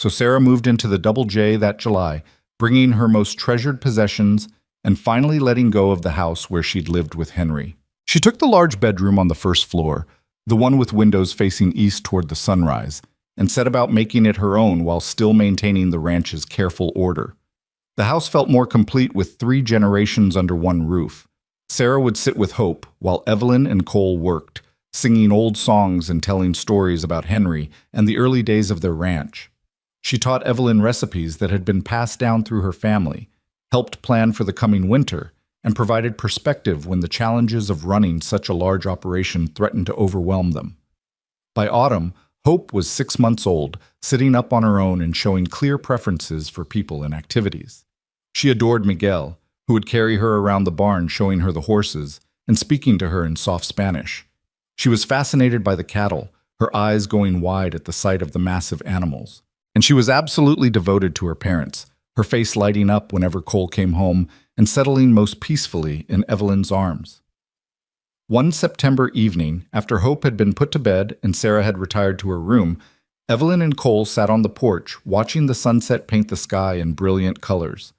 So Sarah moved into the Double J that July, bringing her most treasured possessions and finally letting go of the house where she'd lived with Henry. She took the large bedroom on the first floor, the one with windows facing east toward the sunrise, and set about making it her own while still maintaining the ranch's careful order. The house felt more complete with 3 generations under one roof. Sarah would sit with Hope while Evelyn and Cole worked, singing old songs and telling stories about Henry and the early days of their ranch. She taught Evelyn recipes that had been passed down through her family, helped plan for the coming winter, and provided perspective when the challenges of running such a large operation threatened to overwhelm them. By autumn, Hope was 6 months old, sitting up on her own and showing clear preferences for people and activities. She adored Miguel, who would carry her around the barn showing her the horses and speaking to her in soft Spanish. She was fascinated by the cattle, her eyes going wide at the sight of the massive animals. And she was absolutely devoted to her parents, her face lighting up whenever Cole came home and settling most peacefully in Evelyn's arms. One September evening, after Hope had been put to bed and Sarah had retired to her room, Evelyn and Cole sat on the porch, watching the sunset paint the sky in brilliant colors.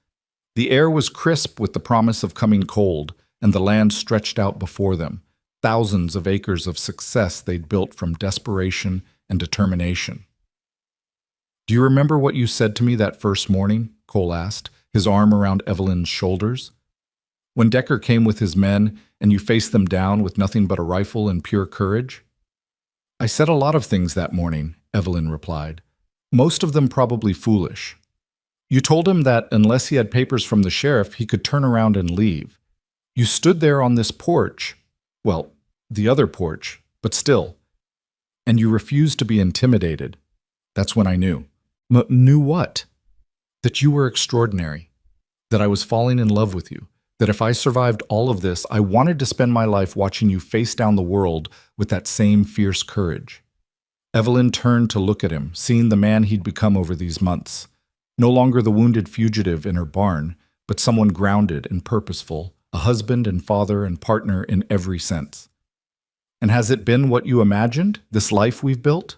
The air was crisp with the promise of coming cold, and the land stretched out before them, thousands of acres of success they'd built from desperation and determination. "Do you remember what you said to me that first morning?" Cole asked, his arm around Evelyn's shoulders. "When Decker came with his men, and you faced them down with nothing but a rifle and pure courage?" "I said a lot of things that morning," Evelyn replied. "Most of them probably foolish. You told him that unless he had papers from the sheriff, he could turn around and leave. You stood there on this porch, well, the other porch, but still, and you refused to be intimidated. That's when I knew." "Knew what?" "That you were extraordinary. that I was falling in love with you, that if I survived all of this, I wanted to spend my life watching you face down the world with that same fierce courage. Evelyn turned to look at him, seeing the man he'd become over these months. No longer the wounded fugitive in her barn, but someone grounded and purposeful, a husband and father and partner in every sense. And has it been what you imagined, this life we've built?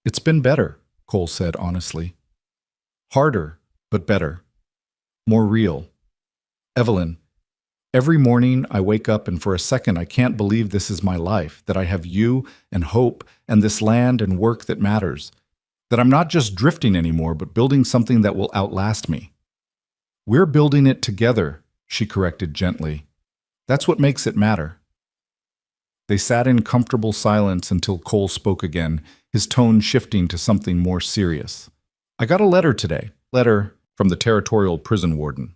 It's been better, Cole said honestly. Harder, but better. More real. Evelyn, every morning I wake up and for a second I can't believe this is my life, that I have you and hope and this land and work that matters, that I'm not just drifting anymore, but building something that will outlast me. We're building it together, she corrected gently. That's what makes it matter. They sat in comfortable silence until Cole spoke again, his tone shifting to something more serious. I got a letter today. Letter from the territorial prison warden.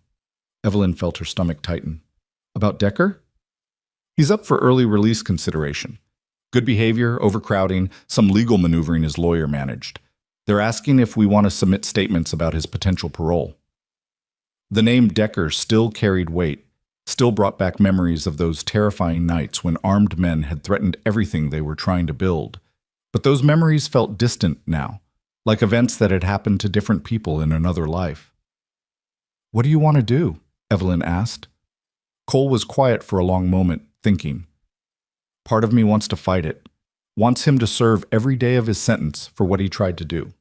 Evelyn felt her stomach tighten. About Decker? He's up for early release consideration. Good behavior, overcrowding, some legal maneuvering his lawyer managed. They're asking if we want to submit statements about his potential parole. The name Decker still carried weight, still brought back memories of those terrifying nights when armed men had threatened everything they were trying to build. But those memories felt distant now, like events that had happened to different people in another life. What do you want to do? Evelyn asked. Cole was quiet for a long moment, thinking. Part of me wants to fight it, wants him to serve every day of his sentence for what he tried to do.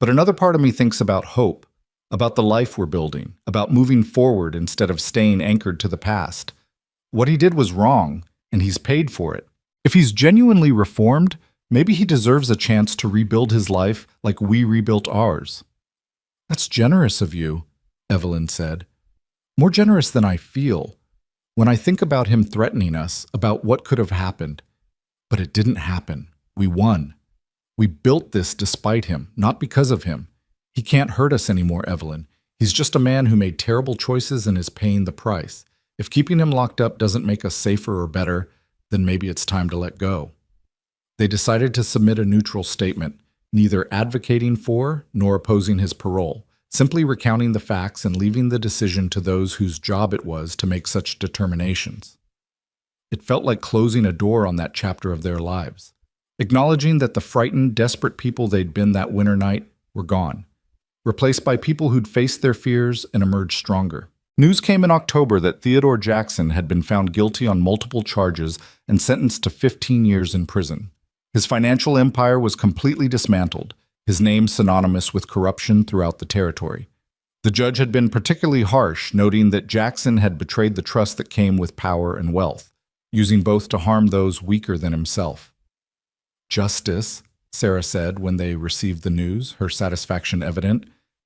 But another part of me thinks about hope, about the life we're building, about moving forward instead of staying anchored to the past. What he did was wrong, and he's paid for it. If he's genuinely reformed, maybe he deserves a chance to rebuild his life like we rebuilt ours. That's generous of you, Evelyn said. More generous than I feel. When I think about him threatening us, about what could have happened. But it didn't happen. We won. We built this despite him, not because of him. He can't hurt us anymore, Evelyn. He's just a man who made terrible choices and is paying the price. If keeping him locked up doesn't make us safer or better, then maybe it's time to let go. They decided to submit a neutral statement, neither advocating for nor opposing his parole, simply recounting the facts and leaving the decision to those whose job it was to make such determinations. It felt like closing a door on that chapter of their lives, acknowledging that the frightened, desperate people they'd been that winter night were gone, replaced by people who'd faced their fears and emerged stronger. News came in October that Theodore Jackson had been found guilty on multiple charges and sentenced to 15 years in prison. His financial empire was completely dismantled, his name synonymous with corruption throughout the territory. The judge had been particularly harsh, noting that Jackson had betrayed the trust that came with power and wealth, using both to harm those weaker than himself. Justice, Sarah said when they received the news, her satisfaction evident.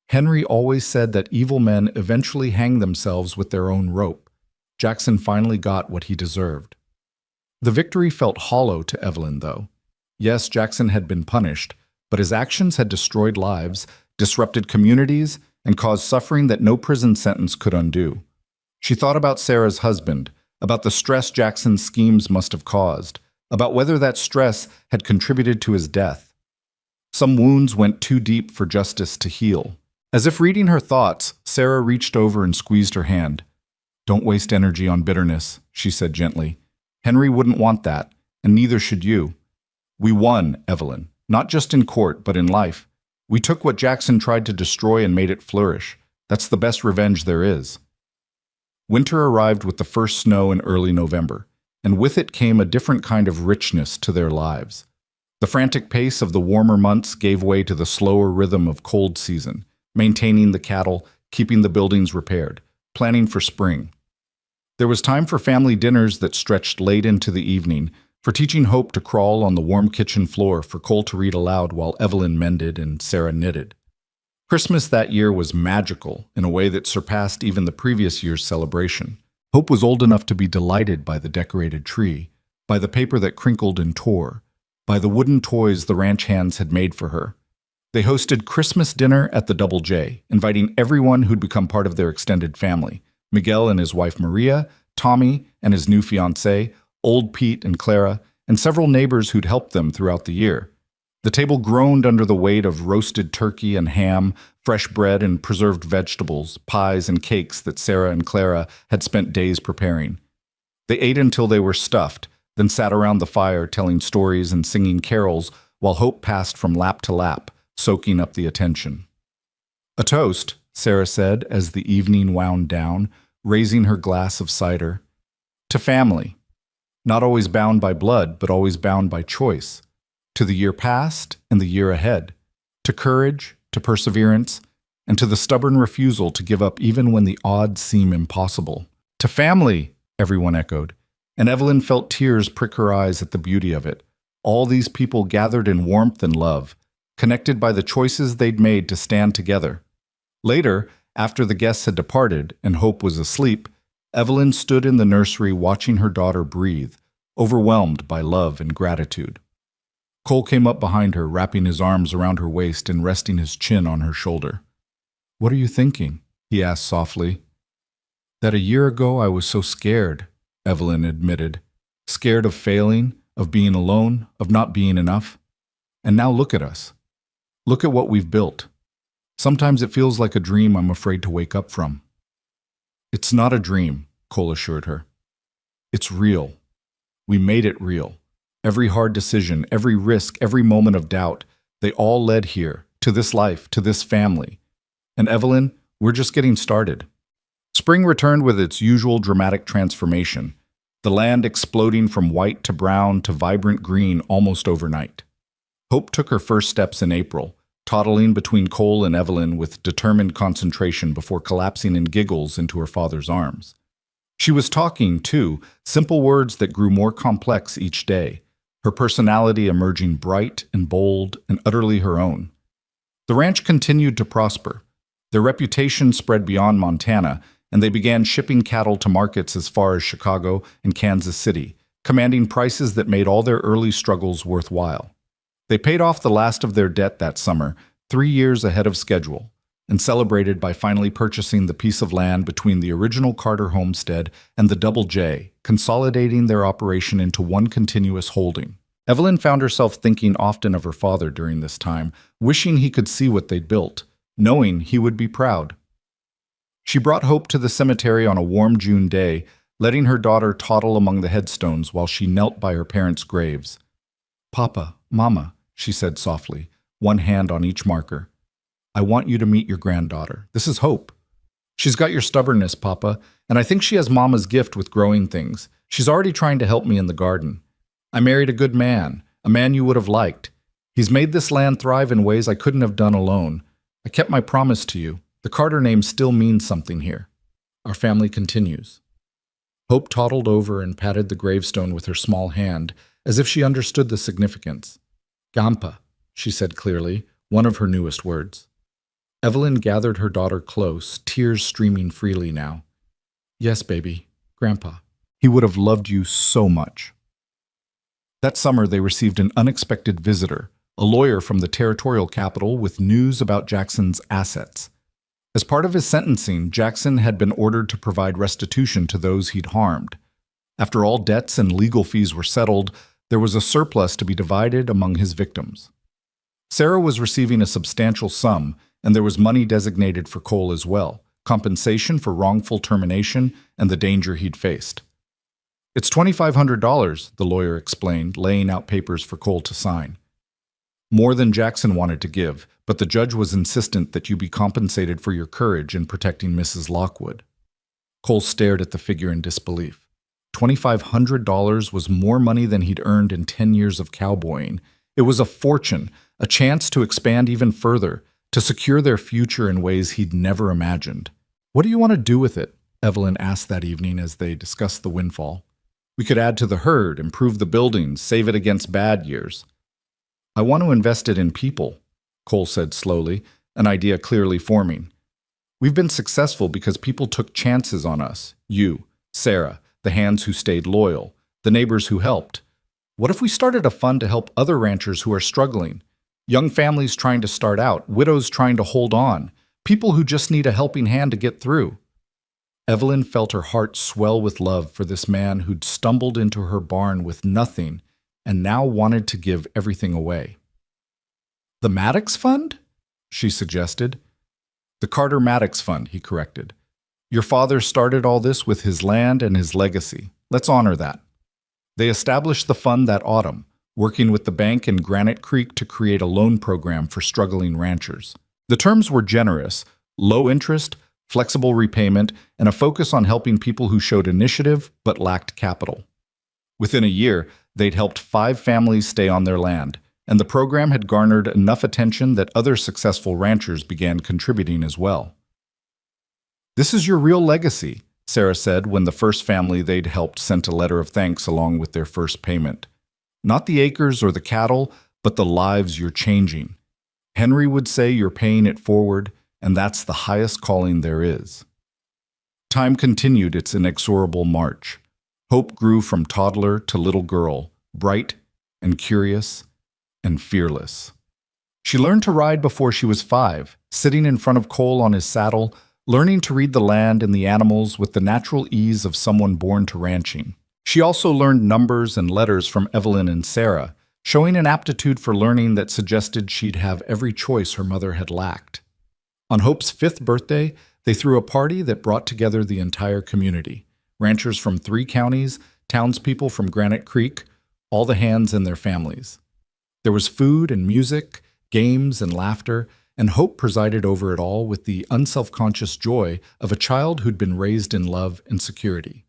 Henry always said that evil men eventually hang themselves with their own rope. Jackson finally got what he deserved. The victory felt hollow to Evelyn, though. Yes, Jackson had been punished, but his actions had destroyed lives, disrupted communities, and caused suffering that no prison sentence could undo. She thought about Sarah's husband, about the stress Jackson's schemes must have caused, about whether that stress had contributed to his death. Some wounds went too deep for justice to heal. As if reading her thoughts, Sarah reached over and squeezed her hand. Don't waste energy on bitterness, she said gently. Henry wouldn't want that, and neither should you. We won, Evelyn. Not just in court, but in life. We took what Jackson tried to destroy and made it flourish. That's the best revenge there is. Winter arrived with the first snow in early November, and with it came a different kind of richness to their lives. The frantic pace of the warmer months gave way to the slower rhythm of cold season, maintaining the cattle, keeping the buildings repaired, planning for spring. There was time for family dinners that stretched late into the evening, for teaching Hope to crawl on the warm kitchen floor, for Cole to read aloud while Evelyn mended and Sarah knitted. Christmas that year was magical in a way that surpassed even the previous year's celebration. Hope was old enough to be delighted by the decorated tree, by the paper that crinkled and tore, by the wooden toys the ranch hands had made for her. They hosted Christmas dinner at the Double J, inviting everyone who'd become part of their extended family, Miguel and his wife Maria, Tommy and his new fiancée, Old Pete and Clara, and several neighbors who'd helped them throughout the year. The table groaned under the weight of roasted turkey and ham, fresh bread and preserved vegetables, pies and cakes that Sarah and Clara had spent days preparing. They ate until they were stuffed, then sat around the fire telling stories and singing carols while Hope passed from lap to lap, soaking up the attention. "A toast," Sarah said as the evening wound down, raising her glass of cider. "To family. Not always bound by blood, but always bound by choice. To the year past and the year ahead. To courage, to perseverance, and to the stubborn refusal to give up even when the odds seem impossible." "To family," everyone echoed, and Evelyn felt tears prick her eyes at the beauty of it. All these people gathered in warmth and love, connected by the choices they'd made to stand together. Later, after the guests had departed and Hope was asleep, Evelyn stood in the nursery watching her daughter breathe, overwhelmed by love and gratitude. Cole came up behind her, wrapping his arms around her waist and resting his chin on her shoulder. "What are you thinking?" he asked softly. "That a year ago I was so scared," Evelyn admitted. "Scared of failing, of being alone, of not being enough. And now look at us. Look at what we've built. Sometimes it feels like a dream I'm afraid to wake up from." "It's not a dream," Cole assured her. "It's real. We made it real. Every hard decision, every risk, every moment of doubt, they all led here, to this life, to this family. And Evelyn, we're just getting started." Spring returned with its usual dramatic transformation, the land exploding from white to brown to vibrant green almost overnight. Hope took her first steps in April, toddling between Cole and Evelyn with determined concentration before collapsing in giggles into her father's arms. She was talking, too, simple words that grew more complex each day, her personality emerging bright and bold and utterly her own. The ranch continued to prosper. Their reputation spread beyond Montana, and they began shipping cattle to markets as far as Chicago and Kansas City, commanding prices that made all their early struggles worthwhile. They paid off the last of their debt that summer, 3 years ahead of schedule, and celebrated by finally purchasing the piece of land between the original Carter homestead and the Double J, consolidating their operation into one continuous holding. Evelyn found herself thinking often of her father during this time, wishing he could see what they'd built, knowing he would be proud. She brought Hope to the cemetery on a warm June day, letting her daughter toddle among the headstones while she knelt by her parents' graves. "Papa, Mama," she said softly, one hand on each marker. "I want you to meet your granddaughter. This is Hope. She's got your stubbornness, Papa, and I think she has Mama's gift with growing things. She's already trying to help me in the garden. I married a good man, a man you would have liked. He's made this land thrive in ways I couldn't have done alone. I kept my promise to you. The Carter name still means something here. Our family continues." Hope toddled over and patted the gravestone with her small hand, as if she understood the significance. "Gampa," she said clearly, one of her newest words. Evelyn gathered her daughter close, tears streaming freely now. "Yes, baby, Grandpa. He would have loved you so much." That summer, they received an unexpected visitor, a lawyer from the territorial capital with news about Jackson's assets. As part of his sentencing, Jackson had been ordered to provide restitution to those he'd harmed. After all debts and legal fees were settled, there was a surplus to be divided among his victims. Sarah was receiving a substantial sum, and there was money designated for Cole as well, compensation for wrongful termination and the danger he'd faced. "It's $2,500, the lawyer explained, laying out papers for Cole to sign. "More than Jackson wanted to give, but the judge was insistent that you be compensated for your courage in protecting Mrs. Lockwood." Cole stared at the figure in disbelief. $2,500 was more money than he'd earned in 10 years of cowboying. It was a fortune, a chance to expand even further, to secure their future in ways he'd never imagined. "What do you want to do with it?" Evelyn asked that evening as they discussed the windfall. "We could add to the herd, improve the buildings, save it against bad years." "I want to invest it in people," Cole said slowly, an idea clearly forming. "We've been successful because people took chances on us. You, Sarah, the hands who stayed loyal, the neighbors who helped. What if we started a fund to help other ranchers who are struggling? Young families trying to start out, widows trying to hold on, people who just need a helping hand to get through." Evelyn felt her heart swell with love for this man who'd stumbled into her barn with nothing and now wanted to give everything away. The Maddox Fund? She suggested. The Carter Maddox Fund, he corrected. Your father started all this with his land and his legacy. Let's honor that. They established the fund that autumn, working with the bank in Granite Creek to create a loan program for struggling ranchers. The terms were generous: low interest, flexible repayment, and a focus on helping people who showed initiative but lacked capital. Within a year, they'd helped 5 families stay on their land, and the program had garnered enough attention that other successful ranchers began contributing as well. This is your real legacy, Sarah said when the first family they'd helped sent a letter of thanks along with their first payment. Not the acres or the cattle, but the lives you're changing. Henry would say you're paying it forward, and that's the highest calling there is. Time continued its inexorable march. Hope grew from toddler to little girl, bright and curious and fearless. She learned to ride before she was 5, sitting in front of Cole on his saddle, learning to read the land and the animals with the natural ease of someone born to ranching. She also learned numbers and letters from Evelyn and Sarah, showing an aptitude for learning that suggested she'd have every choice her mother had lacked. On Hope's 5th birthday, they threw a party that brought together the entire community. Ranchers from 3 counties, townspeople from Granite Creek, all the hands and their families. There was food and music, games and laughter, and Hope presided over it all with the unselfconscious joy of a child who'd been raised in love and security.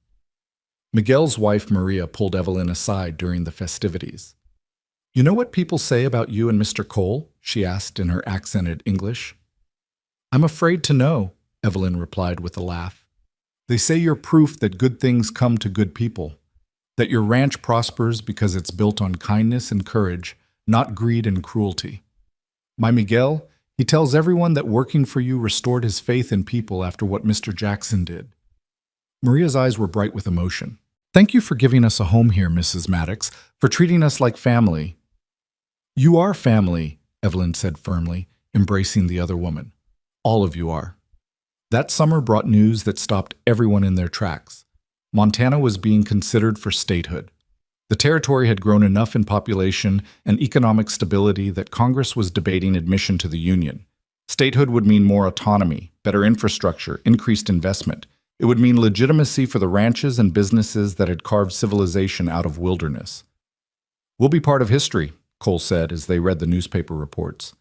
Miguel's wife Maria pulled Evelyn aside during the festivities. "You know what people say about you and Mr. Cole?" she asked in her accented English. "I'm afraid to know," Evelyn replied with a laugh. "They say you're proof that good things come to good people, that your ranch prospers because it's built on kindness and courage, not greed and cruelty. My Miguel, he tells everyone that working for you restored his faith in people after what Mr. Jackson did." Maria's eyes were bright with emotion. "Thank you for giving us a home here, Mrs. Maddox, for treating us like family." "You are family," Evelyn said firmly, embracing the other woman. "All of you are." That summer brought news that stopped everyone in their tracks. Montana was being considered for statehood. The territory had grown enough in population and economic stability that Congress was debating admission to the Union. Statehood would mean more autonomy, better infrastructure, increased investment. It would mean legitimacy for the ranches and businesses that had carved civilization out of wilderness. "We'll be part of history," Cole said as they read the newspaper reports.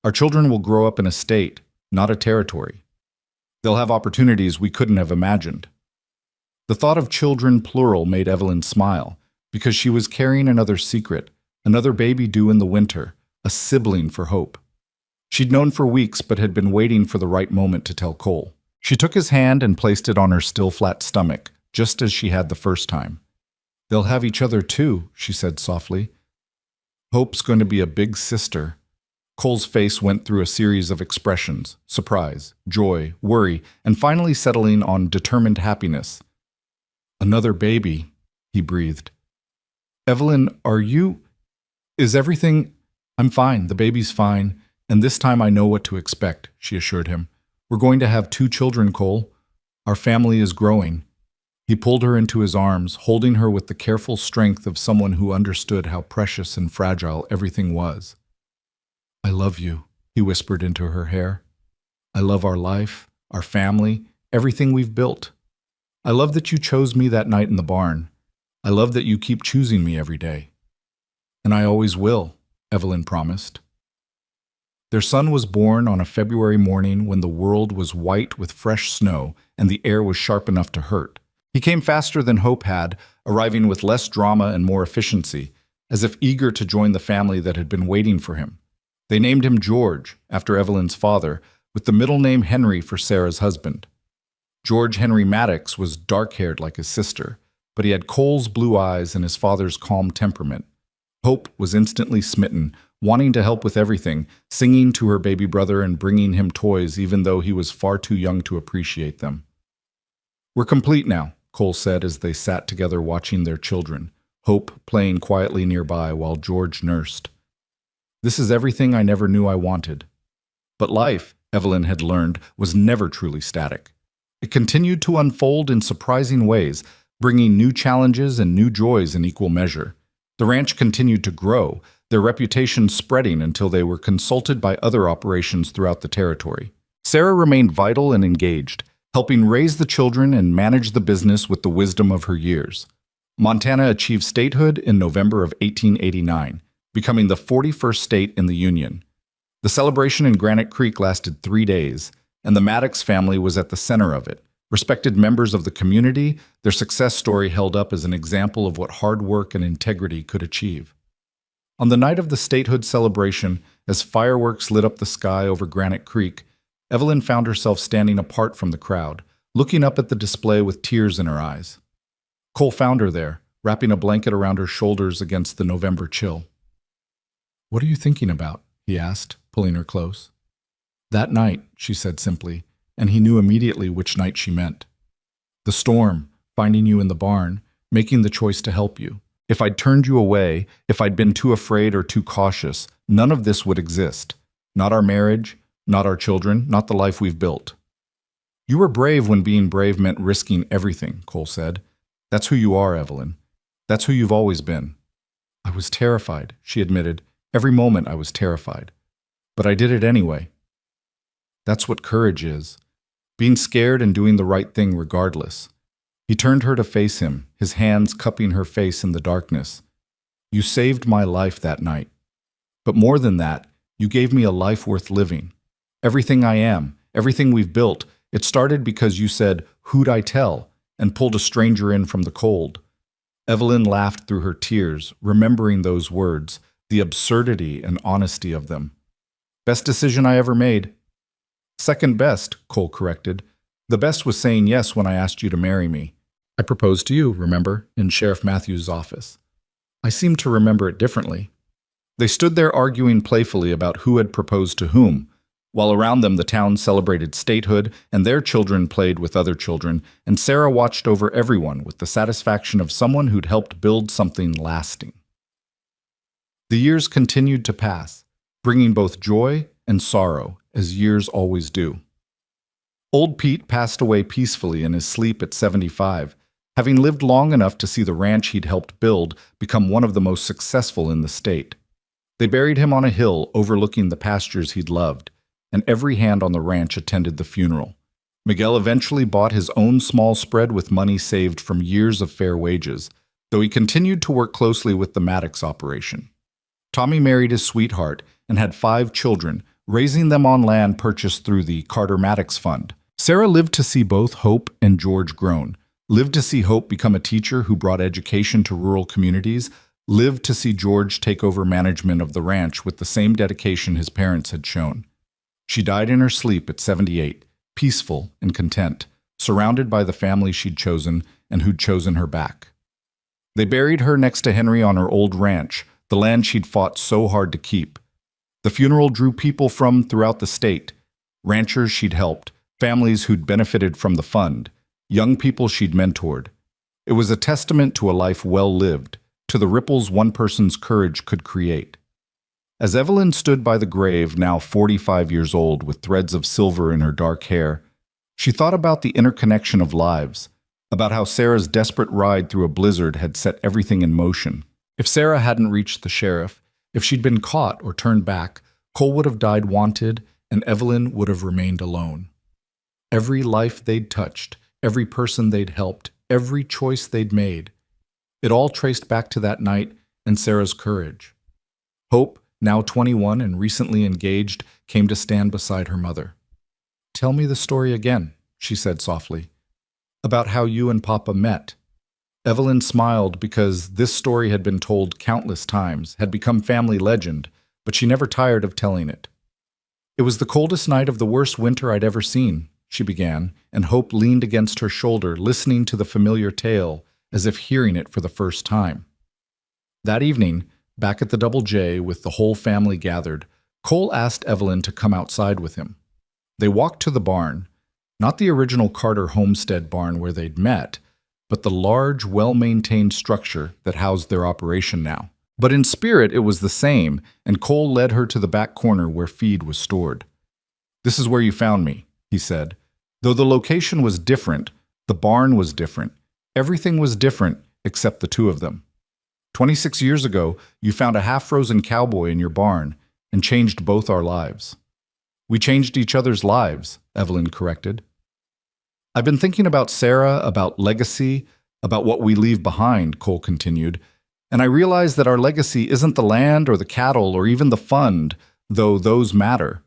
"Our children will grow up in a state, not a territory. They'll have opportunities we couldn't have imagined." The thought of children, plural, made Evelyn smile, because she was carrying another secret, another baby due in the winter, a sibling for Hope. She'd known for weeks but had been waiting for the right moment to tell Cole. She took his hand and placed it on her still flat stomach, just as she had the first time. "They'll have each other too," she said softly. "Hope's going to be a big sister." Cole's face went through a series of expressions: surprise, joy, worry, and finally settling on determined happiness. "Another baby," he breathed. "Evelyn, is everything—" "I'm fine, the baby's fine, and this time I know what to expect," she assured him. "We're going to have 2 children, Cole. Our family is growing." He pulled her into his arms, holding her with the careful strength of someone who understood how precious and fragile everything was. "I love you," he whispered into her hair. "I love our life, our family, everything we've built. I love that you chose me that night in the barn. I love that you keep choosing me every day." "And I always will," Evelyn promised. Their son was born on a February morning when the world was white with fresh snow and the air was sharp enough to hurt. He came faster than Hope had, arriving with less drama and more efficiency, as if eager to join the family that had been waiting for him. They named him George, after Evelyn's father, with the middle name Henry for Sarah's husband. George Henry Maddox was dark-haired like his sister, but he had Cole's blue eyes and his father's calm temperament. Hope was instantly smitten, wanting to help with everything, singing to her baby brother and bringing him toys even though he was far too young to appreciate them. "We're complete now," Cole said as they sat together watching their children, Hope playing quietly nearby while George nursed. "This is everything I never knew I wanted." But life, Evelyn had learned, was never truly static. It continued to unfold in surprising ways, bringing new challenges and new joys in equal measure. The ranch continued to grow, their reputation spreading until they were consulted by other operations throughout the territory. Sarah remained vital and engaged, helping raise the children and manage the business with the wisdom of her years. Montana achieved statehood in November of 1889, becoming the 41st state in the Union. The celebration in Granite Creek lasted 3 days, and the Maddox family was at the center of it. Respected members of the community, their success story held up as an example of what hard work and integrity could achieve. On the night of the statehood celebration, as fireworks lit up the sky over Granite Creek, Evelyn found herself standing apart from the crowd, looking up at the display with tears in her eyes. Cole found her there, wrapping a blanket around her shoulders against the November chill. "What are you thinking about?" he asked, pulling her close. "That night," she said simply, and he knew immediately which night she meant. "The storm, finding you in the barn, making the choice to help you. If I'd turned you away, if I'd been too afraid or too cautious, none of this would exist. Not our marriage, not our children, not the life we've built." "You were brave when being brave meant risking everything," Cole said. "That's who you are, Evelyn. That's who you've always been." "I was terrified," she admitted. "Every moment I was terrified. But I did it anyway." That's what courage is. Being scared and doing the right thing regardless. He turned her to face him, his hands cupping her face in the darkness. "You saved my life that night. But more than that, you gave me a life worth living. Everything I am, everything we've built, it started because you said, 'Who'd I tell?' and pulled a stranger in from the cold." Evelyn laughed through her tears, remembering those words, the absurdity and honesty of them. "Best decision I ever made." "Second best," Cole corrected. "The best was saying yes when I asked you to marry me. I proposed to you, remember, in Sheriff Matthews' office." "I seem to remember it differently." They stood there arguing playfully about who had proposed to whom, while around them the town celebrated statehood and their children played with other children, and Sarah watched over everyone with the satisfaction of someone who'd helped build something lasting. The years continued to pass, bringing both joy and sorrow, as years always do. Old Pete passed away peacefully in his sleep at 75, having lived long enough to see the ranch he'd helped build become one of the most successful in the state. They buried him on a hill overlooking the pastures he'd loved, and every hand on the ranch attended the funeral. Miguel eventually bought his own small spread with money saved from years of fair wages, though he continued to work closely with the Maddox operation. Tommy married his sweetheart and had 5 children, raising them on land purchased through the Carter Maddox Fund. Sarah lived to see both Hope and George grown, lived to see Hope become a teacher who brought education to rural communities, lived to see George take over management of the ranch with the same dedication his parents had shown. She died in her sleep at 78, peaceful and content, surrounded by the family she'd chosen and who'd chosen her back. They buried her next to Henry on her old ranch, the land she'd fought so hard to keep. The funeral drew people from throughout the state, ranchers she'd helped, families who'd benefited from the fund, young people she'd mentored. It was a testament to a life well lived, to the ripples one person's courage could create. As Evelyn stood by the grave, now 45 years old, with threads of silver in her dark hair, she thought about the interconnection of lives, about how Sarah's desperate ride through a blizzard had set everything in motion. If Sarah hadn't reached the sheriff, if she'd been caught or turned back, Cole would have died wanted, and Evelyn would have remained alone. Every life they'd touched, every person they'd helped, every choice they'd made, it all traced back to that night and Sarah's courage. Hope, now 21 and recently engaged, came to stand beside her mother. "Tell me the story again," she said softly, "about how you and Papa met." Evelyn smiled because this story had been told countless times, had become family legend, but she never tired of telling it. "It was the coldest night of the worst winter I'd ever seen," she began, and Hope leaned against her shoulder, listening to the familiar tale, as if hearing it for the first time. That evening, back at the Double J with the whole family gathered, Cole asked Evelyn to come outside with him. They walked to the barn, not the original Carter homestead barn where they'd met, but the large, well-maintained structure that housed their operation now. But in spirit it was the same, and Cole led her to the back corner where feed was stored. "This is where you found me," he said. Though the location was different, the barn was different. Everything was different except the two of them. 26 years ago, you found a half-frozen cowboy in your barn and changed both our lives. We changed each other's lives, Evelyn corrected. I've been thinking about Sarah, about legacy, about what we leave behind, Cole continued, and I realize that our legacy isn't the land or the cattle or even the fund, though those matter.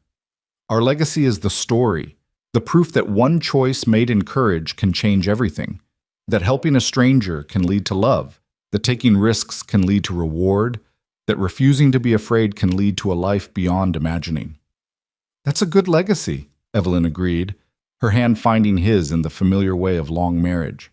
Our legacy is the story, the proof that one choice made in courage can change everything, that helping a stranger can lead to love, that taking risks can lead to reward, that refusing to be afraid can lead to a life beyond imagining. That's a good legacy, Evelyn agreed, her hand finding his in the familiar way of long marriage.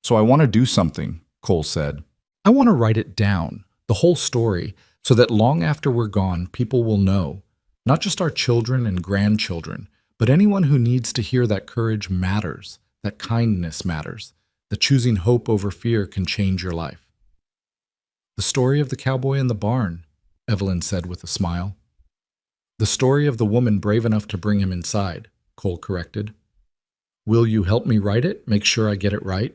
So I want to do something, Cole said. I want to write it down, the whole story, so that long after we're gone, people will know, not just our children and grandchildren, but anyone who needs to hear that courage matters, that kindness matters, that choosing hope over fear can change your life. The story of the cowboy in the barn, Evelyn said with a smile. The story of the woman brave enough to bring him inside, Cole corrected. Will you help me write it? Make sure I get it right?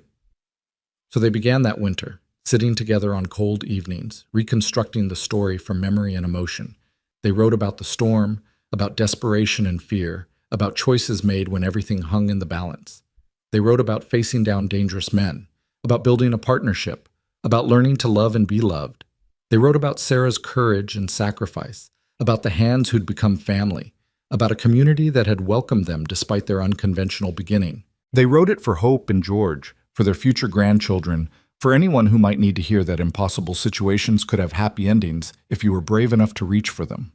So they began that winter, sitting together on cold evenings, reconstructing the story from memory and emotion. They wrote about the storm, about desperation and fear, about choices made when everything hung in the balance. They wrote about facing down dangerous men, about building a partnership, about learning to love and be loved. They wrote about Sarah's courage and sacrifice, about the hands who'd become family, about a community that had welcomed them despite their unconventional beginning. They wrote it for Hope and George, for their future grandchildren, for anyone who might need to hear that impossible situations could have happy endings if you were brave enough to reach for them.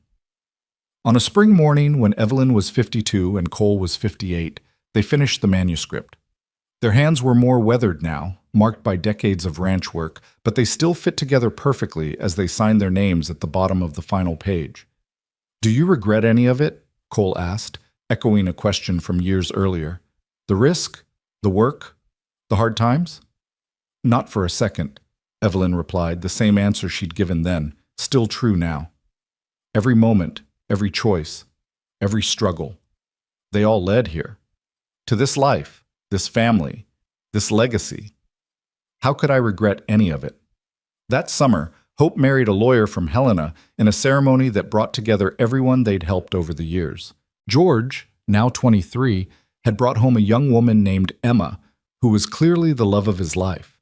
On a spring morning when Evelyn was 52 and Cole was 58, they finished the manuscript. Their hands were more weathered now, marked by decades of ranch work, but they still fit together perfectly as they signed their names at the bottom of the final page. Do you regret any of it? Cole asked, echoing a question from years earlier. The risk? The work? The hard times? Not for a second, Evelyn replied, the same answer she'd given then, still true now. Every moment, every choice, every struggle, they all led here. To this life, this family, this legacy. How could I regret any of it? That summer, Hope married a lawyer from Helena in a ceremony that brought together everyone they'd helped over the years. George, now 23, had brought home a young woman named Emma, who was clearly the love of his life.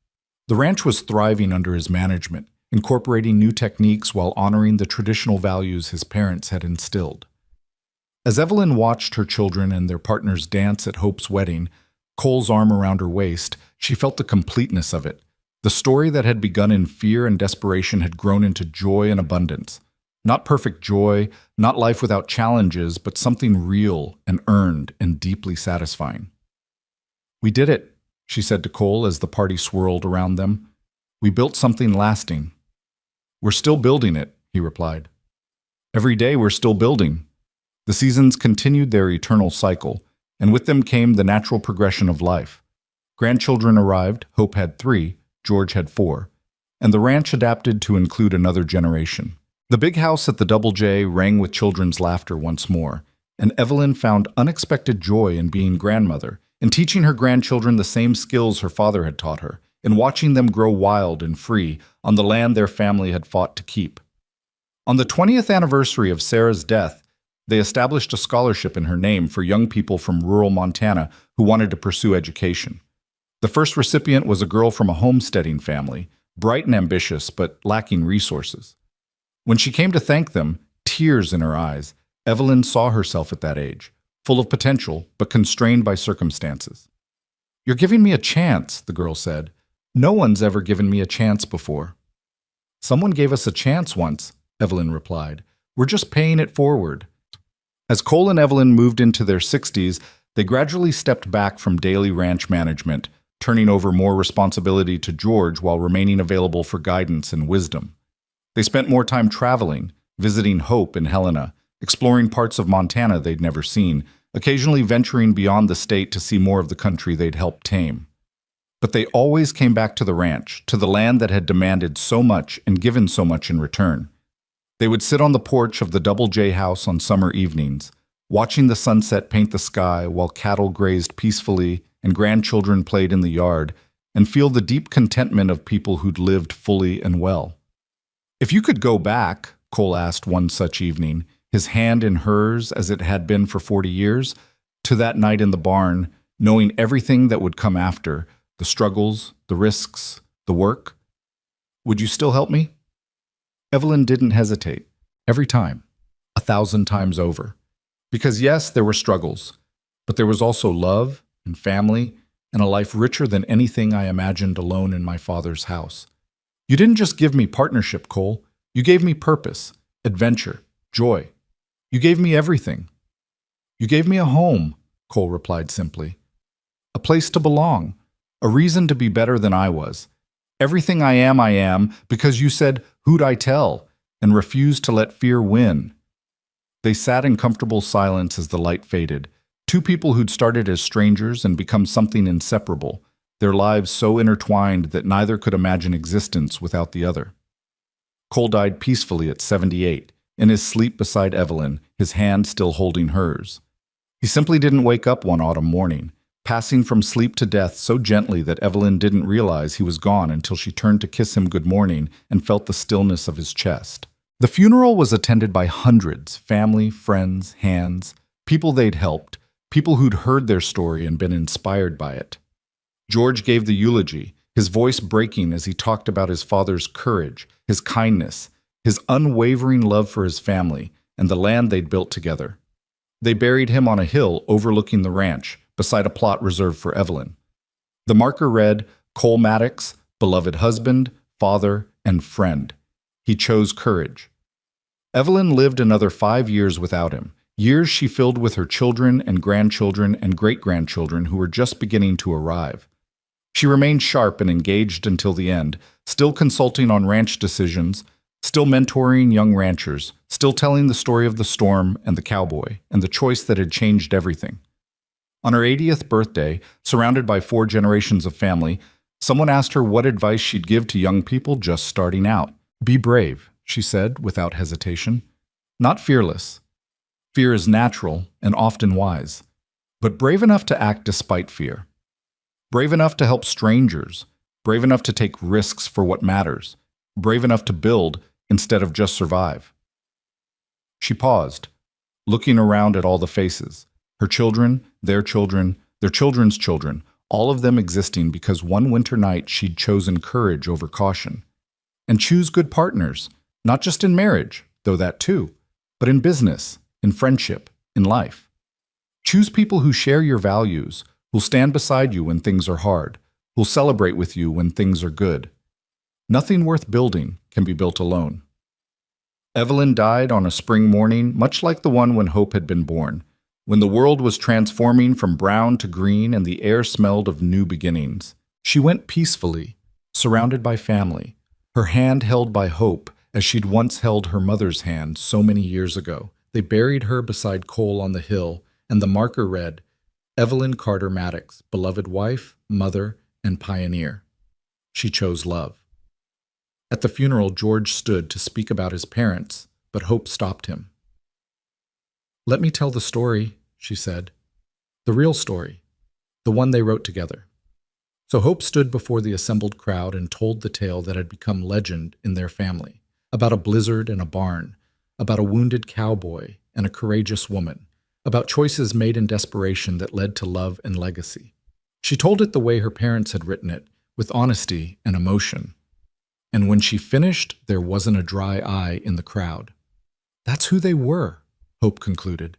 The ranch was thriving under his management, incorporating new techniques while honoring the traditional values his parents had instilled. As Evelyn watched her children and their partners dance at Hope's wedding, Cole's arm around her waist, she felt the completeness of it. The story that had begun in fear and desperation had grown into joy and abundance. Not perfect joy, not life without challenges, but something real and earned and deeply satisfying. We did it, she said to Cole as the party swirled around them. We built something lasting. We're still building it, he replied. Every day we're still building. The seasons continued their eternal cycle, and with them came the natural progression of life. Grandchildren arrived, Hope had 3, George had 4, and the ranch adapted to include another generation. The big house at the Double J rang with children's laughter once more, and Evelyn found unexpected joy in being grandmother, in teaching her grandchildren the same skills her father had taught her, in watching them grow wild and free on the land their family had fought to keep. On the 20th anniversary of Sarah's death, they established a scholarship in her name for young people from rural Montana who wanted to pursue education. The first recipient was a girl from a homesteading family, bright and ambitious, but lacking resources. When she came to thank them, tears in her eyes, Evelyn saw herself at that age, full of potential, but constrained by circumstances. You're giving me a chance, the girl said. No one's ever given me a chance before. Someone gave us a chance once, Evelyn replied. We're just paying it forward. As Cole and Evelyn moved into their 60s, they gradually stepped back from daily ranch management, turning over more responsibility to George while remaining available for guidance and wisdom. They spent more time traveling, visiting Hope and Helena, exploring parts of Montana they'd never seen, occasionally venturing beyond the state to see more of the country they'd helped tame. But they always came back to the ranch, to the land that had demanded so much and given so much in return. They would sit on the porch of the Double J house on summer evenings, watching the sunset paint the sky while cattle grazed peacefully and grandchildren played in the yard, and feel the deep contentment of people who'd lived fully and well. If you could go back, Cole asked one such evening, his hand in hers as it had been for 40 years, to that night in the barn, knowing everything that would come after, the struggles, the risks, the work, would you still help me? Evelyn didn't hesitate. Every time. 1,000 times over. Because yes, there were struggles, but there was also love and family and a life richer than anything I imagined alone in my father's house. You didn't just give me partnership, Cole. You gave me purpose, adventure, joy. You gave me everything. You gave me a home, Cole replied simply. A place to belong, a reason to be better than I was. Everything I am because you said, "Who'd I tell?" and refused to let fear win. They sat in comfortable silence as the light faded. Two people who'd started as strangers and become something inseparable, their lives so intertwined that neither could imagine existence without the other. Cole died peacefully at 78, in his sleep beside Evelyn, his hand still holding hers. He simply didn't wake up one autumn morning, passing from sleep to death so gently that Evelyn didn't realize he was gone until she turned to kiss him good morning and felt the stillness of his chest. The funeral was attended by hundreds, family, friends, hands, people they'd helped, people who'd heard their story and been inspired by it. George gave the eulogy, his voice breaking as he talked about his father's courage, his kindness, his unwavering love for his family, and the land they'd built together. They buried him on a hill overlooking the ranch, beside a plot reserved for Evelyn. The marker read, "Cole Maddox, beloved husband, father, and friend. He chose courage." Evelyn lived another 5 years without him, years she filled with her children and grandchildren and great-grandchildren who were just beginning to arrive. She remained sharp and engaged until the end, still consulting on ranch decisions, still mentoring young ranchers, still telling the story of the storm and the cowboy and the choice that had changed everything. On her 80th birthday, surrounded by 4 generations of family, someone asked her what advice she'd give to young people just starting out. "Be brave," she said without hesitation. "Not fearless. Fear is natural and often wise, but brave enough to act despite fear. Brave enough to help strangers, brave enough to take risks for what matters, brave enough to build instead of just survive." She paused, looking around at all the faces, her children, their children's children, all of them existing because one winter night she'd chosen courage over caution. And choose good partners, not just in marriage, though that too, but in business, in friendship, in life. Choose people who share your values, who'll stand beside you when things are hard, who'll celebrate with you when things are good. Nothing worth building can be built alone. Evelyn died on a spring morning, much like the one when Hope had been born, when the world was transforming from brown to green and the air smelled of new beginnings. She went peacefully, surrounded by family, her hand held by Hope as she'd once held her mother's hand so many years ago. They buried her beside Cole on the hill, and the marker read, "Evelyn Carter Maddox, beloved wife, mother, and pioneer. She chose love." At the funeral, George stood to speak about his parents, but Hope stopped him. "Let me tell the story," she said. "The real story, the one they wrote together." So Hope stood before the assembled crowd and told the tale that had become legend in their family, about a blizzard and a barn, about a wounded cowboy and a courageous woman, about choices made in desperation that led to love and legacy. She told it the way her parents had written it, with honesty and emotion. And when she finished, there wasn't a dry eye in the crowd. That's who they were, Hope concluded.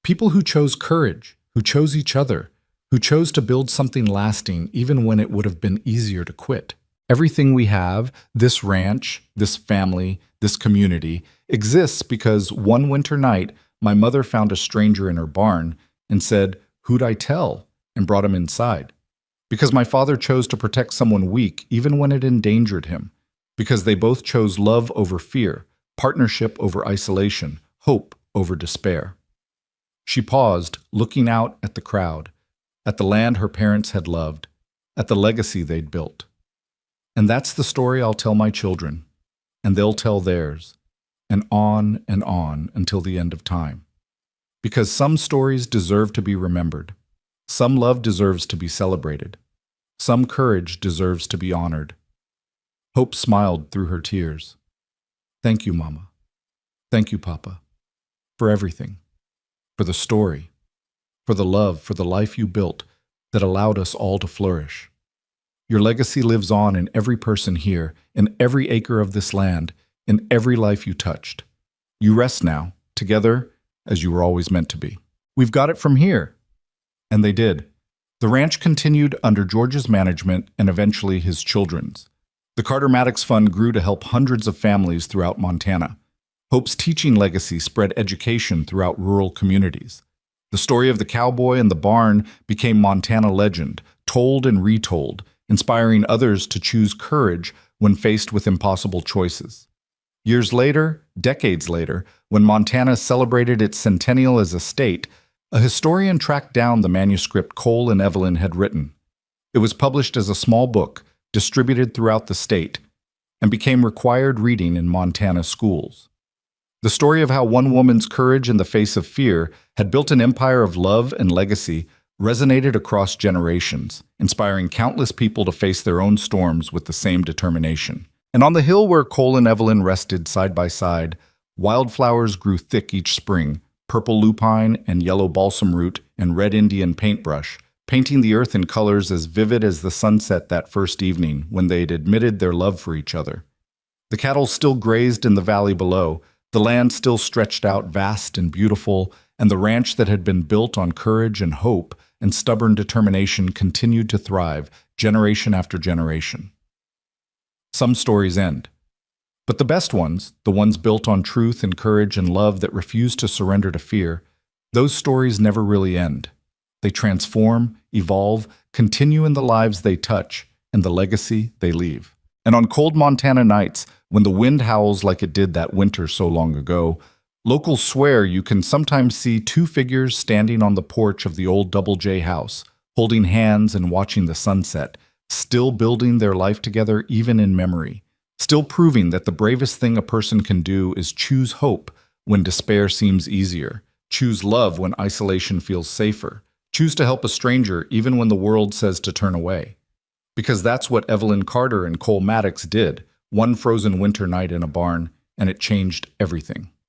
People who chose courage, who chose each other, who chose to build something lasting even when it would have been easier to quit. Everything we have, this ranch, this family, this community, exists because one winter night, my mother found a stranger in her barn and said, "Who'd I tell?" and brought him inside. Because my father chose to protect someone weak even when it endangered him. Because they both chose love over fear, partnership over isolation, hope over despair. She paused, looking out at the crowd, at the land her parents had loved, at the legacy they'd built. And that's the story I'll tell my children, and they'll tell theirs, and on until the end of time. Because some stories deserve to be remembered. Some love deserves to be celebrated. Some courage deserves to be honored. Hope smiled through her tears. Thank you, Mama. Thank you, Papa, for everything, for the story, for the love, for the life you built that allowed us all to flourish. Your legacy lives on in every person here, in every acre of this land, in every life you touched. You rest now, together, as you were always meant to be. We've got it from here. And they did. The ranch continued under George's management and eventually his children's. The Carter Maddox Fund grew to help hundreds of families throughout Montana. Hope's teaching legacy spread education throughout rural communities. The story of the cowboy and the barn became Montana legend, told and retold, inspiring others to choose courage when faced with impossible choices. Years later, decades later, when Montana celebrated its centennial as a state, a historian tracked down the manuscript Cole and Evelyn had written. It was published as a small book, distributed throughout the state, and became required reading in Montana schools. The story of how one woman's courage in the face of fear had built an empire of love and legacy resonated across generations, inspiring countless people to face their own storms with the same determination. And on the hill where Cole and Evelyn rested side by side, wildflowers grew thick each spring, purple lupine and yellow balsam root and red Indian paintbrush, painting the earth in colors as vivid as the sunset that first evening when they had admitted their love for each other. The cattle still grazed in the valley below, the land still stretched out vast and beautiful, and the ranch that had been built on courage and hope and stubborn determination continued to thrive generation after generation. Some stories end, but the best ones, the ones built on truth and courage and love that refuse to surrender to fear, those stories never really end. They transform, evolve, continue in the lives they touch and the legacy they leave. And on cold Montana nights, when the wind howls like it did that winter so long ago, locals swear you can sometimes see two figures standing on the porch of the old Double J house, holding hands and watching the sunset, still building their life together even in memory, still proving that the bravest thing a person can do is choose hope when despair seems easier, choose love when isolation feels safer, choose to help a stranger even when the world says to turn away. Because that's what Evelyn Carter and Cole Maddox did, one frozen winter night in a barn, and it changed everything.